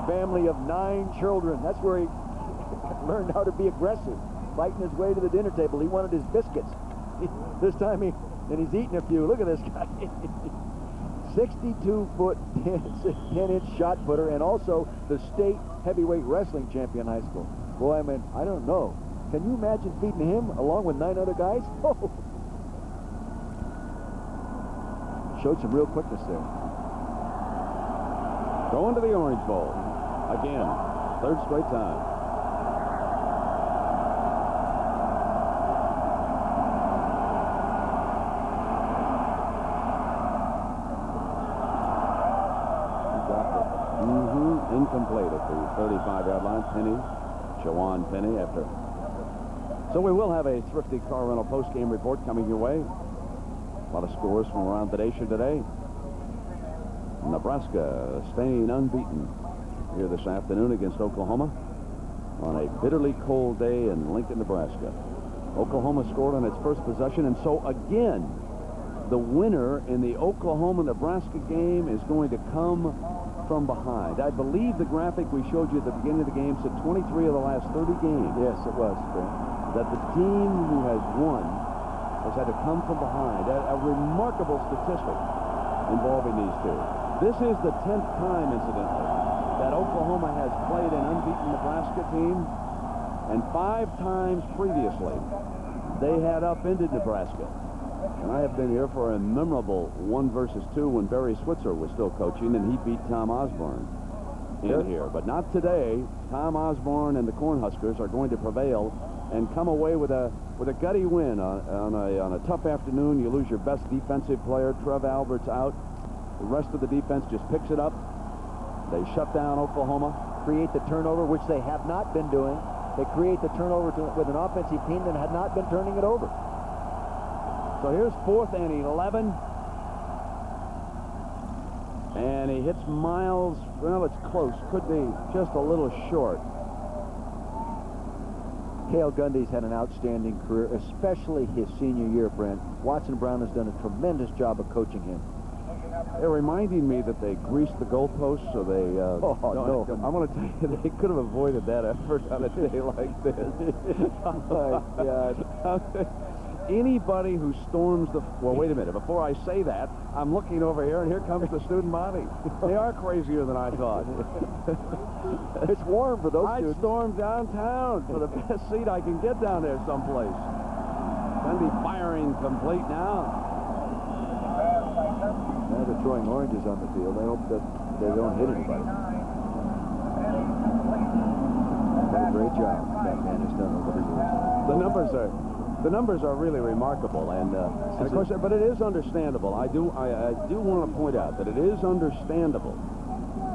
Family of 9 children. That's where he learned how to be aggressive, fighting his way to the dinner table. He wanted his biscuits. This time he's eating a few. Look at this guy. 62-foot, 10-inch shot putter, and also the state heavyweight wrestling champion in high school. Boy, I mean, I don't know. Can you imagine beating him along with 9 other guys? Oh. Showed some real quickness there. Going to the Orange Bowl. Again, 3rd straight time. Incomplete at the 35-yard line. Penny, Jawan Penny after. So we will have a Thrifty Car Rental post-game report coming your way. A lot of scores from around the nation today. Nebraska staying unbeaten here this afternoon against Oklahoma on a bitterly cold day in Lincoln, Nebraska. Oklahoma scored on its first possession, and so again, the winner in the Oklahoma-Nebraska game is going to come from behind. I believe the graphic we showed you at the beginning of the game said 23 of the last 30 games. Yes, it was. That the team who has won has had to come from behind. A remarkable statistic involving these two. This is the 10th time, incidentally, that Oklahoma has played an unbeaten Nebraska team, and 5 times previously they had upended Nebraska. And I have been here for a memorable 1 versus 2 when Barry Switzer was still coaching, and he beat Tom Osborne in here. But not today. Tom Osborne and the Cornhuskers are going to prevail and come away with a gutty win on a tough afternoon. You lose your best defensive player. Trev Albert's out. The rest of the defense just picks it up. They shut down Oklahoma. Create the turnover, which they have not been doing. They create the turnover with an offensive team that had not been turning it over. So here's 4th and 11. And he hits Miles. Well, it's close. Could be just a little short. Cale Gundy's had an outstanding career, especially his senior year, Brent. Watson Brown has done a tremendous job of coaching him. They're reminding me that they greased the goalposts, so they... no. I'm going to tell you, they could have avoided that effort on a day like this. Oh, my God. Anybody who storms the... Well, wait a minute. Before I say that, I'm looking over here, and here comes the student body. They are crazier than I thought. It's warm for those I'd students. storm downtown for the best seat I can get down there someplace. Gundy firing complete now. Now they're throwing oranges on the field. I hope that they don't hit anybody. What a great job that man has done over the years. The numbers are really remarkable, and of course, but it is understandable. I do want to point out that it is understandable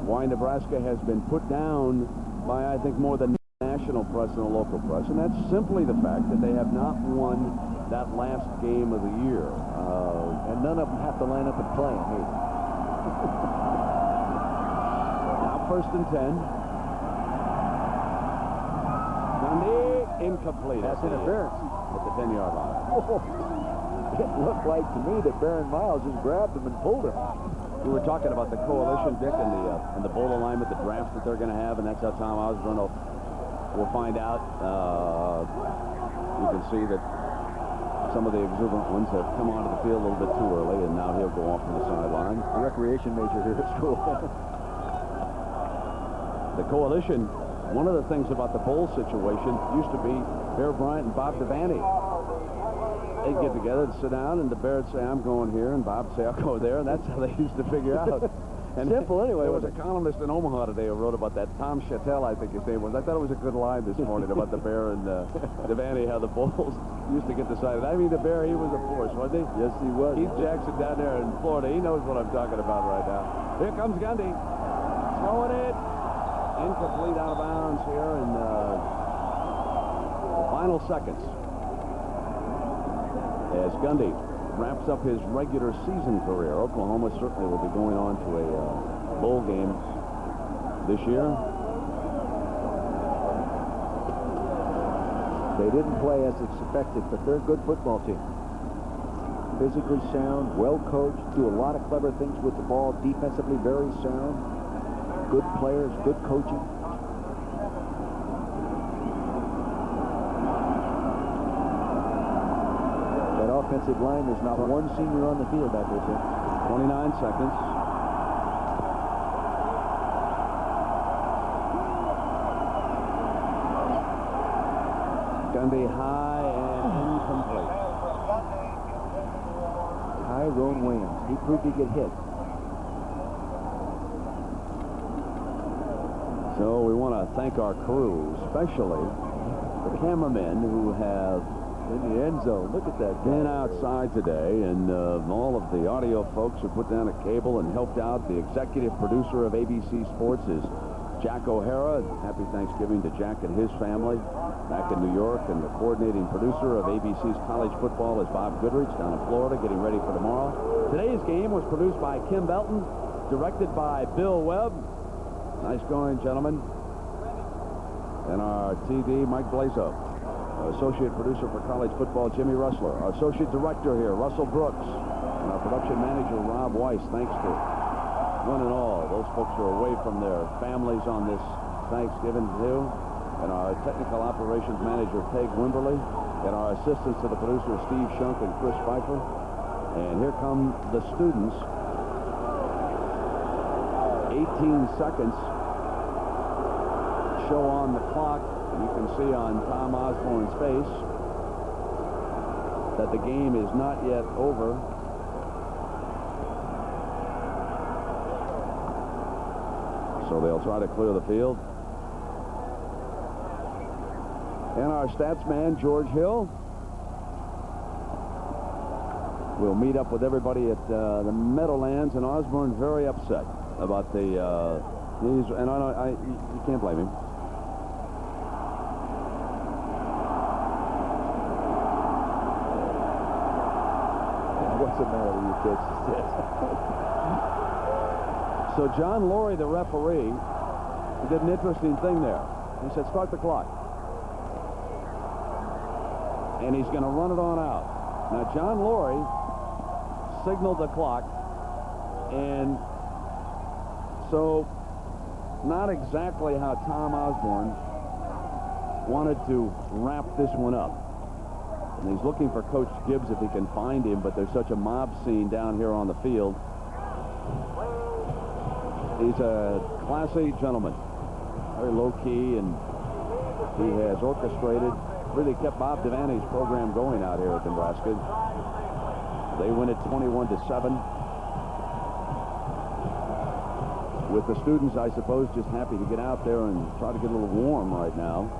why Nebraska has been put down by, I think, more than national press and the local press, and that's simply the fact that they have not won that last game of the year. And none of them have to line up and play him either. Now 1st and 10. Gundy, incomplete. That's interference. At the 10-yard line. It looked like to me that Baron Miles just grabbed him and pulled him. We were talking about the coalition, Dick, and the bowl alignment, the drafts that they're going to have, and that's how Tom Osborne will find out. You can see that some of the exuberant ones have come onto the field a little bit too early, and now he'll go off to the sideline. A recreation major here at school. The coalition, one of the things about the bowl situation used to be Bear Bryant and Bob Devaney. They'd get together and sit down, and the Bear would say, I'm going here, and Bob would say, I'll go there, and that's how they used to figure out. And simple anyway. There was a columnist in Omaha today who wrote about that. Tom Chattel, I think his name was. I thought it was a good line this morning about the Bear and Devaney, how the Bulls used to get decided. I mean, the Bear, he was a force, wasn't he? Yes, he was. Keith Jackson down there in Florida, he knows what I'm talking about right now. Here comes Gundy. Throwing it. Incomplete, out of bounds here in the final seconds. As Gundy wraps up his regular season career. Oklahoma certainly will be going on to a bowl game this year. They didn't play as expected, but they're a good football team. Physically sound, well coached, do a lot of clever things with the ball, defensively very sound. Good players, good coaching. That offensive line, there's not one senior on the field back there. 29 seconds. Gundy high and incomplete. Tyrone Williams, he proved he could hit. So we want to thank our crew, especially the cameramen who have in the end zone. Look at that. Been outside today, and all of the audio folks who put down a cable and helped out. The executive producer of ABC Sports is Jack O'Hara. Happy Thanksgiving to Jack and his family back in New York. And the coordinating producer of ABC's college football is Bob Goodrich down in Florida, getting ready for tomorrow. Today's game was produced by Kim Belton, directed by Bill Webb. Nice going, gentlemen. And our TD, Mike Blazo. Our associate producer for college football, Jimmy Russler. Our associate director here, Russell Brooks. And our production manager, Rob Weiss. Thanks to one and all those folks who are away from their families on this Thanksgiving too. And our technical operations manager, Peg Wimberly. And our assistants to the producer, Steve Shunk and Chris Pfeiffer. And here come the students. 18 seconds show on the clock. You can see on Tom Osborne's face that the game is not yet over. So they'll try to clear the field. And our stats man, George Hill, will meet up with everybody at the Meadowlands, and Osborne very upset about the these, and you can't blame him. What's the matter with you kids? So John Laurie, the referee, did an interesting thing there. He said, start the clock. And he's going to run it on out. Now, John Laurie signaled the clock, and so not exactly how Tom Osborne wanted to wrap this one up. And he's looking for Coach Gibbs if he can find him, but there's such a mob scene down here on the field. He's a classy gentleman, very low-key, and he has orchestrated, really kept Bob Devaney's program going out here at Nebraska. They win it 21-7. With the students, I suppose, just happy to get out there and try to get a little warm right now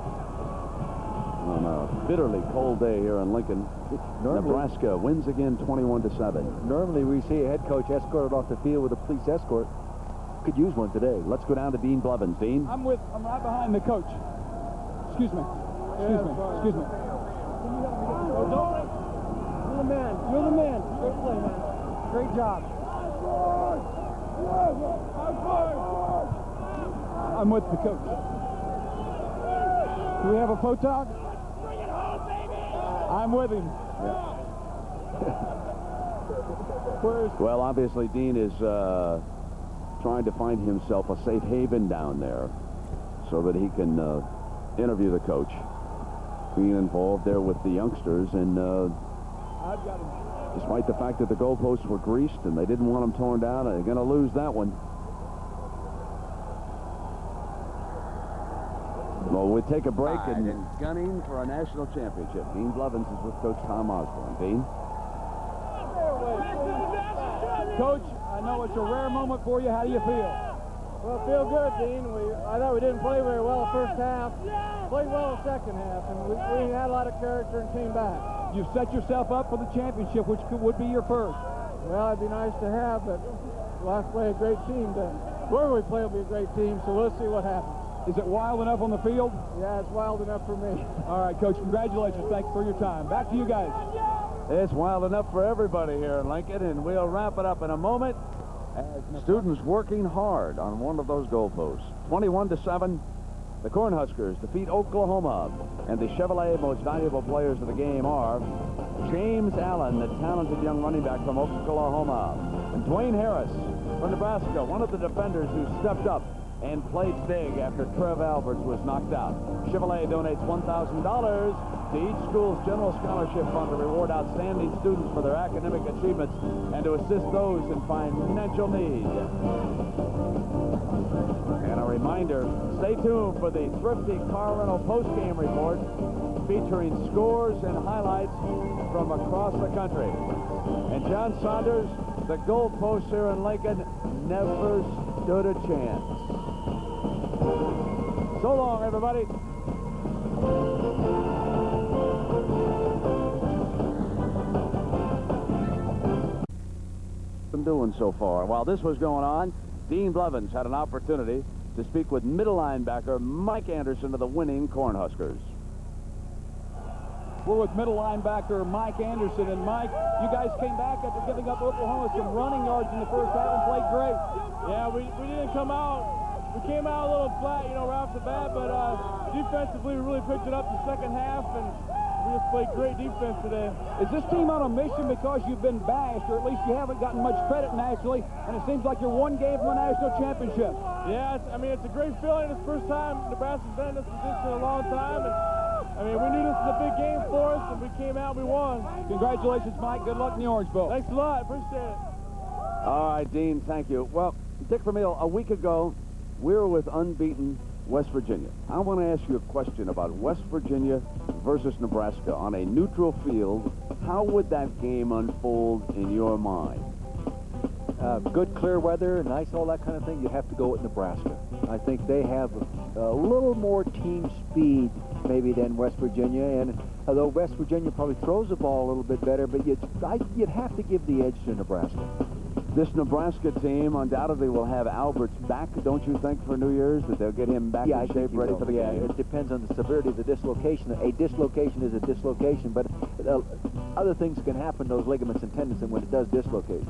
on a bitterly cold day here in Lincoln. Nebraska wins again 21-7. Normally we see a head coach escorted off the field with a police escort. Could use one today. Let's go down to Dean Blevins. Dean? I'm right behind the coach. Excuse me. Excuse me. Excuse me. You're the man. You're the man. Great play, man. Great job. I'm with the coach. Do we have a photog? Bring it home, baby. I'm with him. Well, obviously, Dean is trying to find himself a safe haven down there so that he can interview the coach. Being involved there with the youngsters, and I've got him. Despite the fact that the goalposts were greased and they didn't want them torn down, they're going to lose that one. Well, we'll take a break and gunning for a national championship. Dean Blevins is with Coach Tom Osborne. Dean? Coach, I know it's a rare moment for you. How do you feel? Well, feel good, Dean. I thought we didn't play very well the first half. Played well the second half, and we had a lot of character and came back. You've set yourself up for the championship, which would be your first. Well, it'd be nice to have, but we'll have to play a great team. Whoever we play will be a great team, so we'll see what happens. Is it wild enough on the field? Yeah, it's wild enough for me. All right, Coach, congratulations. Thanks for your time. Back to you guys. It's wild enough for everybody here in Lincoln, and we'll wrap it up in a moment. As students working hard on one of those goalposts. 21-7, the Cornhuskers defeat Oklahoma, and the Chevrolet most valuable players of the game are James Allen, the talented young running back from Oklahoma, and Dwayne Harris from Nebraska, one of the defenders who stepped up and played big after Trev Alberts was knocked out. Chevrolet donates $1,000 to each school's general scholarship fund to reward outstanding students for their academic achievements and to assist those in financial need. And a reminder, stay tuned for the Thrifty Car Rental post-game report featuring scores and highlights from across the country. And John Saunders, the goalposts here in Lincoln never stood a chance. So long, everybody. I'm doing so far. While this was going on, Dean Blevins had an opportunity to speak with middle linebacker Mike Anderson of the winning Cornhuskers. We're with middle linebacker Mike Anderson. And Mike, you guys came back after giving up Oklahoma some running yards in the first half and played great. Yeah, we didn't come out. We came out a little flat, right off the bat, but defensively we really picked it up the second half, and we just played great defense today. Is this team on a mission because you've been bashed, or at least you haven't gotten much credit nationally, and it seems like you're one game from a national championship? Yeah, it's a great feeling. It's the first time Nebraska's been in this position in a long time, and we knew this was a big game for us, and we came out and we won. Congratulations, Mike. Good luck in the Orange Bowl. Thanks a lot. Appreciate it. All right, Dean, thank you. Well, Dick Vermeil, a week ago, we were with unbeaten West Virginia. I want to ask you a question about West Virginia versus Nebraska on a neutral field. How would that game unfold in your mind? Good clear weather, nice, all that kind of thing. You have to go with Nebraska. I think they have a little more team speed maybe than West Virginia. And although West Virginia probably throws the ball a little bit better, but you'd have to give the edge to Nebraska. This Nebraska team undoubtedly will have Alberts back, don't you think, for New Year's, that they'll get him back in shape, ready for the game? It depends on the severity of the dislocation. A dislocation is a dislocation, but other things can happen, those ligaments and tendons, and when it does dislocate.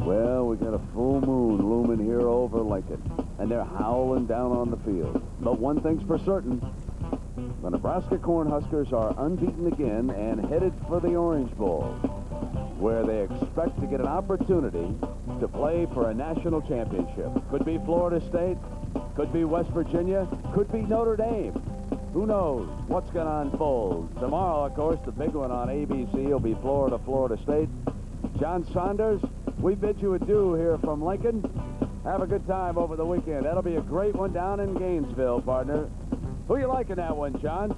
Well, we got a full moon looming here over Lincoln, and they're howling down on the field. But one thing's for certain, the Nebraska Cornhuskers are unbeaten again and headed for the Orange Bowl, where they expect to get an opportunity to play for a national championship. Could be Florida State, could be West Virginia, could be Notre Dame. Who knows what's going to unfold? Tomorrow, of course, the big one on ABC will be Florida State. John Saunders, we bid you adieu here from Lincoln. Have a good time over the weekend. That'll be a great one down in Gainesville, partner. Who you liking that one, John?